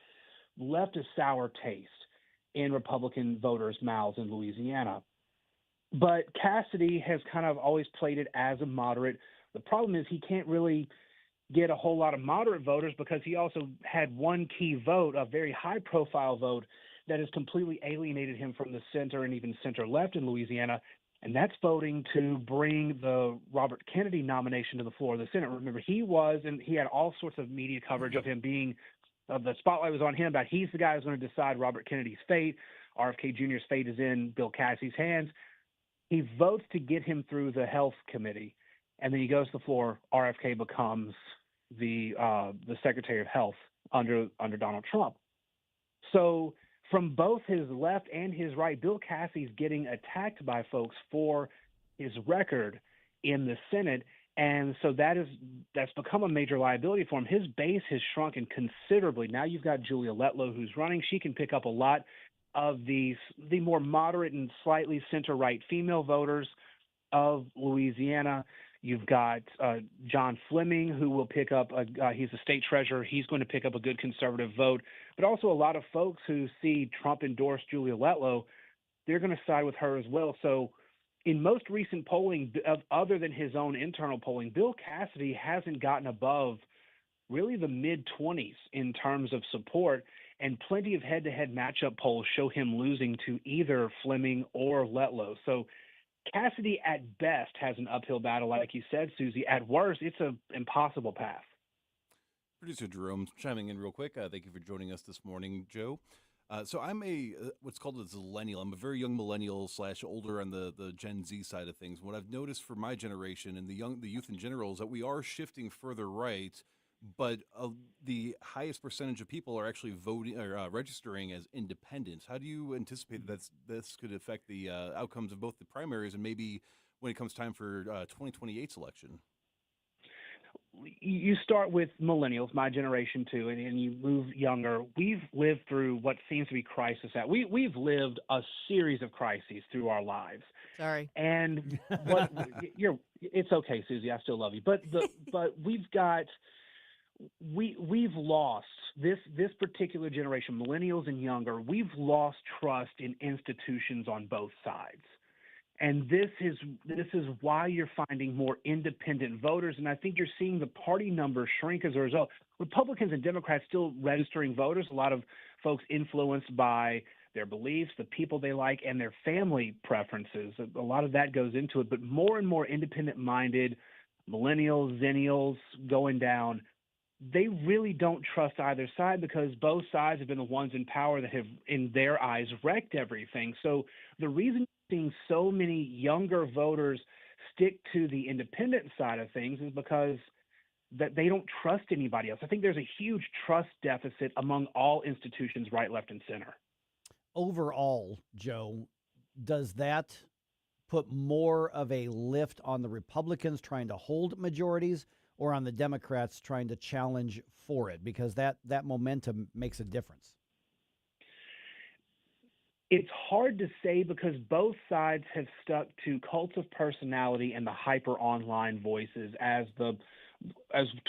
left a sour taste in Republican voters' mouths in Louisiana. But Cassidy has kind of always played it as a moderate. The problem is he can't really get a whole lot of moderate voters because he also had one key vote, a very high-profile vote, that has completely alienated him from the center and even center-left in Louisiana, and that's voting to bring the Robert Kennedy nomination to the floor of the Senate. Remember, he had all sorts of media coverage of him being the spotlight was on him about he's the guy who's going to decide Robert Kennedy's fate. RFK Jr.'s fate is in Bill Cassidy's hands. He votes to get him through the Health Committee, and then he goes to the floor. RFK becomes the Secretary of Health under Donald Trump. So from both his left and his right, Bill Cassidy's getting attacked by folks for his record in the Senate. And so that's become a major liability for him. His base has shrunken considerably. Now you've got Julia Letlow who's running. She can pick up a lot of the more moderate and slightly center-right female voters of Louisiana. You've got John Fleming, who will pick up he's the state treasurer. He's going to pick up a good conservative vote. But also a lot of folks who see Trump endorse Julia Letlow, they're going to side with her as well. So in most recent polling, other than his own internal polling, Bill Cassidy hasn't gotten above really the mid-20s in terms of support, and plenty of head-to-head matchup polls show him losing to either Fleming or Letlow. So Cassidy, at best, has an uphill battle, like you said, Susie. At worst, it's an impossible path. Producer Jerome chiming in real quick. Thank you for joining us this morning, Joe. So I'm what's called a zillennial. I'm a very young millennial / older on the Gen Z side of things. What I've noticed for my generation and the youth in general is that we are shifting further right, but the highest percentage of people are actually voting or registering as independents. How do you anticipate that this could affect the outcomes of both the primaries and maybe when it comes time for 2028's election? You start with millennials, my generation too, and you move younger. We've lived through what seems to be crisis. We've lived a series of crises through our lives. Sorry. And it's okay, Susie. I still love you. But we've lost this particular generation, millennials and younger. We've lost trust in institutions on both sides. And this is why you're finding more independent voters. And I think you're seeing the party numbers shrink as a result. Republicans and Democrats still registering voters, a lot of folks influenced by their beliefs, the people they like, and their family preferences. A lot of that goes into it. But more and more independent-minded millennials, zennials going down, they really don't trust either side because both sides have been the ones in power that have, in their eyes, wrecked everything. So the reason seeing so many younger voters stick to the independent side of things is because that they don't trust anybody else. I think there's a huge trust deficit among all institutions, right, left, and center. Overall, Joe, does that put more of a lift on the Republicans trying to hold majorities or on the Democrats trying to challenge for it? Because that momentum makes a difference. It's hard to say because both sides have stuck to cults of personality and the hyper online voices as to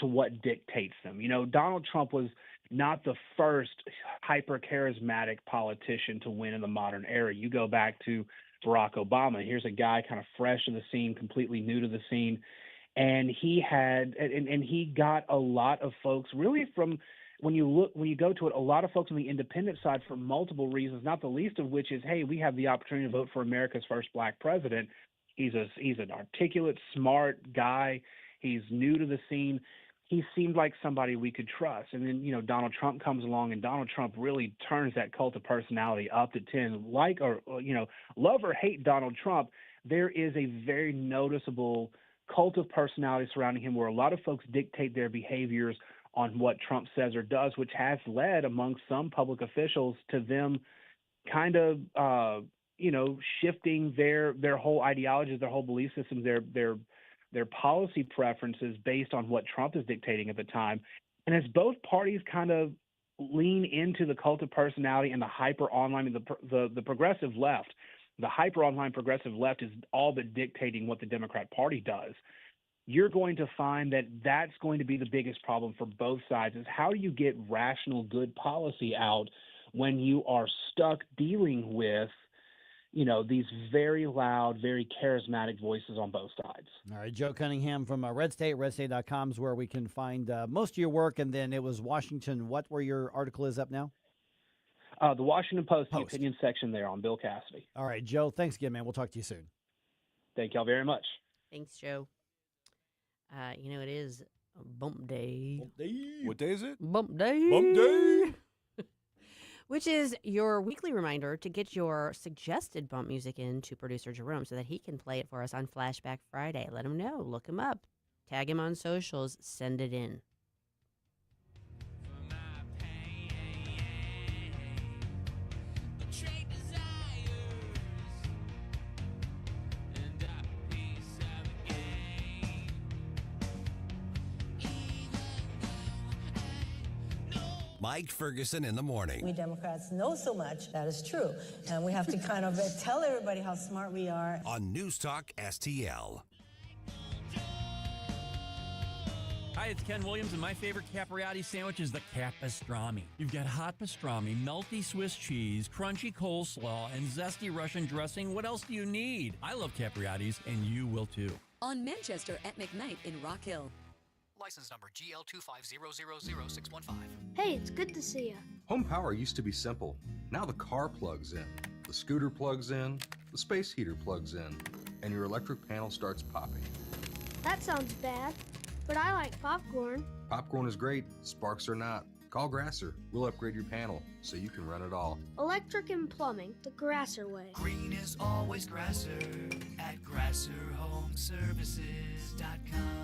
what dictates them. You know, Donald Trump was not the first hyper charismatic politician to win in the modern era. You go back to Barack Obama. Here's a guy kind of fresh to the scene, completely new to the scene, and he got a lot of folks really from. When you go to it, a lot of folks on the independent side for multiple reasons, not the least of which is, hey, we have the opportunity to vote for America's first black president. He's an articulate, smart guy. He's new to the scene. He seemed like somebody we could trust. And then, you know, Donald Trump comes along, and Donald Trump really turns that cult of personality up to 10. Love or hate Donald Trump, there is a very noticeable cult of personality surrounding him where a lot of folks dictate their behaviors on what Trump says or does, which has led among some public officials to them kind of, shifting their whole ideologies, their whole belief systems, their policy preferences based on what Trump is dictating at the time. And as both parties kind of lean into the cult of personality and the hyper online, the progressive left, the hyper online progressive left is all but dictating what the Democrat Party does. You're going to find that that's going to be the biggest problem for both sides is how do you get rational, good policy out when you are stuck dealing with, you know, these very loud, very charismatic voices on both sides. All right, Joe Cunningham from RedState. RedState.com is where we can find most of your work. And then it was Washington, where your article is up now? The Washington Post, the opinion section there on Bill Cassidy. All right, Joe, thanks again, man. We'll talk to you soon. Thank y'all very much. Thanks, Joe. It is Bump Day. Bump Day. What day is it? Bump Day. Bump Day. Which is your weekly reminder to get your suggested bump music in to producer Jerome so that he can play it for us on Flashback Friday. Let him know. Look him up. Tag him on socials. Send it in. Mike Ferguson in the morning. We Democrats know so much. That is true. And we have to kind of tell everybody how smart we are. On NewsTalk STL. Hi, it's Ken Williams, and my favorite Capriati sandwich is the Capastrami. You've got hot pastrami, melty Swiss cheese, crunchy coleslaw, and zesty Russian dressing. What else do you need? I love Capriati's, and you will too. On Manchester at McKnight in Rock Hill. License number GL2500615. Hey, it's good to see you. Home power used to be simple. Now the car plugs in, the scooter plugs in, the space heater plugs in, and your electric panel starts popping. That sounds bad, but I like popcorn. Popcorn is great, sparks are not. Call Grasser. We'll upgrade your panel so you can run it all. Electric and plumbing, the Grasser way. Green is always Grasser at GrasserHomeServices.com.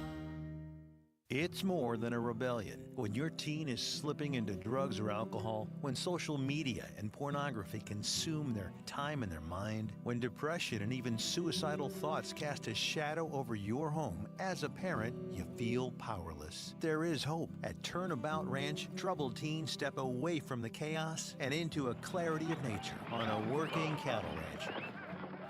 It's more than a rebellion. When your teen is slipping into drugs or alcohol, when social media and pornography consume their time and their mind, when depression and even suicidal thoughts cast a shadow over your home, as a parent, you feel powerless. There is hope. At Turnabout Ranch, troubled teens step away from the chaos and into a clarity of nature on a working cattle ranch.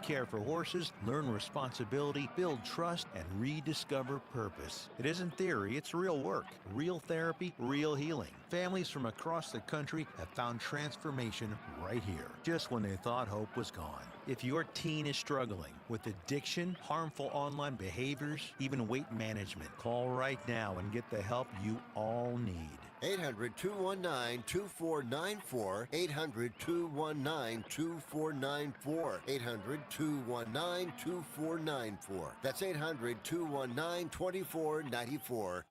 Care for horses, learn responsibility, build trust, and rediscover purpose. It isn't theory, it's real work, real therapy, real healing. Families from across the country have found transformation right here, just when they thought hope was gone. If your teen is struggling with addiction, harmful online behaviors, even weight management, call right now and get the help you all need. 800-219-2494. 800-219-2494. 800-219-2494. That's 800-219-2494.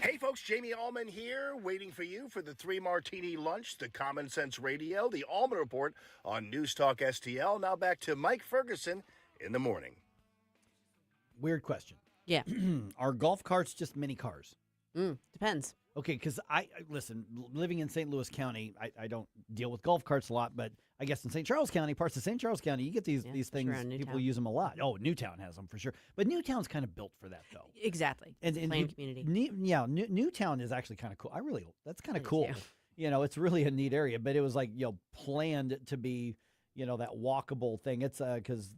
Hey folks, Jamie Allman here, waiting for you for the 3 Martini Lunch, the Common Sense Radio, the Allman Report on News Talk STL. Now back to Mike Ferguson in the morning. weird question. Yeah. Are golf carts just mini cars? Depends. Okay, because listen, living in St. Louis County, I don't deal with golf carts a lot, but I guess in St. Charles County, parts of St. Charles County, you get these things, people Newtown. use them a lot. Oh, Newtown has them for sure. But Newtown's kind of built for that, though. Exactly. And Planned community. Newtown is actually kind of cool. That's kind of It is, cool. yeah. It's really a neat area, but it was like, planned to be, that walkable thing. It's because,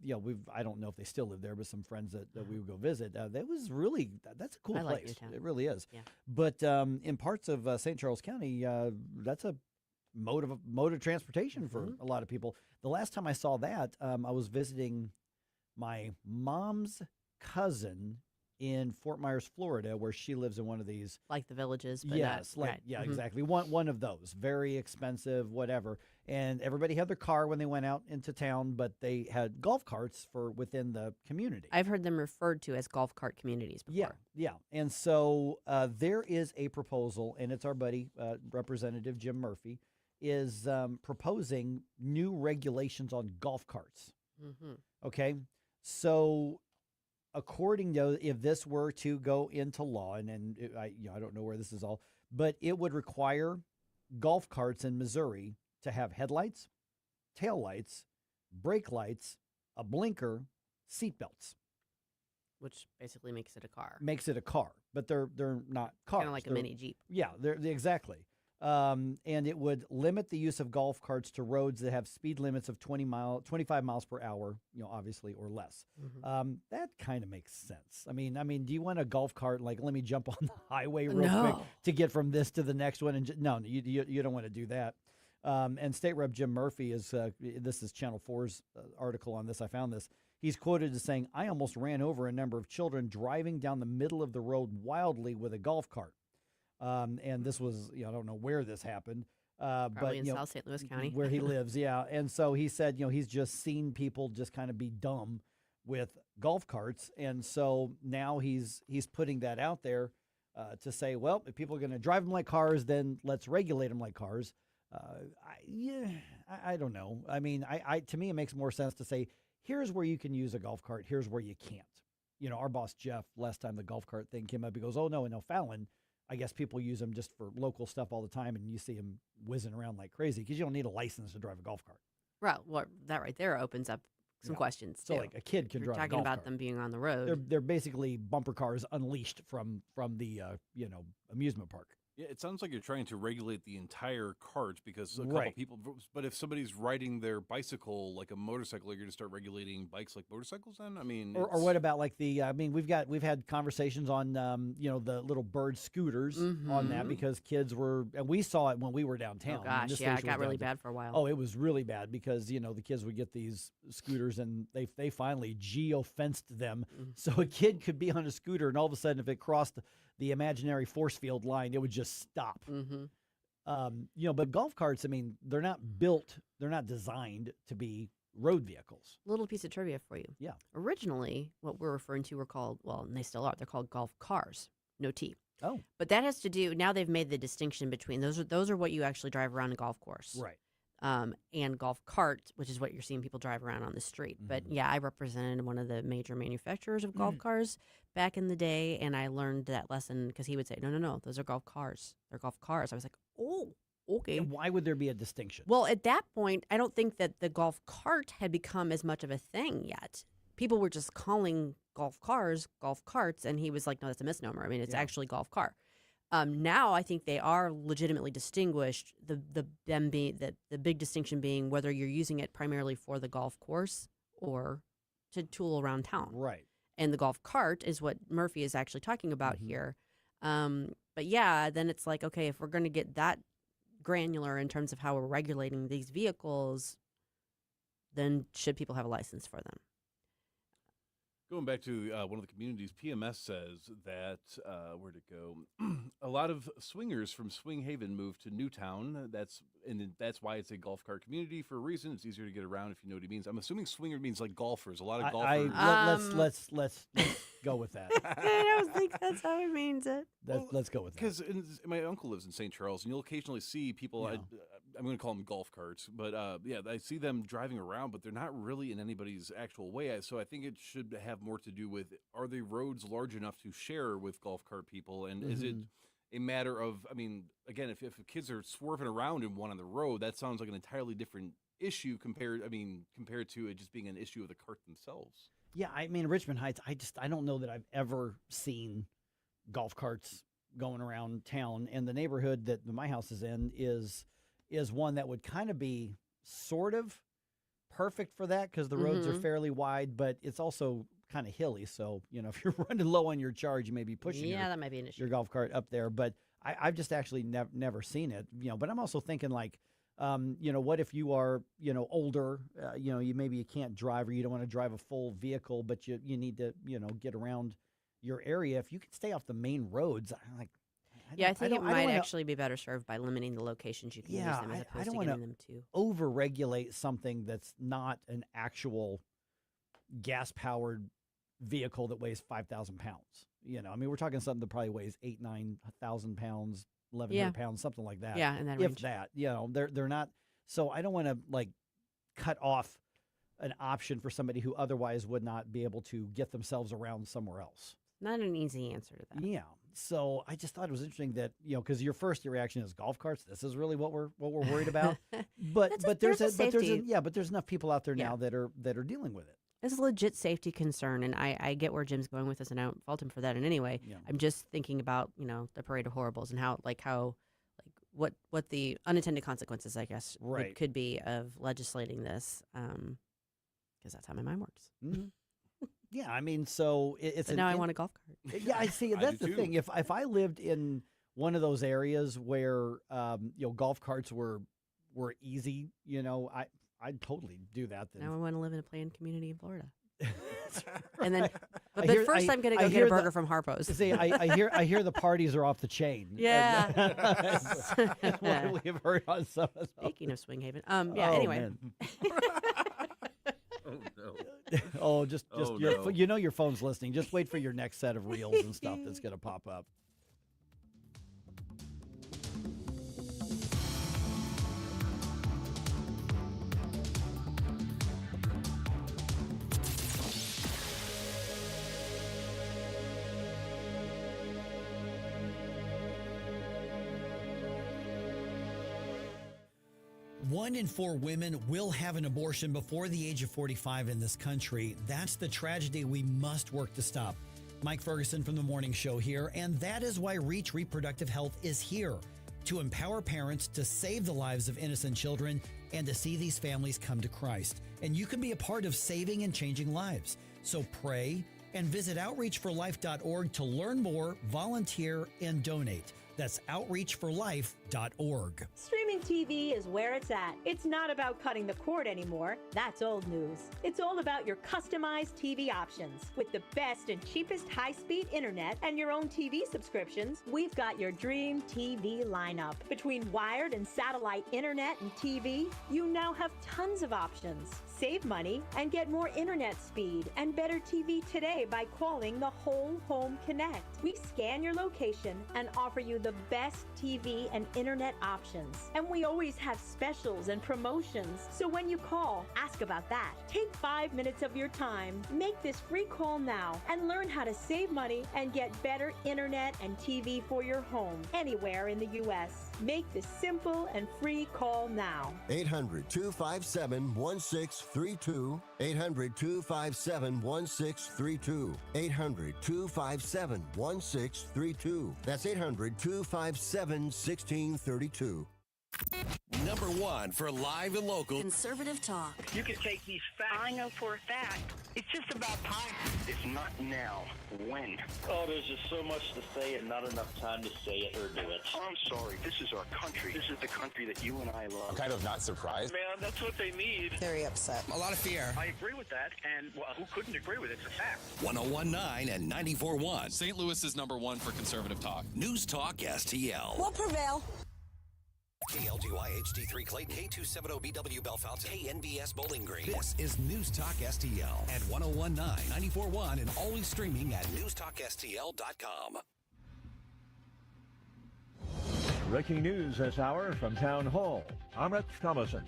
I don't know if they still live there, but some friends that we would go visit, that was really, that's a cool I place. like Newtown. It really is. Yeah. But in parts of St. Charles County, that's a mode of transportation for a lot of people. The last time I saw that, I was visiting my mom's cousin in Fort Myers, Florida, where she lives in one of these. Like the villages, but yes, not, right. Exactly. One of those, very expensive, whatever. And everybody had their car when they went out into town, but they had golf carts for within the community. I've heard them referred to as golf cart communities before. Yeah. And so there is a proposal, and it's our buddy, Representative Jim Murphy, is proposing new regulations on golf carts. Mm-hmm. Okay, so according to, if this were to go into law, and I don't know where this is all, but it would require golf carts in Missouri to have headlights, taillights, brake lights, a blinker, seatbelts. Which basically makes it a car. Makes it a car, but they're not cars. Kind of like a mini Jeep. Yeah, they're exactly. And it would limit the use of golf carts to roads that have speed limits of 25 miles per hour, obviously, or less. Mm-hmm. That kind of makes sense. I mean, do you want a golf cart, like, let me jump on the highway real quick to get from this to the next one? And no, you don't want to do that. And State Rep Jim Murphy this is Channel 4's article on this. I found this. He's quoted as saying, "I almost ran over a number of children driving down the middle of the road wildly with a golf cart." And this was, I don't know where this happened. Probably but in South St. Louis County. where he lives, yeah. And so he said, he's just seen people just kind of be dumb with golf carts. And so now he's putting that out there to say, well, if people are going to drive them like cars, then let's regulate them like cars. I don't know. I mean, to me, it makes more sense to say, here's where you can use a golf cart. Here's where you can't. Our boss, Jeff, last time the golf cart thing came up, he goes, oh, no, Fallon, I guess people use them just for local stuff all the time, and you see them whizzing around like crazy because you don't need a license to drive a golf cart. Right. Well, that right there opens up some questions, So, too. like, a kid can You're drive a talking golf about cart. them being on the road. They're basically bumper cars unleashed from the amusement park. Yeah, it sounds like you're trying to regulate the entire cart because a couple Right. people. But if somebody's riding their bicycle like a motorcycle, you're going to start regulating bikes like motorcycles. Then I mean, Or what about like we've had conversations on the little bird scooters on that because kids were, and we saw it when we were downtown. Oh, gosh, This yeah, it station got was really downtown. bad for a while. Oh, it was really bad because the kids would get these scooters and they finally geo-fenced them so a kid could be on a scooter and all of a sudden if it crossed the imaginary force field line, it would just stop. But golf carts, they're not built, they're not designed to be road vehicles. Little piece of trivia for you. Yeah. Originally, what we're referring to were called, well, and they still are, they're called golf cars. No T. Oh. But that has to do, now they've made the distinction between, those are what you actually drive around a golf course. Right. And golf cart, which is what you're seeing people drive around on the street. But yeah, I represented one of the major manufacturers of golf cars back in the day, and I learned that lesson because he would say, no, those are golf cars. They're golf cars. I was like, oh, okay. And why would there be a distinction? Well, at that point, I don't think that the golf cart had become as much of a thing yet. People were just calling golf cars golf carts, and he was like, no, that's a misnomer. It's actually golf car. Now I think they are legitimately distinguished. The big distinction being whether you're using it primarily for the golf course or to tool around town. Right. And the golf cart is what Murphy is actually talking about here. But yeah, then it's like, okay, if we're going to get that granular in terms of how we're regulating these vehicles, then should people have a license for them? Going back to one of the communities, PMS says that, where'd it go? A lot of swingers from Swing Haven moved to Newtown. That's why it's a golf cart community for a reason. It's easier to get around if you know what he means. I'm assuming swinger means like golfers. A lot of golfers. Let's go with that. I don't think that's how he means it. Let's go with that. Because my uncle lives in St. Charles, and you'll occasionally see people I'm going to call them golf carts, but yeah, I see them driving around, but they're not really in anybody's actual way. So I think it should have more to do with, are the roads large enough to share with golf cart people? And is it a matter of, I mean, again, if kids are swerving around in one on the road, that sounds like an entirely different issue compared to it just being an issue of the cart themselves. Yeah, I mean, Richmond Heights, I don't know that I've ever seen golf carts going around town, and the neighborhood that my house is in is one that would kind of be sort of perfect for that because the roads are fairly wide, but it's also kind of hilly. So, if you're running low on your charge, you may be pushing that might be an issue. Your golf cart up there. But I've just actually never seen it, but I'm also thinking like, what if you are, older, you can't drive or you don't want to drive a full vehicle, but you need to, get around your area. If you could stay off the main roads, I think it might actually be better served by limiting the locations you can use them as opposed to getting them to over-regulate something that's not an actual gas-powered vehicle that weighs 5,000 pounds. We're talking something that probably weighs 8,000-9,000 pounds, 1,100 pounds, something like that. Yeah, in that range. They're not. So I don't want to cut off an option for somebody who otherwise would not be able to get themselves around somewhere else. Not an easy answer to that. Yeah. So I just thought it was interesting that, because your first reaction is golf carts. This is really what we're worried about. But there's enough people out there now that are dealing with it. It's a legit safety concern, and I get where Jim's going with this, and I don't fault him for that in any way. Yeah. I'm just thinking about the parade of horribles and what the unintended consequences, I guess, could be of legislating this, because that's how my mind works. Mm-hmm. Yeah, I mean, so it's now I want a golf cart. Yeah, I see. That's the thing. If I lived in one of those areas where golf carts were easy, I'd totally do that. Then. Now I want to live in a planned community in Florida. And then, but first I'm going to go get a burger from Harpo's. See, I hear the parties are off the chain. Yeah, what we have heard on some. Speaking of Swing Haven, anyway. Oh no! Your phone's listening. Just wait for your next set of reels and stuff that's going to pop up. One in 4 women will have an abortion before the age of 45 in this country. That's the tragedy we must work to stop. Mike Ferguson from The Morning Show here, and that is why Reach Reproductive Health is here, to empower parents to save the lives of innocent children and to see these families come to Christ. And you can be a part of saving and changing lives. So pray and visit outreachforlife.org to learn more, volunteer, and donate. That's outreachforlife.org. Streaming TV is where it's at. It's not about cutting the cord anymore. That's old news. It's all about your customized TV options. With the best and cheapest high-speed internet and your own TV subscriptions, we've got your dream TV lineup. Between wired and satellite internet and TV, you now have tons of options. Save money and get more internet speed and better TV today by calling the Whole Home Connect. We scan your location and offer you the best TV and internet options. And we always have specials and promotions. So when you call, ask about that. Take 5 minutes of your time, make this free call now, and learn how to save money and get better internet and TV for your home anywhere in the U.S. Make this simple and free call now. 800-257-1632. 800-257-1632. 800-257-1632. That's 800-257-1632. Number 1 for live and local Conservative talk. You can take these facts. I know for a fact. It's just about time. It's not now. When? Oh, there's just so much to say and not enough time to say it or do it. Oh, I'm sorry. This is our country. This is the country that you and I love. I'm kind of not surprised. Man, that's what they need. Very upset. A lot of fear. I agree with that, and who couldn't agree with it? It's a fact. 101.9 and 94.1. St. Louis is number 1 for conservative talk. News Talk STL. We'll prevail. KLGY HD3 Clayton, K270BW Bellefonte, KNBS Bowling Green. This is News Talk STL at 101.9, 94.1, and always streaming at NewsTalkSTL.com. Breaking news this hour from Town Hall. I'm Rich Thomason.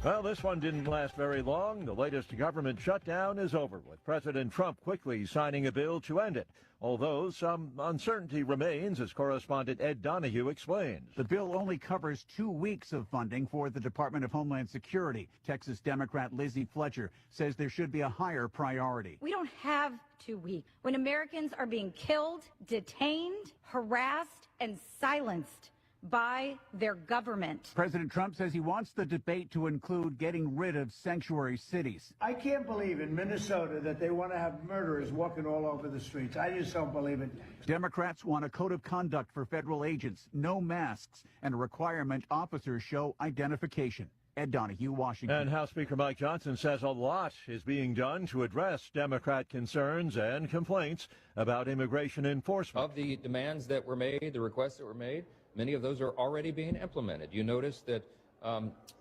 Well, this one didn't last very long. The latest government shutdown is over, with President Trump quickly signing a bill to end it. Although some uncertainty remains, as correspondent Ed Donahue explains. The bill only covers 2 weeks of funding for the Department of Homeland Security. Texas Democrat Lizzie Fletcher says there should be a higher priority. We don't have 2 weeks when Americans are being killed, detained, harassed, and silenced by their government. President Trump says he wants the debate to include getting rid of sanctuary cities. I can't believe in Minnesota that they want to have murderers walking all over the streets. I just don't believe it. Democrats want a code of conduct for federal agents, no masks, and a requirement officers show identification. Ed Donahue, Washington. And House Speaker Mike Johnson says a lot is being done to address Democrat concerns and complaints about immigration enforcement. Of the demands that were made, the requests that were made, many of those are already being implemented. You notice that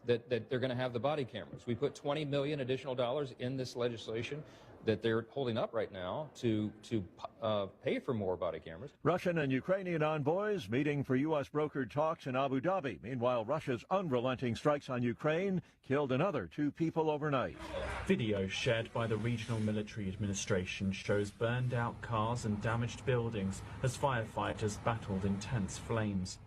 that they're going to have the body cameras. We put $20 million additional dollars in this legislation that they're holding up right now to pay for more body cameras. Russian and Ukrainian envoys meeting for U.S. brokered talks in Abu Dhabi. Meanwhile, Russia's unrelenting strikes on Ukraine killed another 2 people overnight. Video shared by the Regional Military Administration shows burned out cars and damaged buildings as firefighters battled intense flames.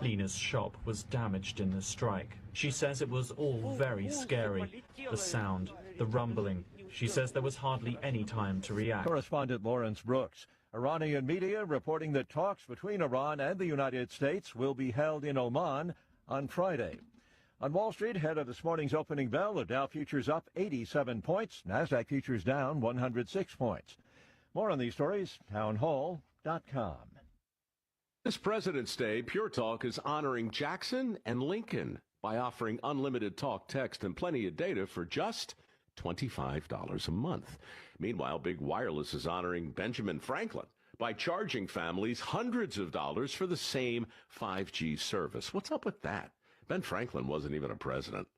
Lena's shop was damaged in the strike. She says it was all very scary. The sound, the rumbling. She says there was hardly any time to react. Correspondent Lawrence Brooks. Iranian media reporting that talks between Iran and the United States will be held in Oman on Friday. On Wall Street, ahead of this morning's opening bell, the Dow futures up 87 points, NASDAQ futures down 106 points. More on these stories, townhall.com. This President's Day, Pure Talk is honoring Jackson and Lincoln by offering unlimited talk, text, and plenty of data for just $25 a month. Meanwhile, Big Wireless is honoring Benjamin Franklin by charging families hundreds of dollars for the same 5G service. What's up with that? Ben Franklin wasn't even a president.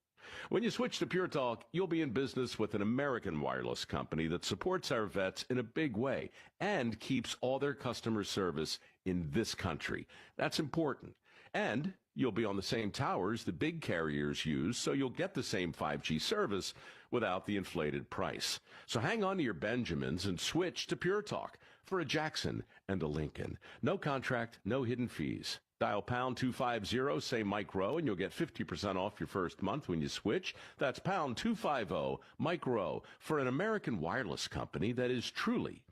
When you switch to Pure Talk, you'll be in business with an American wireless company that supports our vets in a big way and keeps all their customer service in this country. That's important. And you'll be on the same towers the big carriers use, so you'll get the same 5G service without the inflated price. So hang on to your Benjamins and switch to Pure Talk for a Jackson and a Lincoln. No contract, no hidden fees. Dial pound 250, say Mike Rowe, and you'll get 50% off your first month when you switch. That's pound 250, Mike Rowe, for an American wireless company that is truly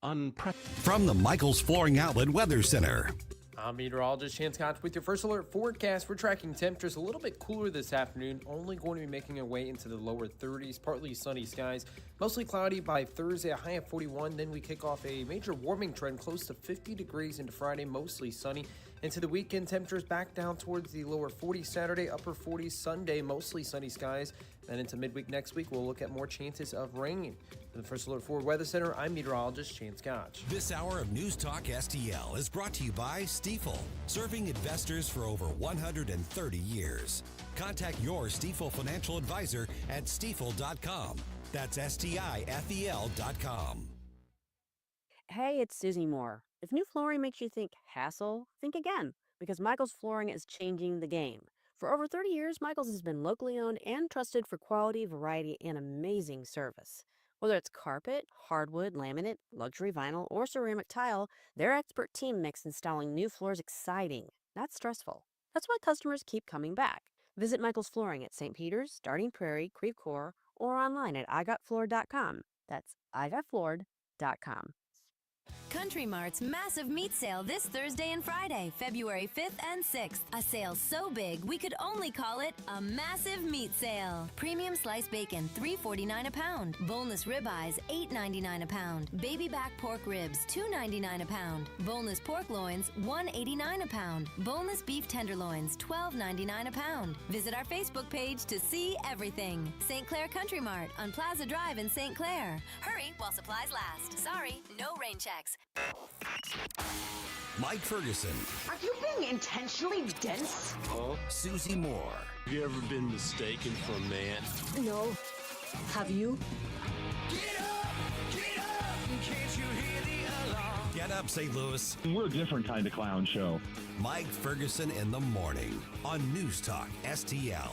unprecedented. From the Michaels Flooring Outlet Weather Center. I'm meteorologist Chance Koch with your first alert forecast. We're tracking temperatures a little bit cooler this afternoon, only going to be making our way into the lower 30s, partly sunny skies, mostly cloudy by Thursday, a high of 41. Then we kick off a major warming trend close to 50 degrees into Friday, mostly sunny. Into the weekend, temperatures back down towards the lower 40s Saturday, upper 40s Sunday, mostly sunny skies. Then into midweek next week, we'll look at more chances of rain. For the First Alert Forward Weather Center, I'm meteorologist Chance Koch. This hour of News Talk STL is brought to you by Stifel, serving investors for over 130 years. Contact your Stifel financial advisor at stifel.com. That's STIFEL.com. Hey, it's Susie Moore. If new flooring makes you think hassle, think again, because Michaels Flooring is changing the game. For over 30 years, Michaels has been locally owned and trusted for quality, variety, and amazing service. Whether it's carpet, hardwood, laminate, luxury vinyl, or ceramic tile, their expert team makes installing new floors exciting, not stressful. That's why customers keep coming back. Visit Michaels Flooring at St. Peter's, Starting Prairie, Creve Coeur, or online at igotfloored.com. That's igotfloored.com. Country Mart's massive meat sale this Thursday and Friday, February 5th and 6th. A sale so big we could only call it a massive meat sale. Premium sliced bacon, $3.49 a pound. Boneless ribeyes, $8.99 a pound. Baby back pork ribs, $2.99 a pound. Boneless pork loins, $1.89 a pound. Boneless beef tenderloins, $12.99 a pound. Visit our Facebook page to see everything. St. Clair Country Mart on Plaza Drive in St. Clair. Hurry while supplies last. Sorry, no rain checks. Mike Ferguson. Are you being intentionally dense? Susie Moore. Have you ever been mistaken for a man? No. Have you? Get up! Can't you hear the alarm? Get Get up, St. Louis. We're a different kind of clown show. Mike Ferguson in the morning on News Talk STL.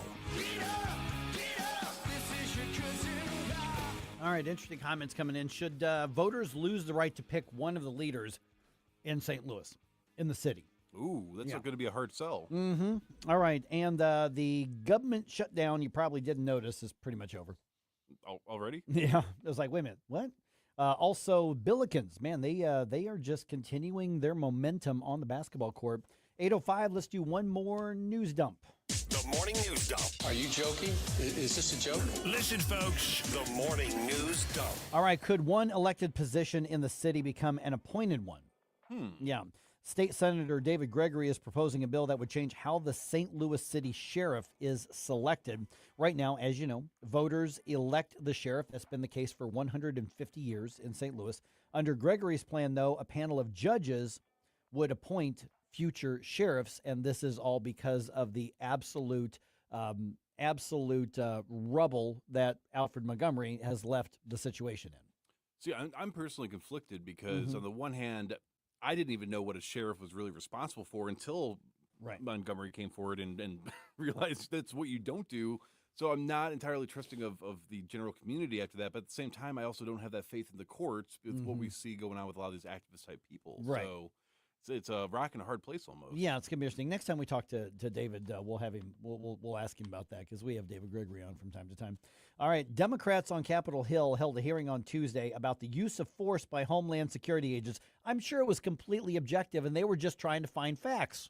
All right, interesting comments coming in. Should voters lose the right to pick one of the leaders in St. Louis, in the city? Ooh, that's not going to be a hard sell. Mm-hmm. All right, and the government shutdown, you probably didn't notice, is pretty much over. Already? Yeah. It was like, wait a minute, what? Also, Billikens, man, they are just continuing their momentum on the basketball court. 8:05, let's do one more news dump. The morning news dump. Are you joking? Is this a joke? Listen, folks, the morning news dump. All right, could one elected position in the city become an appointed one? Yeah. State Senator David Gregory is proposing a bill that would change how the St. Louis City Sheriff is selected. Right now, as you know, voters elect the sheriff. That's been the case for 150 years in St. Louis. Under Gregory's plan, though, a panel of judges would appoint future sheriffs, and this is all because of the absolute rubble that Alfred Montgomery has left the situation in. See, I'm personally conflicted because on the one hand, I didn't even know what a sheriff was really responsible for until Montgomery came forward and realized that's what you don't do. So I'm not entirely trusting of the general community after that. But at the same time, I also don't have that faith in the courts with what we see going on with a lot of these activist type people. Right. So it's a rock and a hard place almost. Yeah, it's gonna be interesting. Next time we talk to David, we'll have him. We'll ask him about that because we have David Gregory on from time to time. All right, Democrats on Capitol Hill held a hearing on Tuesday about the use of force by Homeland Security agents. I'm sure it was completely objective, and they were just trying to find facts.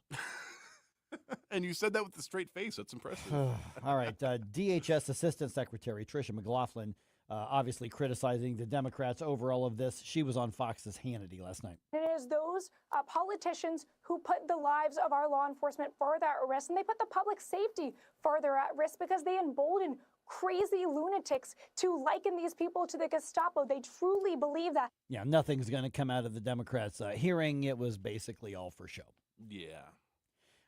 And you said that with a straight face. That's impressive. All right, DHS Assistant Secretary Tricia McLaughlin. Obviously criticizing the Democrats over all of this. She was on Fox's Hannity last night. It is those politicians who put the lives of our law enforcement further at risk, and they put the public safety further at risk because they embolden crazy lunatics to liken these people to the Gestapo. They truly believe that. Yeah, nothing's going to come out of the Democrats' hearing. It was basically all for show. Yeah.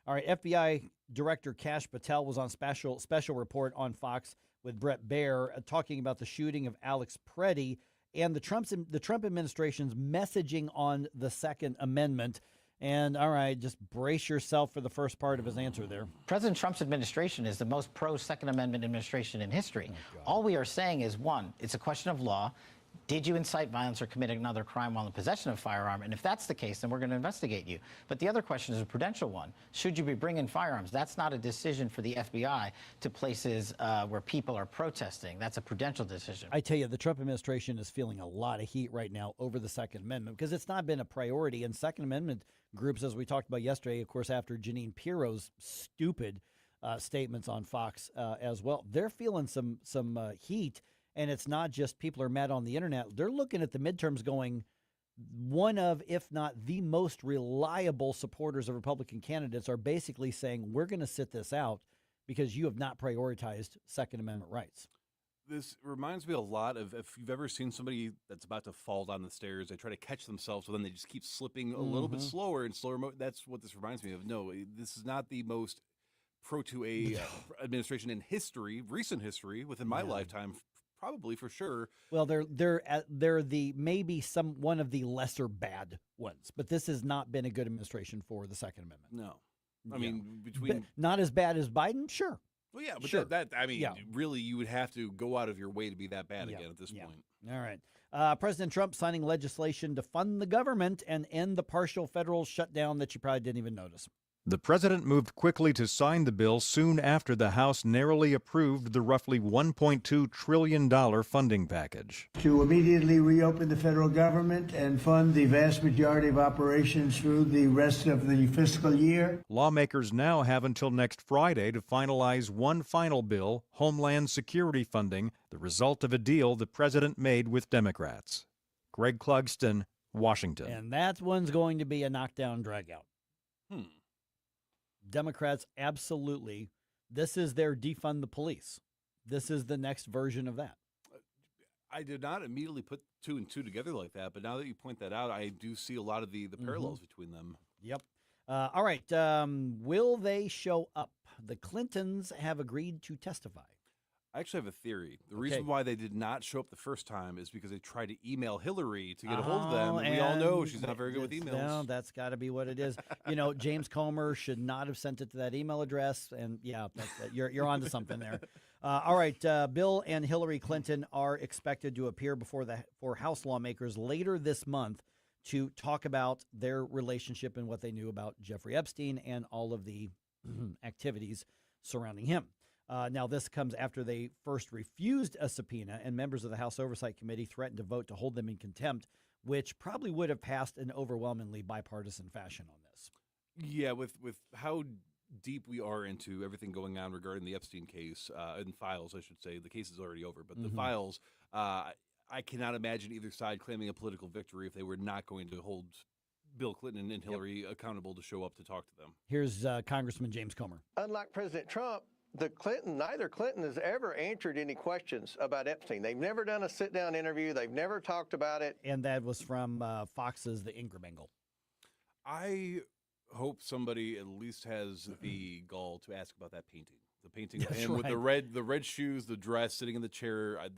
All right, FBI Director Kash Patel was on special report on Fox with Brett Baer talking about the shooting of Alex Preddy and the Trump administration's messaging on the Second Amendment. And all right, just brace yourself for the first part of his answer there. President Trump's administration is the most pro-Second Amendment administration in history. All we are saying is, one, it's a question of law. Did you incite violence or commit another crime while in possession of a firearm? And if that's the case, then we're going to investigate you. But the other question is a prudential one. Should you be bringing firearms? That's not a decision for the FBI to places where people are protesting. That's a prudential decision. I tell you, the Trump administration is feeling a lot of heat right now over the Second Amendment because it's not been a priority. And Second Amendment groups, as we talked about yesterday, of course, after Jeanine Pirro's stupid statements on Fox as well, they're feeling some heat. And it's not just people are mad on the internet. They're looking at the midterms going, one of, if not the most reliable supporters of Republican candidates are basically saying, we're going to sit this out because you have not prioritized Second Amendment rights. This reminds me a lot of if you've ever seen somebody that's about to fall down the stairs, they try to catch themselves, but then they just keep slipping a little bit slower and slower. That's what this reminds me of. No, this is not the most pro-2A administration in history, recent history, within my lifetime. Probably, for sure. Well, they're the maybe one of the lesser bad ones, but this has not been a good administration for the Second Amendment. No, I mean between not as bad as Biden, sure. Well, yeah, but sure. really, you would have to go out of your way to be that bad again at this point. All right, President Trump signing legislation to fund the government and end the partial federal shutdown that you probably didn't even notice. The president moved quickly to sign the bill soon after the House narrowly approved the roughly $1.2 trillion funding package. To immediately reopen the federal government and fund the vast majority of operations through the rest of the fiscal year. Lawmakers now have until next Friday to finalize one final bill, Homeland Security funding, the result of a deal the president made with Democrats. Greg Clugston, Washington. And that one's going to be a knockdown dragout. Democrats, absolutely. This is their defund the police. This is the next version of that. I did not immediately put two and two together like that, but now that you point that out, I do see a lot of the parallels between them. Yep. All right. Will they show up? The Clintons have agreed to testify. I actually have a theory. The reason why they did not show up the first time is because they tried to email Hillary to get a hold of them. And we all know she's not very good with emails. No, that's got to be what it is. James Comer should not have sent it to that email address. And yeah, you're onto something there. All right, Bill and Hillary Clinton are expected to appear before House lawmakers later this month to talk about their relationship and what they knew about Jeffrey Epstein and all of the activities surrounding him. Now, this comes after they first refused a subpoena, and members of the House Oversight Committee threatened to vote to hold them in contempt, which probably would have passed in overwhelmingly bipartisan fashion on this. Yeah, with how deep we are into everything going on regarding the Epstein case, and files, I should say. The case is already over, but the files, I cannot imagine either side claiming a political victory if they were not going to hold Bill Clinton and Hillary accountable to show up to talk to them. Here's Congressman James Comer. Unlike President Trump, neither Clinton has ever answered any questions about Epstein. They've never done a sit-down interview. They've never talked about it. And that was from Fox's The Ingram Angle. I hope somebody at least has the gall to ask about that painting. The painting of him with the red shoes, the dress, sitting in the chair. I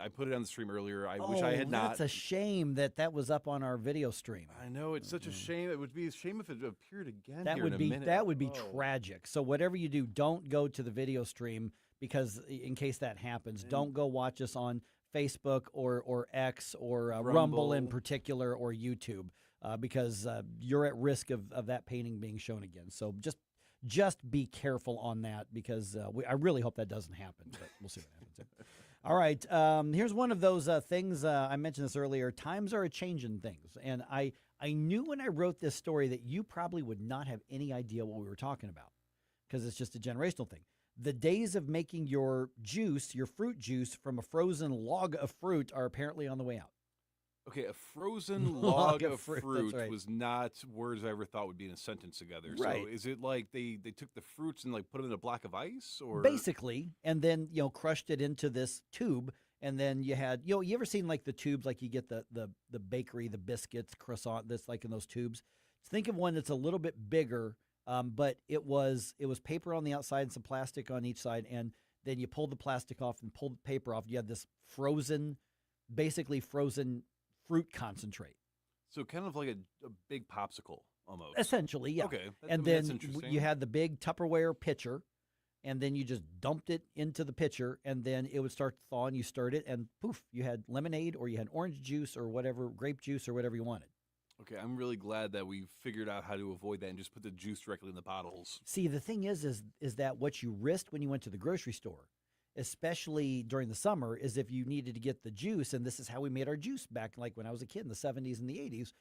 put it on the stream earlier. I wish I had not. That's a shame that was up on our video stream. I know, it's such a shame. It would be a shame if it appeared again. That would be tragic. So whatever you do, don't go to the video stream, because in case that happens, don't go watch us on Facebook or X or Rumble in particular, or YouTube, because you're at risk of that painting being shown again. So just be careful on that, because I really hope that doesn't happen, but we'll see what happens. All right, here's one of those things. I mentioned this earlier. Times are a-changing things, and I knew when I wrote this story that you probably would not have any idea what we were talking about, because it's just a generational thing. The days of making your fruit juice from a frozen log of fruit are apparently on the way out. Okay, a frozen log of fruit was not words I ever thought would be in a sentence together. Right. So is it like they took the fruits and put them in a block of ice, or basically, and then crushed it into this tube, and then you had you ever seen the tubes, like you get the bakery, the biscuits, croissant, that's in those tubes. Think of one that's a little bit bigger, but it was paper on the outside and some plastic on each side, and then you pulled the plastic off and pulled the paper off. You had this basically frozen fruit concentrate. So kind of like a big popsicle almost. Essentially, yeah. Okay. And then you had the big Tupperware pitcher, and then you just dumped it into the pitcher, and then it would start to thaw, and you stirred it, and poof, you had lemonade, or you had orange juice, or whatever, grape juice, or whatever you wanted. Okay, I'm really glad that we figured out how to avoid that and just put the juice directly in the bottles. See, the thing is that what you risked when you went to the grocery store, especially during the summer, is if you needed to get the juice, and this is how we made our juice back when I was a kid in the 70s and the 80s.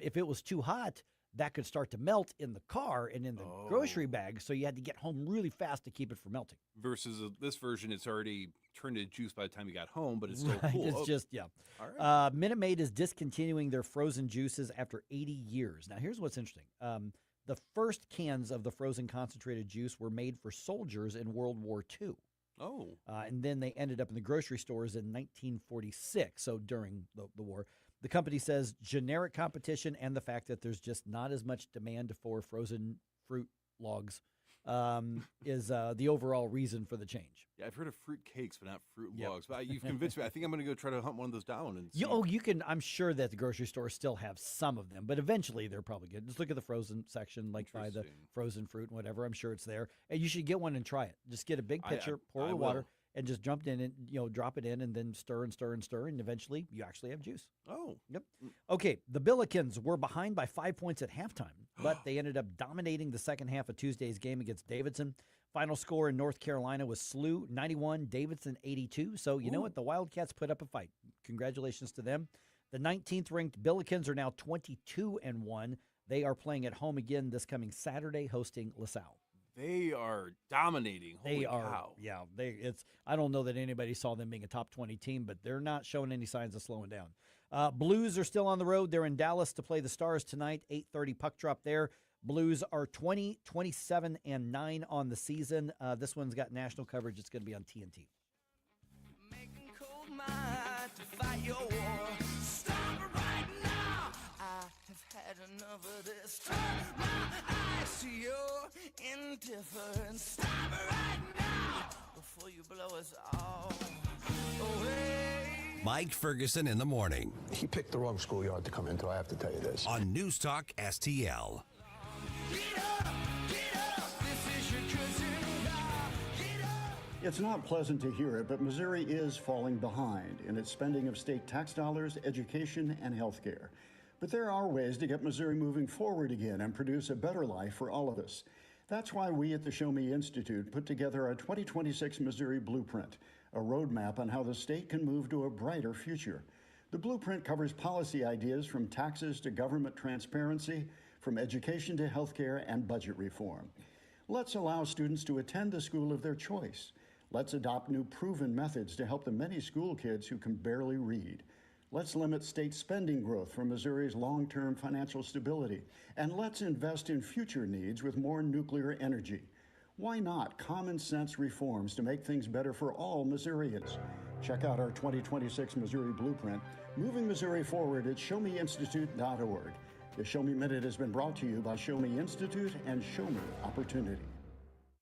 If it was too hot, that could start to melt in the car and in the grocery bag, so you had to get home really fast to keep it from melting. Versus this version, it's already turned into juice by the time you got home, but it's still cool. It's just, yeah. All right. Minute Maid is discontinuing their frozen juices after 80 years. Now, here's what's interesting. The first cans of the frozen concentrated juice were made for soldiers in World War II. Oh. And then they ended up in the grocery stores in 1946, so during the war. The company says generic competition and the fact that there's just not as much demand for frozen fruit logs is the overall reason for the change. Yeah, I've heard of fruit cakes, but not fruit logs. But you've convinced me. I think I'm going to go try to hunt one of those down. And you can. I'm sure that the grocery stores still have some of them, but eventually they're probably good. Just look at the frozen section, by the frozen fruit and whatever. I'm sure it's there, and you should get one and try it. Just get a big pitcher, pour a little water, and just jump in and drop it in, and then stir and stir and stir, and eventually you actually have juice. Oh, yep. Okay, the Billikens were behind by 5 points at halftime, but they ended up dominating the second half of Tuesday's game against Davidson. Final score in North Carolina was SLU 91, Davidson 82. So you know what? The Wildcats put up a fight. Congratulations to them. The 19th ranked Billikens are now 22-1. They are playing at home again this coming Saturday, hosting LaSalle. They are dominating. Holy cow. Yeah. I don't know that anybody saw them being a top 20 team, but they're not showing any signs of slowing down. Blues are still on the road. They're in Dallas to play the Stars tonight. 8:30 puck drop there. Blues are 20, 27-9 on the season. This one's got national coverage. It's going to be on TNT. Making cold mind to fight your war. Stop it right now. I have had enough of this. Turn my eyes to your indifference. Stop it right now before you blow us all away. Mike Ferguson in the morning. He picked the wrong schoolyard to come into, I have to tell you this. On News Talk STL. It's not pleasant to hear it, but Missouri is falling behind in its spending of state tax dollars, education, and health care. But there are ways to get Missouri moving forward again and produce a better life for all of us. That's why we at the Show Me Institute put together a 2026 Missouri Blueprint, a roadmap on how the state can move to a brighter future. The blueprint covers policy ideas from taxes to government transparency, from education to healthcare and budget reform. Let's allow students to attend the school of their choice. Let's adopt new proven methods to help the many school kids who can barely read. Let's limit state spending growth for Missouri's long-term financial stability. And let's invest in future needs with more nuclear energy. Why not common sense reforms to make things better for all Missourians? Check out our 2026 Missouri Blueprint, moving Missouri forward at showmeinstitute.org. The Show Me Minute has been brought to you by Show Me Institute and Show Me Opportunity.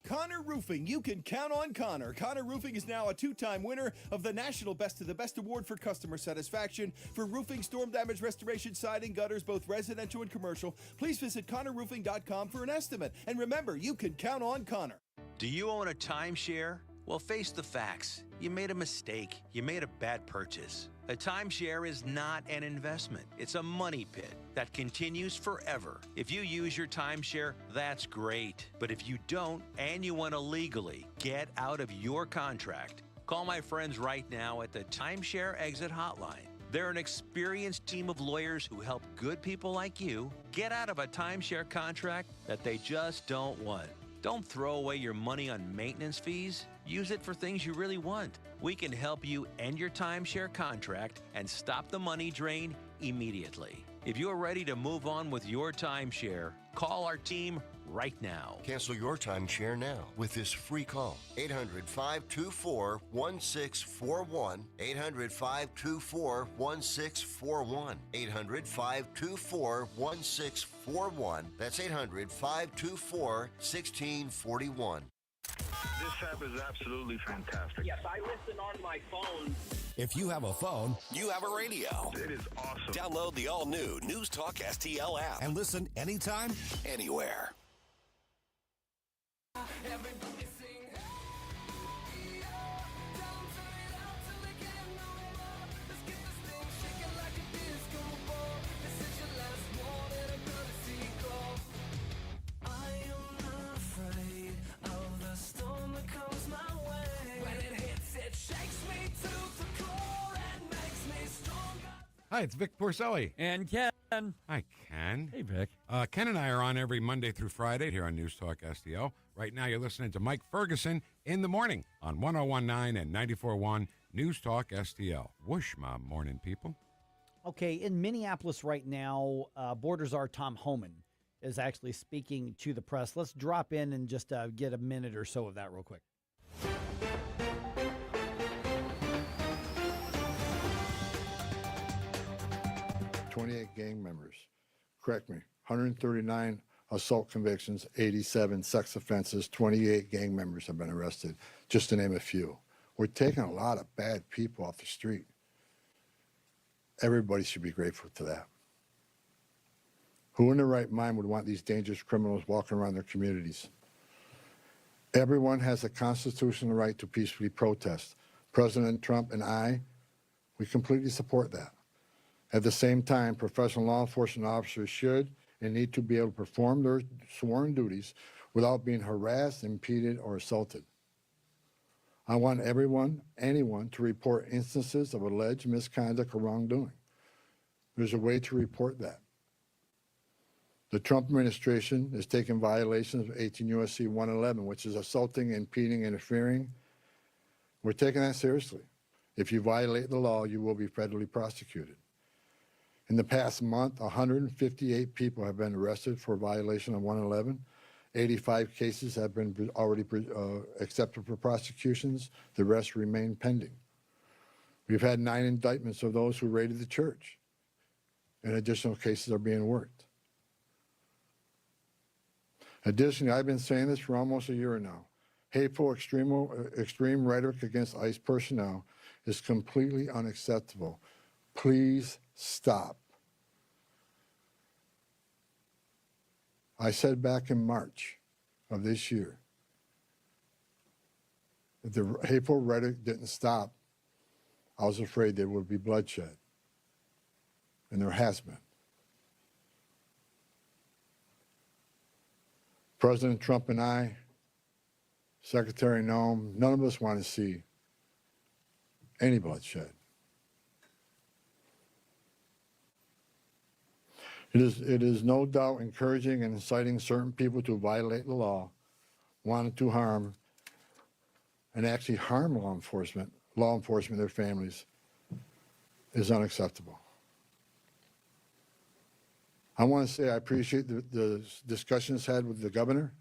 Connor Roofing, you can count on Connor. Connor Roofing is now a two-time winner of the National Best of the Best Award for customer satisfaction for roofing, storm damage restoration, siding, gutters, both residential and commercial. Please visit ConnorRoofing.com for an estimate. And remember, you can count on Connor. Do you own a timeshare? Well, face the facts. You made a mistake. You made a bad purchase. A timeshare is not an investment. It's a money pit that continues forever. If you use your timeshare, that's great. But if you don't and you want to legally get out of your contract, call my friends right now at the Timeshare Exit Hotline. They're an experienced team of lawyers who help good people like you get out of a timeshare contract that they just don't want. Don't throw away your money on maintenance fees. Use it for things you really want. We can help you end your timeshare contract and stop the money drain immediately. If you're ready to move on with your timeshare, call our team right now. Cancel your timeshare now with this free call. 800-524-1641. 800-524-1641. 800-524-1641. That's 800-524-1641. This app is absolutely fantastic. Yes, I listen on my phone. If you have a phone, you have a radio. It is awesome. Download the all-new News Talk STL app and listen anytime, anywhere. Everybody sing, hey, yeah. Don't turn it out till we get no more. Let's get this thing shaking like a disco ball. This is your last warning, a courtesy call. I am not afraid of the storm that comes my way. When it hits, it shakes me to the core and makes me stronger. Hi, it's Vic Porcelli. And Ken. Hi, Ken. Hey, Vic. Ken and I are on every Monday through Friday here on News Talk STL. Right now, you're listening to Mike Ferguson in the morning on 101.9 and 94.1 News Talk STL. Whoosh, my morning people. Okay, in Minneapolis right now, Border Czar Tom Homan is actually speaking to the press. Let's drop in and just get a minute or so of that real quick. 28 gang members. Correct me. 139 assault convictions, 87 sex offenses, 28 gang members have been arrested, just to name a few. We're taking a lot of bad people off the street. Everybody should be grateful to that. Who in their right mind would want these dangerous criminals walking around their communities? Everyone has a constitutional right to peacefully protest. President Trump and I, we completely support that. At the same time, professional law enforcement officers should and need to be able to perform their sworn duties without being harassed, impeded, or assaulted. I want anyone to report instances of alleged misconduct or wrongdoing. There's a way to report that. The Trump administration is taking violations of 18 U.S.C. 111, which is assaulting, impeding, interfering. We're taking that seriously. If you violate the law, you will be federally prosecuted. In the past month, 158 people have been arrested for violation of 111. 85 cases have been already accepted for prosecutions. The rest remain pending. We've had 9 indictments of those who raided the church, and additional cases are being worked. Additionally, I've been saying this for almost a year now. hateful, extreme rhetoric against ICE personnel is completely unacceptable. Please stop. I said back in March of this year, if the hateful rhetoric didn't stop, I was afraid there would be bloodshed. And there has been. President Trump and I, Secretary Noem, none of us want to see any bloodshed. It is no doubt encouraging and inciting certain people to violate the law, wanting to harm and actually harm law enforcement, their families, is unacceptable. I want to say I appreciate the discussions had with the governor,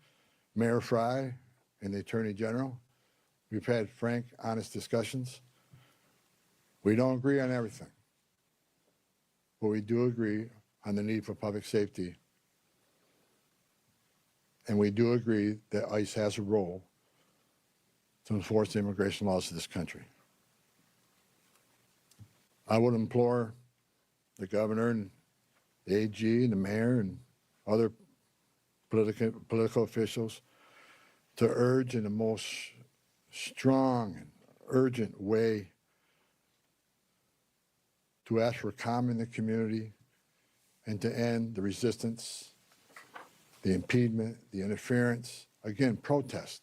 Mayor Fry, and the Attorney General. We've had frank, honest discussions. We don't agree on everything, but we do agree on the need for public safety. And we do agree that ICE has a role to enforce the immigration laws of this country. I would implore the governor and the AG and the mayor and other political officials to urge in the most strong and urgent way to ask for calm in the community and to end the resistance, the impediment, the interference, again, protest.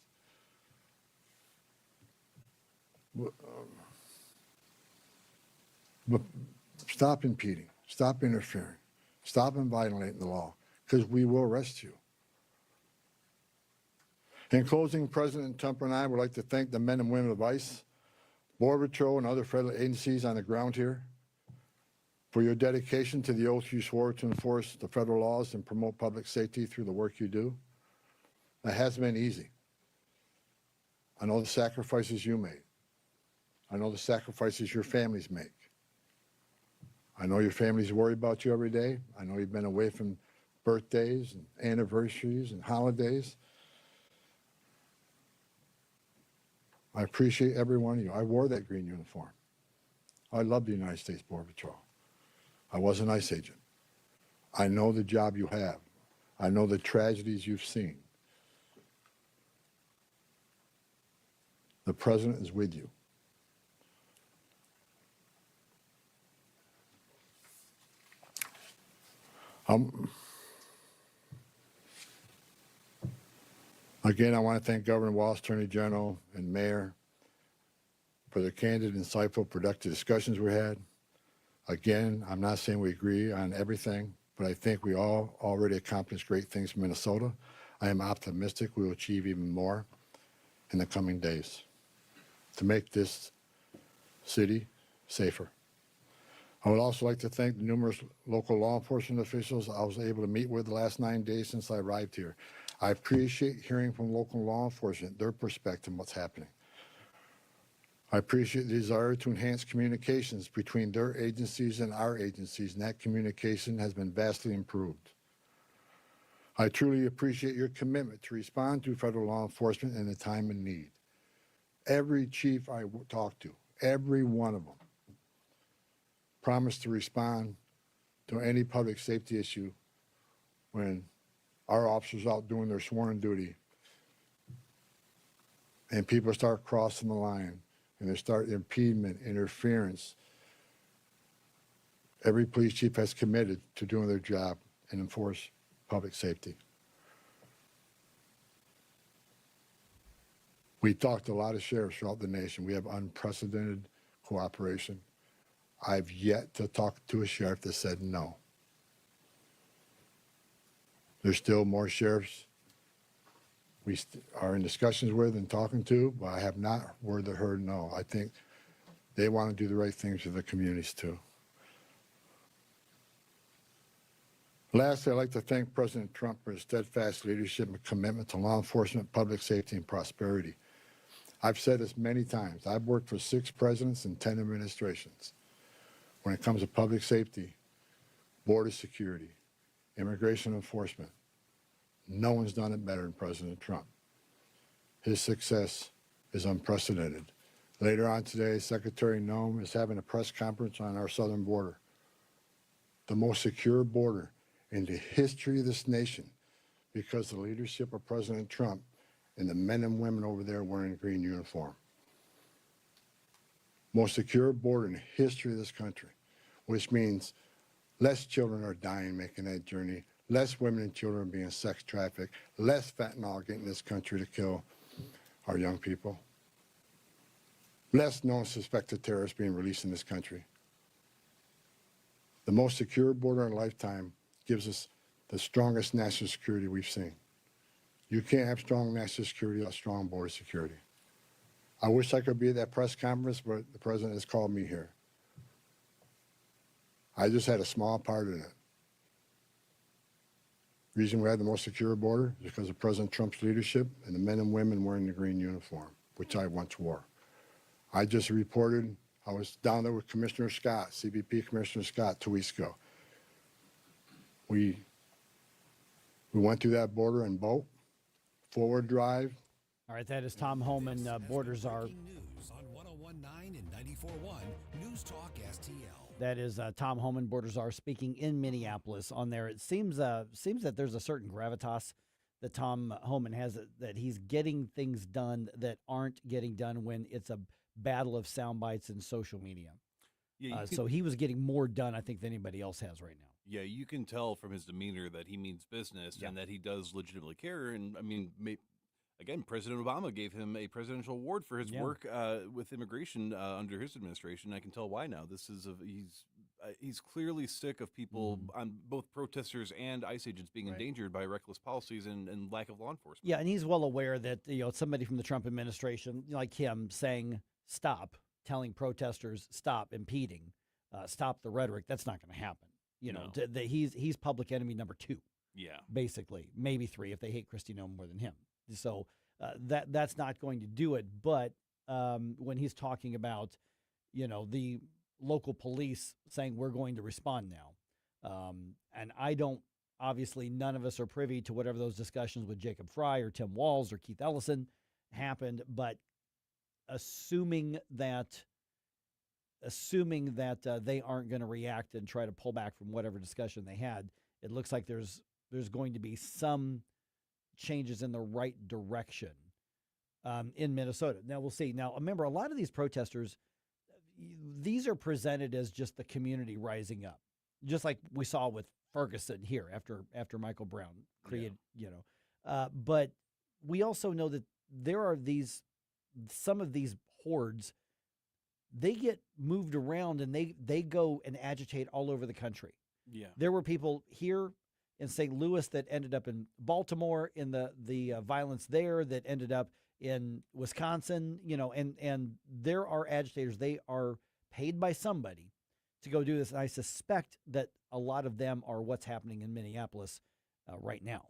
But stop impeding, stop interfering, stop violating the law, because we will arrest you. In closing, President Trump and I would like to thank the men and women of ICE, Border Patrol, and other federal agencies on the ground here for your dedication to the oath you swore to enforce the federal laws and promote public safety through the work you do. It hasn't been easy. I know the sacrifices you made. I know the sacrifices your families make. I know your families worry about you every day. I know you've been away from birthdays and anniversaries and holidays. I appreciate every one of you. I wore that green uniform. I love the United States Border Patrol. I was an ICE agent. I know the job you have. I know the tragedies you've seen. The president is with you. Again, I want to thank Governor Walz, Attorney General, and Mayor for the candid, insightful, productive discussions we had. Again, I'm not saying we agree on everything, but I think we all already accomplished great things in Minnesota. I am optimistic we will achieve even more in the coming days to make this city safer. I would also like to thank the numerous local law enforcement officials I was able to meet with the last 9 days since I arrived here. I appreciate hearing from local law enforcement, their perspective on what's happening. I appreciate the desire to enhance communications between their agencies and our agencies, and that communication has been vastly improved. I truly appreciate your commitment to respond to federal law enforcement in a time of need. Every chief I talked to, every one of them, promised to respond to any public safety issue when our officers out doing their sworn duty and people start crossing the line and they start impediment, interference. Every police chief has committed to doing their job and enforce public safety. We talked to a lot of sheriffs throughout the nation. We have unprecedented cooperation. I've yet to talk to a sheriff that said no. There's still more sheriffs we are in discussions with and talking to, but I have not heard no. I think they want to do the right things for the communities too. Lastly, I'd like to thank President Trump for his steadfast leadership and commitment to law enforcement, public safety, and prosperity. I've said this many times. I've worked for 6 presidents and 10 administrations. When it comes to public safety, border security, immigration enforcement, no one's done it better than President Trump. His success is unprecedented. Later on today, Secretary Noem is having a press conference on our southern border, the most secure border in the history of this nation, because of the leadership of President Trump and the men and women over there wearing a green uniform. Most secure border in the history of this country, which means less children are dying making that journey, less women and children are being sex trafficked, less fentanyl getting this country to kill our young people, less known suspected terrorists being released in this country. The most secure border in a lifetime gives us the strongest national security we've seen. You can't have strong national security without strong border security. I wish I could be at that press conference, but the president has called me here. I just had a small part in it. The reason we have the most secure border is because of President Trump's leadership and the men and women wearing the green uniform, which I once wore. I just reported, I was down there with Commissioner Scott, CBP Commissioner Scott, 2 weeks ago. We went through that border in boat, forward drive. All right, that is Tom Homan. Borders are. News on 101.9 and 94.1 News Talk STL. That is Tom Homan. Borders are speaking in Minneapolis. On there, it seems that there's a certain gravitas that Tom Homan has, that he's getting things done that aren't getting done when it's a battle of sound bites and social media. Yeah, so he was getting more done, I think, than anybody else has right now. Yeah, you can tell from his demeanor that he means business and that he does legitimately care. And I mean, again, President Obama gave him a presidential award for his work with immigration under his administration. I can tell why now. This is he's clearly sick of people, on both protesters and ICE agents, being endangered by reckless policies and lack of law enforcement. Yeah, and he's well aware that somebody from the Trump administration like him saying stop, telling protesters stop impeding, stop the rhetoric. That's not going to happen. He's public enemy number 2. Yeah, basically, maybe 3 if they hate Kristi Noem more than him. So that's not going to do it. But when he's talking about, the local police saying we're going to respond now, and I don't, obviously none of us are privy to whatever those discussions with Jacob Fry or Tim Walz or Keith Ellison happened, but assuming that they aren't going to react and try to pull back from whatever discussion they had, it looks like there's going to be some changes in the right direction in Minnesota. Now, we'll see. Now, remember, a lot of these protesters, these are presented as just the community rising up, just like we saw with Ferguson here after Michael Brown created, but we also know that there are some of these hordes, they get moved around and they go and agitate all over the country. Yeah. There were people here in St. Louis that ended up in Baltimore in the violence there, that ended up in Wisconsin, and there are agitators. They are paid by somebody to go do this. And I suspect that a lot of them are what's happening in Minneapolis right now.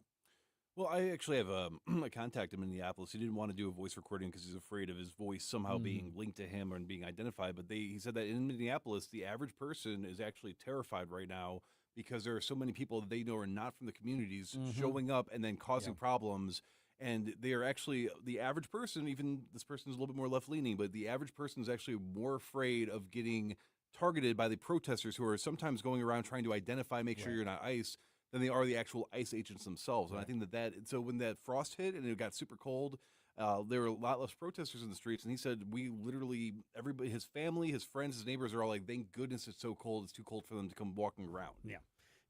Well, I actually have a contact in Minneapolis. He didn't want to do a voice recording because he's afraid of his voice somehow being linked to him or being identified. But he said that in Minneapolis, the average person is actually terrified right now because there are so many people that they know are not from the communities showing up and then causing problems. And they are actually, the average person, even this person's a little bit more left-leaning, but the average person is actually more afraid of getting targeted by the protesters who are sometimes going around trying to identify, make sure you're not ICE, than they are the actual ICE agents themselves. And I think so when that frost hit and it got super cold, there were a lot less protesters in the streets. And he said, we literally, everybody, his family, his friends, his neighbors are all like, thank goodness it's so cold. It's too cold for them to come walking around.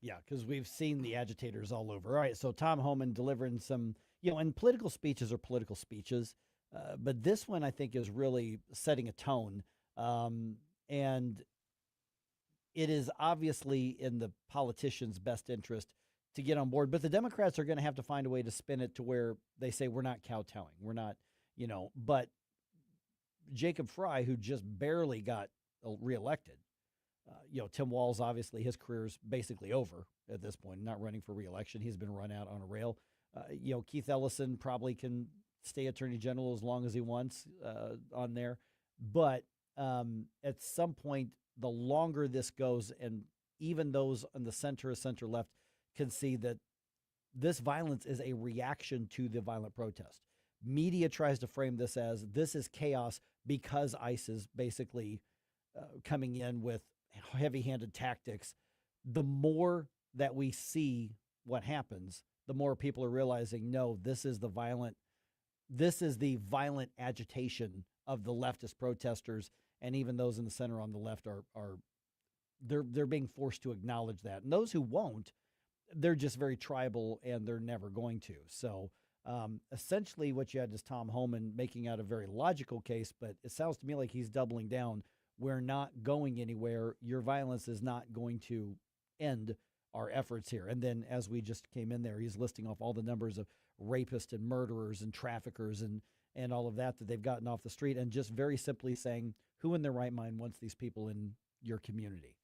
Yeah, because we've seen the agitators all over. All right, so Tom Homan delivering some, and political speeches are political speeches. But this one, I think, is really setting a tone. And it is obviously in the politicians' best interest to get on board. But the Democrats are going to have to find a way to spin it to where they say we're not kowtowing. We're not, but Jacob Fry, who just barely got reelected, Tim Walz, obviously his career's basically over at this point, not running for reelection. He's been run out on a rail. Keith Ellison probably can stay attorney general as long as he wants on there. But at some point, the longer this goes, and even those on the center left can see that this violence is a reaction to the violent protest. media tries to frame this as this is chaos because ICE is basically coming in with heavy-handed tactics. The more that we see what happens, the more people are realizing, no, this is the violent agitation of the leftist protesters, and even those in the center on the left they're being forced to acknowledge that. And those who won't, they're just very tribal and they're never going to. So essentially what you had is Tom Homan making out a very logical case, but it sounds to me like he's doubling down. We're not going anywhere. Your violence is not going to end our efforts here. And then as we just came in there, he's listing off all the numbers of rapists and murderers and traffickers and all of that they've gotten off the street, and just very simply saying, who in their right mind wants these people in your community?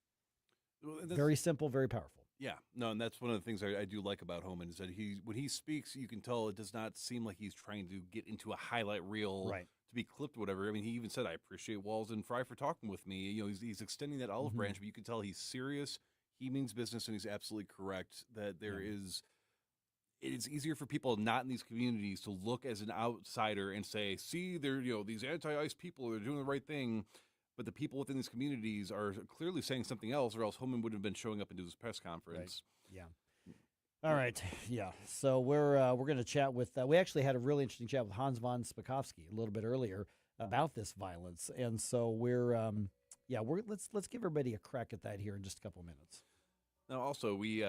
Well, very simple, very powerful. Yeah, no, and that's one of the things I do like about Homan is that when he speaks, you can tell it does not seem like he's trying to get into a highlight reel to be clipped or whatever. I mean, he even said, I appreciate Walls and Fry for talking with me. You know, he's extending that olive branch, but you can tell he's serious. He means business, and he's absolutely correct that there is. It's easier for people not in these communities to look as an outsider and say, see, they're, these anti-ICE people are doing the right thing. But the people within these communities are clearly saying something else, or else Homan wouldn't have been showing up into his press conference. Right. Yeah. All right. Yeah. So we're going to chat with. We actually had a really interesting chat with Hans von Spakovsky a little bit earlier about this violence, and so let's give everybody a crack at that here in just a couple of minutes. Now, also, we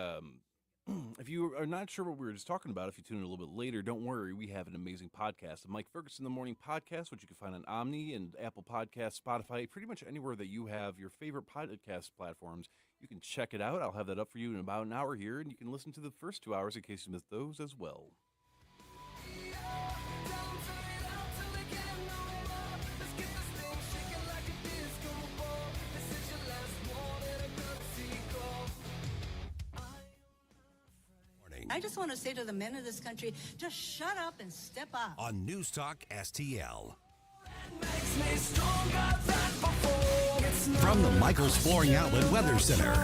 if you are not sure what we were just talking about, if you tune in a little bit later, don't worry. We have an amazing podcast, the Mike Ferguson in the Morning podcast, which you can find on Omni and Apple Podcasts, Spotify, pretty much anywhere that you have your favorite podcast platforms. You can check it out. I'll have that up for you in about an hour here, and you can listen to the first 2 hours in case you missed those as well. I just want to say to the men of this country, just shut up and step up. On News Talk STL. From the Michaels Flooring Outlet Weather Center.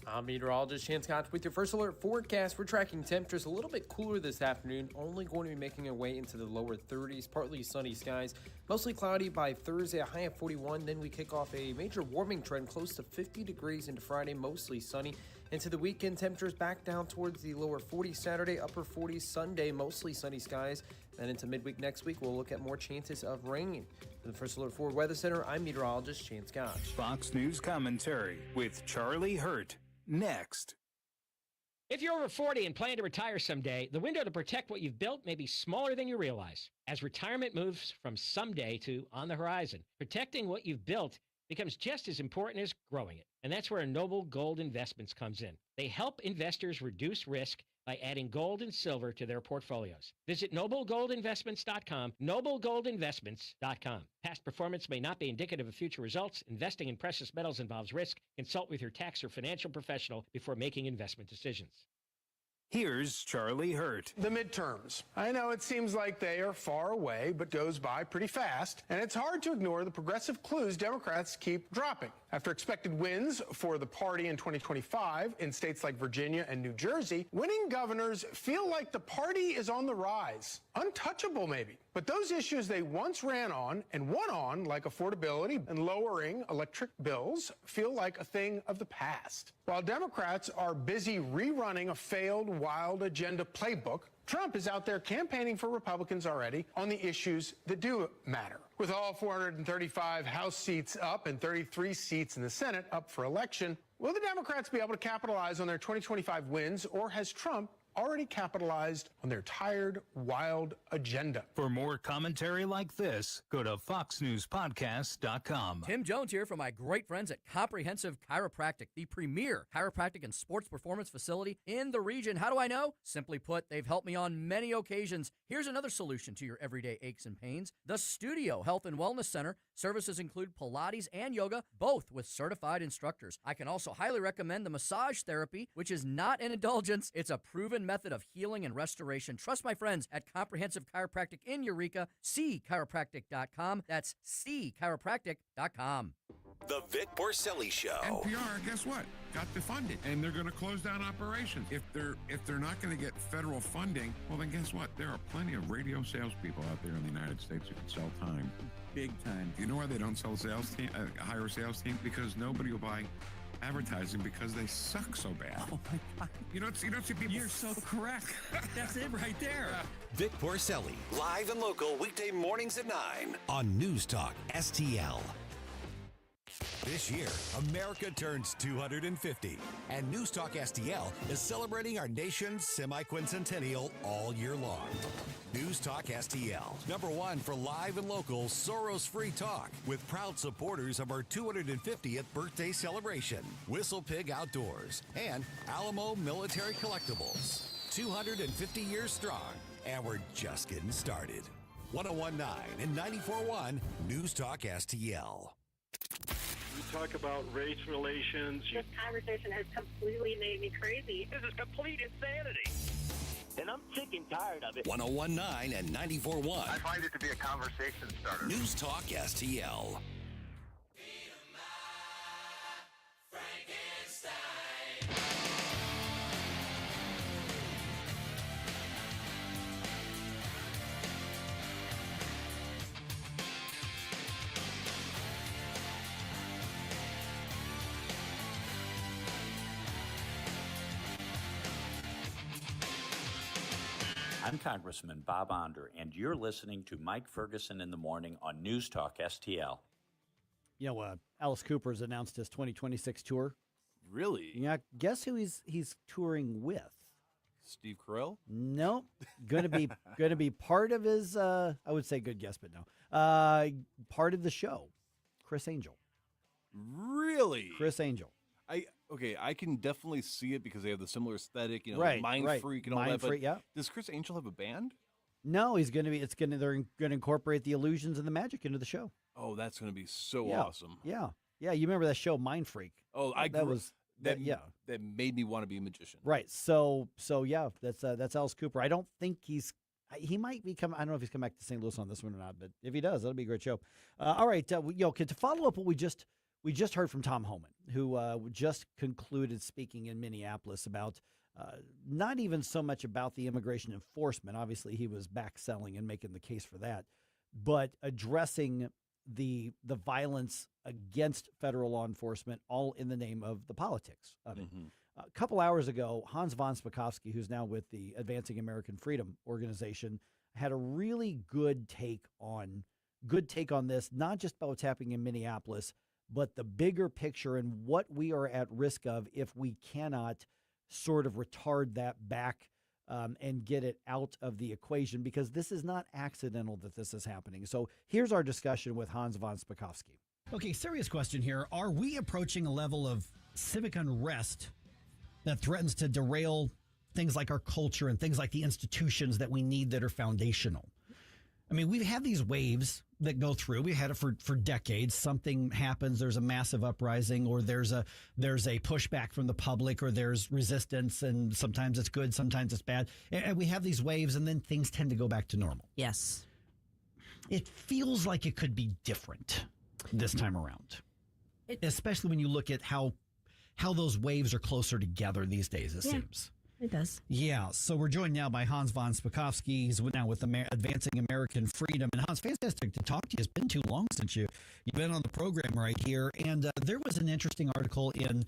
I'm meteorologist Chance Scott with your first alert forecast. We're tracking temperatures a little bit cooler this afternoon, only going to be making our way into the lower 30s, partly sunny skies, mostly cloudy by Thursday, a high of 41. Then we kick off a major warming trend close to 50 degrees into Friday, mostly sunny. Into the weekend, temperatures back down towards the lower 40s Saturday, upper 40s Sunday, mostly sunny skies. Then into midweek next week, we'll look at more chances of rain. For the First Alert Forward Weather Center, I'm meteorologist Chance Scott. Fox News commentary with Charlie Hurt. Next. If you're over 40 and plan to retire someday, the window to protect what you've built may be smaller than you realize. As retirement moves from someday to on the horizon, protecting what you've built becomes just as important as growing it. And that's where Noble Gold Investments comes in. They help investors reduce risk by adding gold and silver to their portfolios. Visit noblegoldinvestments.com, noblegoldinvestments.com. Past performance may not be indicative of future results. Investing in precious metals involves risk. Consult with your tax or financial professional before making investment decisions. Here's Charlie Hurt. The midterms. I know it seems like they are far away, but goes by pretty fast. And it's hard to ignore the progressive clues Democrats keep dropping. After expected wins for the party in 2025 in states like Virginia and New Jersey, winning governors feel like the party is on the rise. Untouchable, maybe. But those issues they once ran on and won on, like affordability and lowering electric bills, feel like a thing of the past. While Democrats are busy rerunning a failed wild agenda playbook, Trump is out there campaigning for Republicans already on the issues that do matter. With all 435 House seats up and 33 seats in the Senate up for election, will the Democrats be able to capitalize on their 2025 wins, or has Trump already capitalized on their tired, wild agenda? For more commentary like this, go to foxnewspodcast.com. Tim Jones here from my great friends at Comprehensive Chiropractic, the premier chiropractic and sports performance facility in the region. How do I know? Simply put, they've helped me on many occasions. Here's another solution to your everyday aches and pains. The Studio Health and Wellness Center. Services include Pilates and yoga, both with certified instructors. I can also highly recommend the massage therapy, which is not an indulgence. It's a proven method of healing and restoration. Trust my friends at Comprehensive Chiropractic in Eureka. CChiropractic.com. That's CChiropractic.com. The Vic Porcelli Show. NPR, guess what? Got defunded, and they're going to close down operations. If they're not going to get federal funding, well, then guess what? There are plenty of radio salespeople out there in the United States who can sell time, big time. You know why they don't sell hire a sales team? Because nobody will buy advertising because they suck so bad. Oh my God! You don't see people. You're so correct. That's it right there. Vic Porcelli, live and local, weekday mornings at 9 on News Talk STL. This year, America turns 250, and News Talk STL is celebrating our nation's semi-quincentennial all year long. News Talk STL, #1 for live and local Soros-free talk, with proud supporters of our 250th birthday celebration, Whistle Pig Outdoors, and Alamo Military Collectibles. 250 years strong, and we're just getting started. 101.9 and 94.1 News Talk STL. We talk about race relations. This conversation has completely made me crazy. This is complete insanity. And I'm sick and tired of it. 101.9 and 94.1. I find it to be a conversation starter. News Talk STL. I'm Congressman Bob Onder, and you're listening to Mike Ferguson in the Morning on News Talk STL. You know, Alice Cooper's announced his 2026 tour. Really? Yeah, guess who he's touring with? Steve Carell? No, gonna be part of his. I would say good guess, but no. Part of the show, Chris Angel. Really? Chris Angel. I can definitely see it because they have the similar aesthetic, Right, Mind right. Freak and all Mind that. Freak, yeah. Does Chris Angel have a band? No, they're gonna incorporate the illusions and the magic into the show. Oh, that's going to be so Yeah, awesome. Yeah. You remember that show Mind Freak? Oh, that made me want to be a magician. Right. So yeah, that's Alice Cooper. I don't think he might be coming. I don't know if he's come back to St. Louis on this one or not, but if he does, that'll be a great show. All right, to follow up what we just heard from Tom Homan, who just concluded speaking in Minneapolis about not even so much about the immigration enforcement. Obviously, he was back selling and making the case for that, but addressing the violence against federal law enforcement, all in the name of the politics of it. Mm-hmm. A couple hours ago, Hans von Spakovsky, who's now with the Advancing American Freedom organization, had a really good take on this, not just about what's happening in Minneapolis, but the bigger picture and what we are at risk of if we cannot sort of retard that back and get it out of the equation, because this is not accidental that this is happening. So here's our discussion with Hans von Spakovsky. Okay, serious question here. Are we approaching a level of civic unrest that threatens to derail things like our culture and things like the institutions that we need that are foundational? I mean, we've had these waves that go through. We had it for decades. Something happens, there's a massive uprising, or there's a pushback from the public, or there's resistance, and sometimes it's good, sometimes it's bad. And we have these waves, and then things tend to go back to normal. Yes. It feels like it could be different this time around, especially when you look at how those waves are closer together these days, it seems. It does. Yeah, so we're joined now by Hans von Spakovsky. He's now with Advancing American Freedom. And Hans, fantastic to talk to you. It's been too long since you've been on the program right here. And there was an interesting article in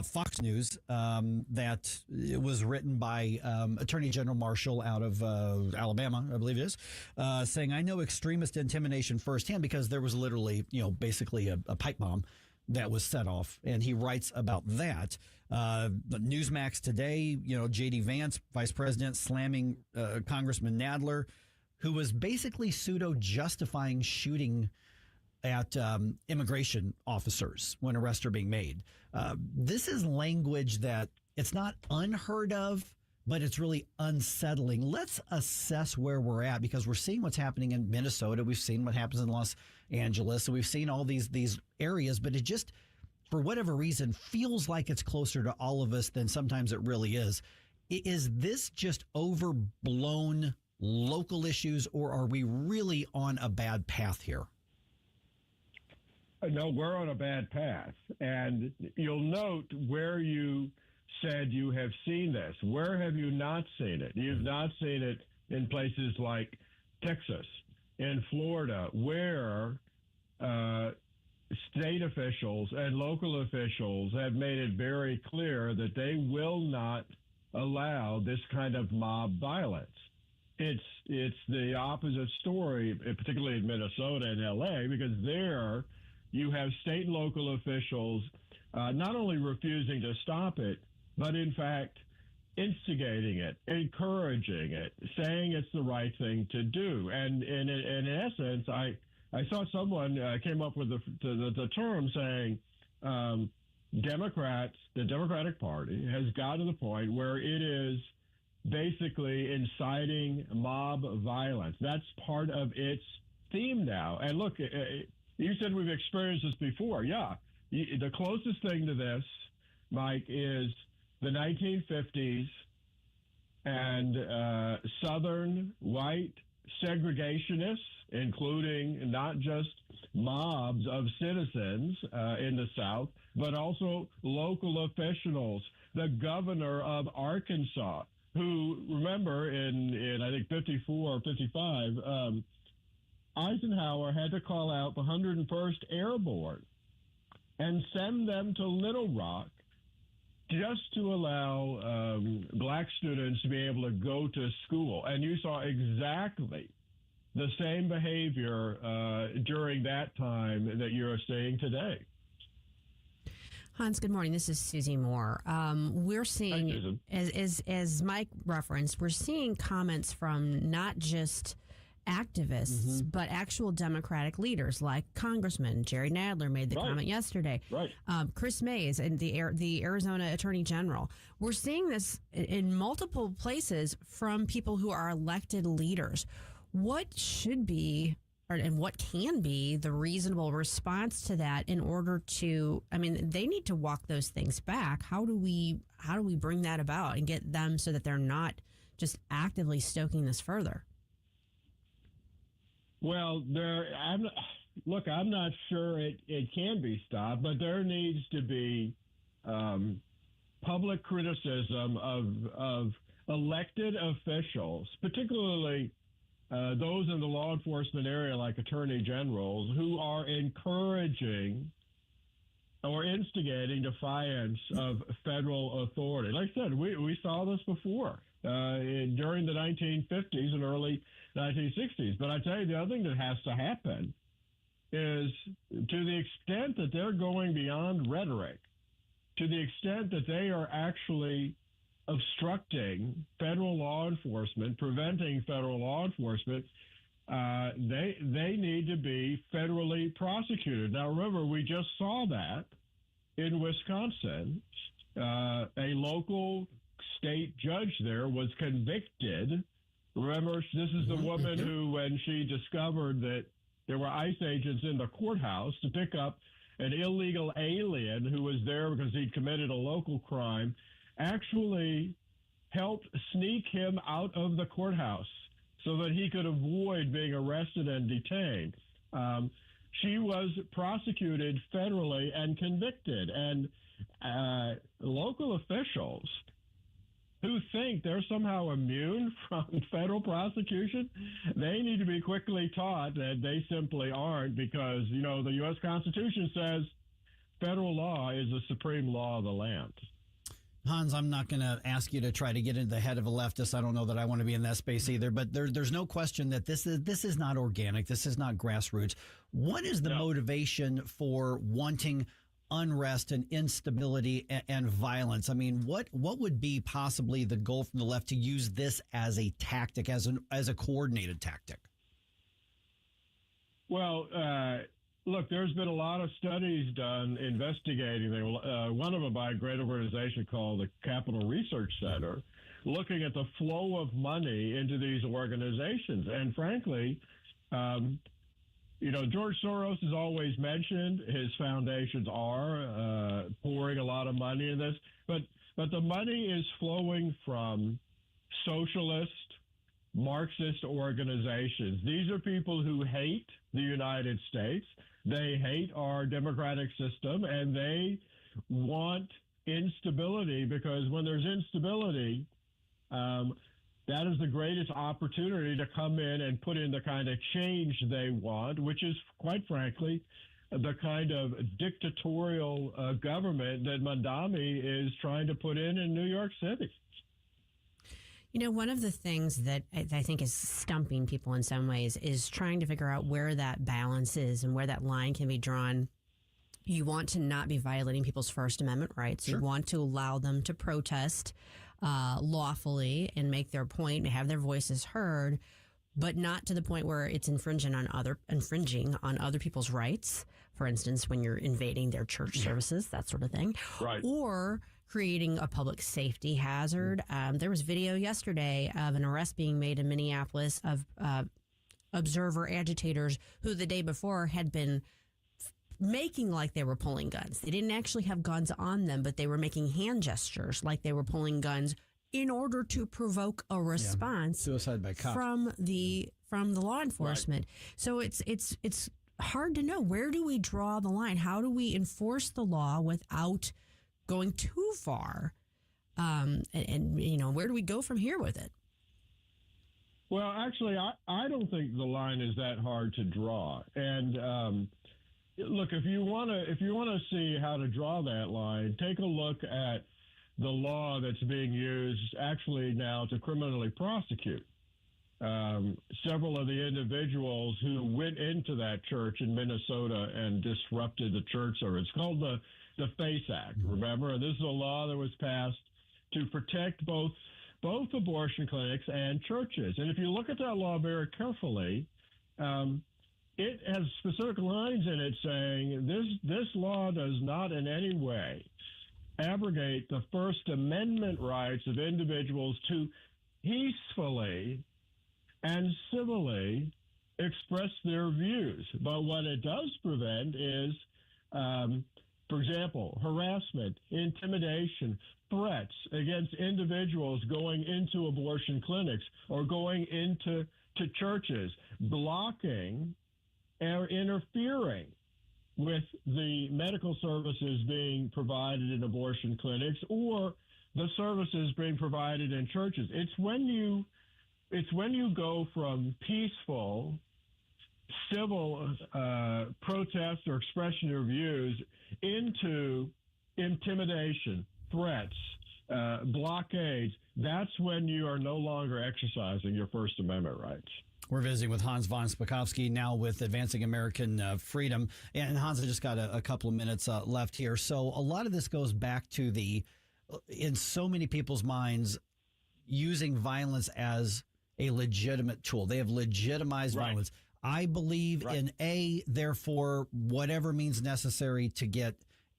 Fox News that it was written by Attorney General Marshall out of Alabama, I believe it is, saying, I know extremist intimidation firsthand, because there was literally, basically a pipe bomb that was set off. And he writes about that. Newsmax today, J.D. Vance, vice president, slamming Congressman Nadler, who was basically pseudo-justifying shooting at immigration officers when arrests are being made. This is language that it's not unheard of, but it's really unsettling. Let's assess where we're at, because we're seeing what's happening in Minnesota. We've seen what happens in Los Angeles. So we've seen all these areas, but it just, for whatever reason, feels like it's closer to all of us than sometimes it really is. Is this just overblown local issues, or are we really on a bad path here? No, we're on a bad path. And you'll note where you said you have seen this. Where have you not seen it? You've not seen it in places like Texas, in Florida, where state officials and local officials have made it very clear that they will not allow this kind of mob violence. It's the opposite story, particularly in Minnesota and LA, because there you have state and local officials not only refusing to stop it, but in fact instigating it, encouraging it, saying it's the right thing to do. And in essence, I saw someone came up with the term saying Democrats, the Democratic Party, has got to the point where it is basically inciting mob violence. That's part of its theme now. And look, you said we've experienced this before. Yeah. The closest thing to this, Mike, is the 1950s and Southern white segregationists, including not just mobs of citizens in the South, but also local officials. The governor of Arkansas, who, remember, in I think 54 or 55, Eisenhower had to call out the 101st Airborne and send them to Little Rock just to allow black students to be able to go to school. And you saw exactly the same behavior during that time that you're seeing today. Hans, good morning. This is Susie Moore. We're seeing, as Mike referenced, we're seeing comments from not just activists, but actual Democratic leaders like Congressman Jerry Nadler made the comment yesterday. Chris Mays and the Arizona Attorney General. We're seeing this in multiple places from people who are elected leaders. What should be and what can be the reasonable response to that in order to, I mean, they need to walk those things back. How do we bring that about and get them so that they're not just actively stoking this further? Well, I'm not sure it can be stopped, but there needs to be public criticism of elected officials, particularly those in the law enforcement area like attorney generals who are encouraging or instigating defiance of federal authority. Like I said, we saw this before during the 1950s and early 1960s. But I tell you, the other thing that has to happen is, to the extent that they're going beyond rhetoric, to the extent that they are actually obstructing federal law enforcement, preventing federal law enforcement, they need to be federally prosecuted. Now, remember, we just saw that in Wisconsin. A local state judge there was convicted. Remember, this is the woman who, when she discovered that there were ICE agents in the courthouse to pick up an illegal alien who was there because he'd committed a local crime, actually helped sneak him out of the courthouse so that he could avoid being arrested and detained. She was prosecuted federally and convicted. And local officials who think they're somehow immune from federal prosecution, they need to be quickly taught that they simply aren't, because, you know, the U.S. Constitution says federal law is the supreme law of the land. Hans, I'm not going to ask you to try to get into the head of a leftist. I don't know that I want to be in that space either, but there's no question that this is not organic. This is not grassroots. What is the motivation for wanting unrest and instability and violence? I mean, what would be possibly the goal from the left to use this as a tactic, as a coordinated tactic? Well, look, there's been a lot of studies done investigating. One of them by a great organization called the Capital Research Center, looking at the flow of money into these organizations. And frankly, you know, George Soros is always mentioned. His foundations are pouring a lot of money in this. But the money is flowing from socialist, Marxist organizations. These are people who hate the United States. They hate our democratic system, and they want instability, because when there's instability, that is the greatest opportunity to come in and put in the kind of change they want, which is, quite frankly, the kind of dictatorial government that Mandami is trying to put in New York City. You know, one of the things that I think is stumping people in some ways is trying to figure out where that balance is and where that line can be drawn. You want to not be violating people's First Amendment rights. Sure. You want to allow them to protest lawfully and make their point, have their voices heard, but not to the point where it's infringing on other people's rights. For instance, when you're invading their church services, that sort of thing, right? Or creating a public safety hazard. There was video yesterday of an arrest being made in Minneapolis of observer agitators who the day before had been making like they were pulling guns. They didn't actually have guns on them, but they were making hand gestures like they were pulling guns in order to provoke a response. Suicide by cop from the law enforcement. Right. So it's hard to know, where do we draw the line? How do we enforce the law without going too far? And you know, where do we go from here with it? Well, actually, I don't think the line is that hard to draw. And look, if you want to see how to draw that line, take a look at the law that's being used actually now to criminally prosecute several of the individuals who went into that church in Minnesota and disrupted the church service. It's called the FACE Act, remember? And this is a law that was passed to protect both abortion clinics and churches. And if you look at that law very carefully, it has specific lines in it saying this law does not in any way abrogate the First Amendment rights of individuals to peacefully and civilly express their views. But what it does prevent is, for example, harassment, intimidation, threats against individuals going into abortion clinics or going into churches, blocking or interfering with the medical services being provided in abortion clinics or the services being provided in churches. It's when you go from peaceful, civil protest or expression of views into intimidation, threats, blockades. That's when you are no longer exercising your First Amendment rights. We're visiting with Hans von Spakovsky, now with Advancing American Freedom. And Hans, I just got a couple of minutes left here. So a lot of this goes back to in so many people's minds, using violence as a legitimate tool. They have legitimized violence. I believe in A, therefore, whatever means necessary to get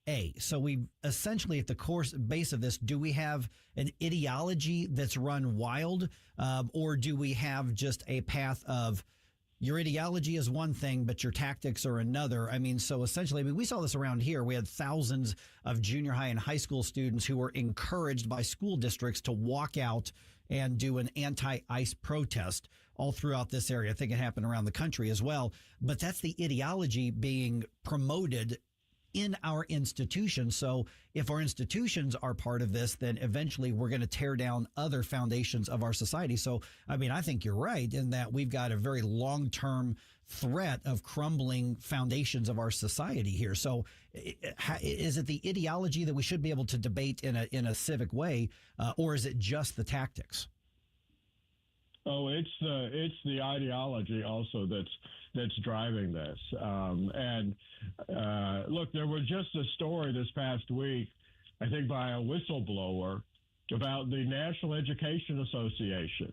A. So we essentially, at the base of this, do we have an ideology that's run wild, or do we have just a path of your ideology is one thing, but your tactics are another? I mean, so essentially, we saw this around here. We had thousands of junior high and high school students who were encouraged by school districts to walk out and do an anti-ICE protest all throughout this area. I think it happened around the country as well. But that's the ideology being promoted in our institutions. So if our institutions are part of this, then eventually we're going to tear down other foundations of our society. So, I mean, I think you're right in that we've got a very long-term threat of crumbling foundations of our society here. So is it the ideology that we should be able to debate in a civic way, or is it just the tactics? Oh, it's the ideology also that's driving this. Look, there was just a story this past week, I think by a whistleblower, about the National Education Association,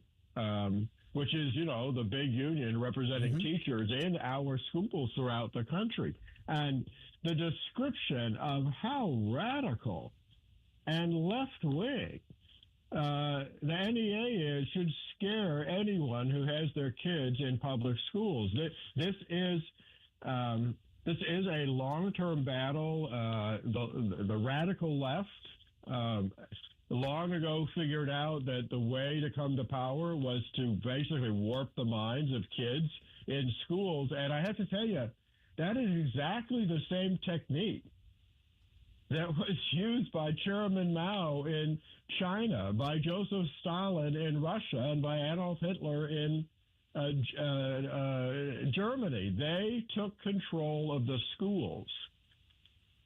which is, the big union representing teachers in our schools throughout the country. And the description of how radical and left-wing the NEA should scare anyone who has their kids in public schools. This is a long-term battle. The radical left long ago figured out that the way to come to power was to basically warp the minds of kids in schools. And I have to tell you, That is exactly the same technique that was used by Chairman Mao in China, by Joseph Stalin in Russia, and by Adolf Hitler in Germany. They took control of the schools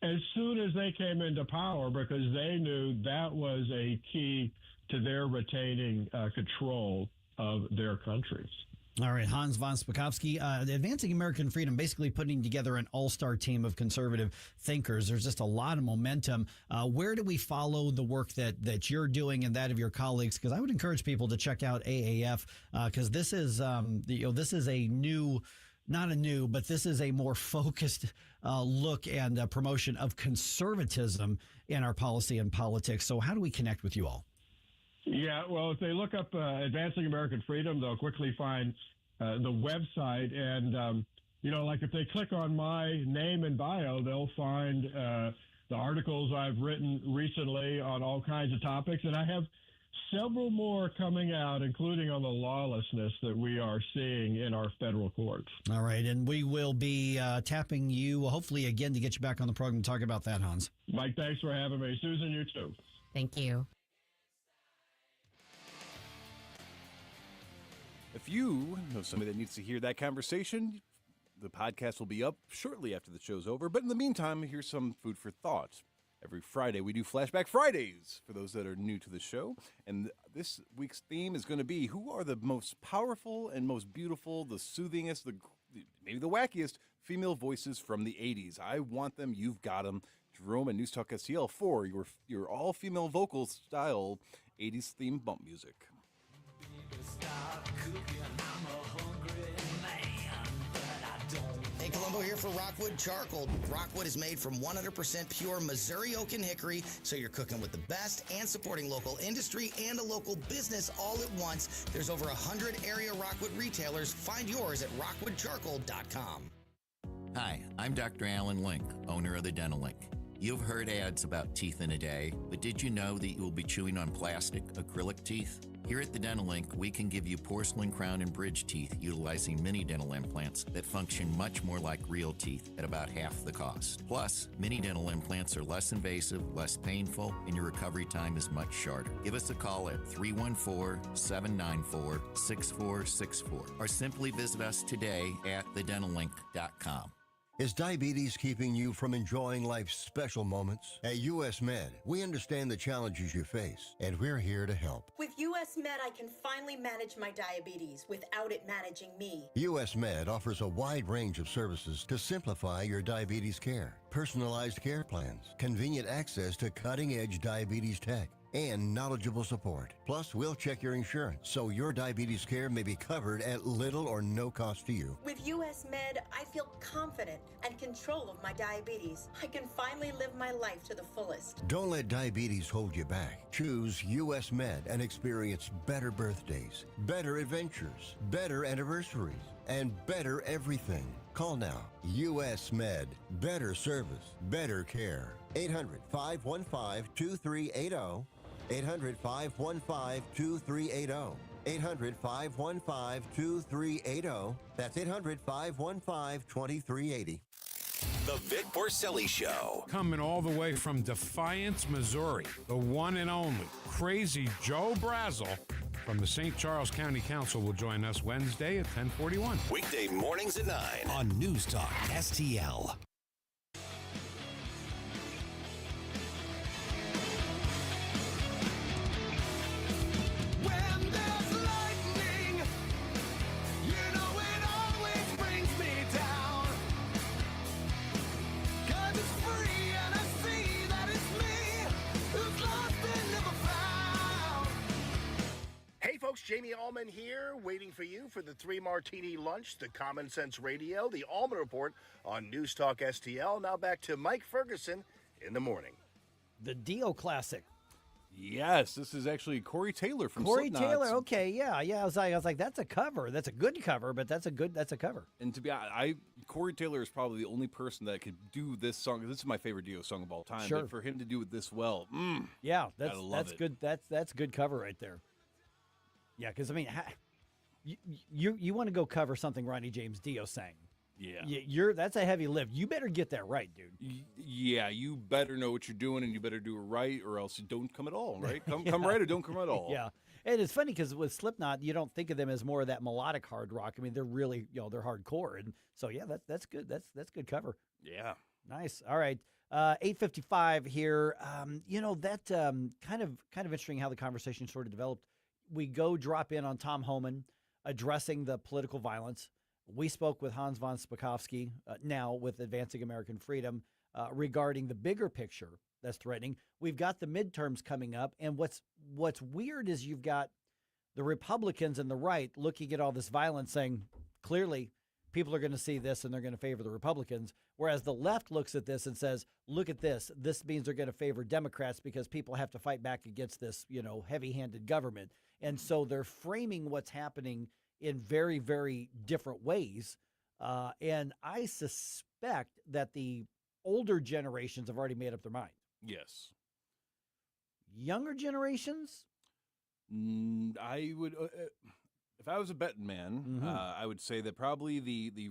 as soon as they came into power because they knew that was a key to their retaining control of their countries. All right, Hans von Spakovsky, Advancing American Freedom, basically putting together an all-star team of conservative thinkers. There's just a lot of momentum. Where do we follow the work that you're doing and that of your colleagues? Because I would encourage people to check out AAF because this is this is a new. Not a new, but this is a more focused look and promotion of conservatism in our policy and politics. So how do we connect with you all? Yeah, well, if they look up Advancing American Freedom, they'll quickly find the website. And, like if they click on my name and bio, they'll find the articles I've written recently on all kinds of topics. And I have several more coming out, including on the lawlessness that we are seeing in our federal courts. All right. And we will be tapping you, hopefully, again, to get you back on the program to talk about that, Hans. Mike, thanks for having me. Susan, you too. Thank you. If you know somebody that needs to hear that conversation, the podcast will be up shortly after the show's over. But in the meantime, here's some food for thought. Every Friday, we do Flashback Fridays for those that are new to the show. And this week's theme is going to be who are the most powerful and most beautiful, the soothingest, maybe the wackiest female voices from the 80s. I want them. You've got them. Jerome and NewsTalkSTL for your all-female vocal style 80s theme bump music. Hey, Columbo here for Rockwood Charcoal. Rockwood is made from 100% pure Missouri oak and hickory, so you're cooking with the best and supporting local industry and a local business all at once. There's over 100 area Rockwood retailers. Find yours at rockwoodcharcoal.com. Hi, I'm Dr. Alan Link, owner of the Dental Link. You've heard ads about teeth in a day, but did you know that you will be chewing on plastic, acrylic teeth? Here at the Dental Link, we can give you porcelain crown and bridge teeth utilizing mini dental implants that function much more like real teeth at about half the cost. Plus, mini dental implants are less invasive, less painful, and your recovery time is much shorter. Give us a call at 314-794-6464 or simply visit us today at thedentallink.com. Is diabetes keeping you from enjoying life's special moments? At U.S. Med, we understand the challenges you face, and we're here to help. With U.S. Med, I can finally manage my diabetes without it managing me. U.S. Med offers a wide range of services to simplify your diabetes care. Personalized care plans, convenient access to cutting-edge diabetes tech, and knowledgeable support. Plus, we'll check your insurance so your diabetes care may be covered at little or no cost to you. With U.S. Med, I feel confident and control of my diabetes. I can finally live my life to the fullest. Don't let diabetes hold you back. Choose U.S. Med and experience better birthdays, better adventures, better anniversaries, and better everything. Call now. U.S. Med. Better service, better care. 800-515-2380. 800-515-2380. 800-515-2380. That's 800-515-2380. The Vic Borselli Show. Coming all the way from Defiance, Missouri, the one and only Crazy Joe Brazel from the St. Charles County Council will join us Wednesday at 10:41. Weekday mornings at 9 on News Talk STL. Hey folks, Jamie Allman here, waiting for you for the 3 Martini Lunch, the Common Sense Radio, the Allman Report on News Talk STL. Now back to Mike Ferguson in the morning. The Dio Classic. Yes, this is actually Corey Taylor from Corey Slipknot. Taylor, okay, yeah. I was like, that's a cover. That's a good cover, but that's a cover. And to be honest, Corey Taylor is probably the only person that could do this song. This is my favorite Dio song of all time. Sure. But for him to do it this well, yeah, gotta love that's it. good. That's good cover right there. Yeah, because I mean, you want to go cover something Ronnie James Dio sang. That's a heavy lift. You better get that right, dude. Yeah, you better know what you're doing, and you better do it right, or else you don't come at all, right? Come right or don't come at all. Yeah. And it's funny because with Slipknot, you don't think of them as more of that melodic hard rock. I mean, they're really, they're hardcore. And so, yeah, that's good. That's good cover. Yeah. Nice. All right. 8:55 here. That kind of interesting how the conversation sort of developed. We go drop in on Tom Homan addressing the political violence. We spoke with Hans von Spakovsky, now with Advancing American Freedom, regarding the bigger picture that's threatening. We've got the midterms coming up, and what's weird is you've got the Republicans and the right looking at all this violence saying, clearly, people are going to see this and they're going to favor the Republicans, whereas the left looks at this and says, look at this. This means they're going to favor Democrats because people have to fight back against this, heavy-handed government. And so they're framing what's happening in very, very different ways. And I suspect that the older generations have already made up their mind. Yes. Younger generations? I would, if I was a betting man, I would say that probably the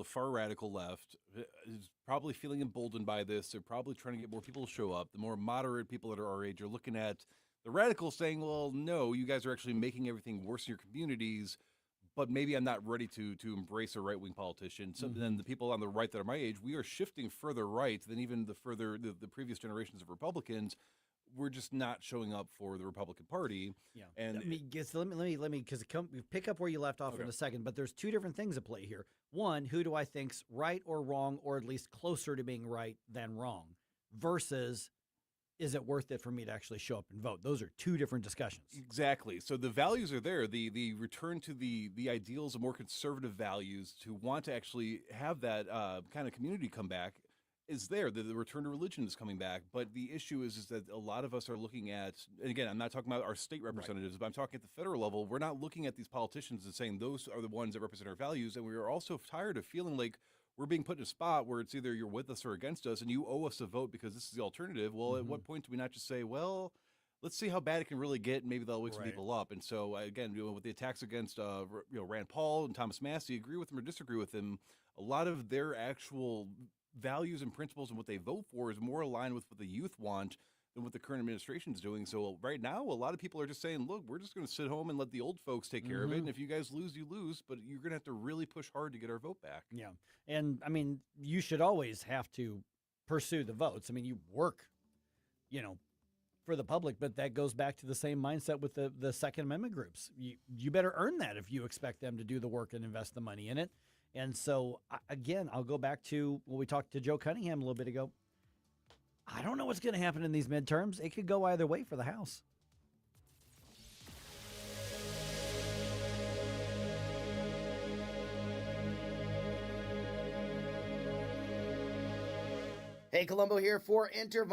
far radical left is probably feeling emboldened by this. They're probably trying to get more people to show up. The more moderate people that are our age are looking at the radicals saying, well, no, you guys are actually making everything worse in your communities. But maybe I'm not ready to embrace a right-wing politician. So then the people on the right that are my age, we are shifting further right than even the previous generations of Republicans. We're just not showing up for the Republican Party. Yeah. And let me, because pick up where you left off in a second. But there's two different things at play here. One, who do I think's right or wrong, or at least closer to being right than wrong, versus is it worth it for me to actually show up and vote? Those are two different discussions. Exactly. So the values are there. The return to the ideals of more conservative values, to want to actually have that kind of community come back, is there. The return to religion is coming back. But the issue is that a lot of us are looking at, and again, I'm not talking about our state representatives, but I'm talking at the federal level. We're not looking at these politicians and saying those are the ones that represent our values. And we are also tired of feeling like we're being put in a spot where it's either you're with us or against us, and you owe us a vote because this is the alternative. Well, at what point do we not just say, well, let's see how bad it can really get, and maybe that'll wake some people up. And so, again, with the attacks against Rand Paul and Thomas Massey, agree with them or disagree with them, a lot of their actual values and principles and what they vote for is more aligned with what the youth want than what the current administration is doing. So right now, a lot of people are just saying, look, we're just going to sit home and let the old folks take care of it. And if you guys lose, you lose, but you're going to have to really push hard to get our vote back. Yeah. And I mean, you should always have to pursue the votes. I mean, you work, for the public, but that goes back to the same mindset with the Second Amendment groups. You better earn that if you expect them to do the work and invest the money in it. And so, again, I'll go back to what we talked to Joe Cunningham a little bit ago. I don't know what's going to happen in these midterms. It could go either way for the House. Hey, Columbo here for Enter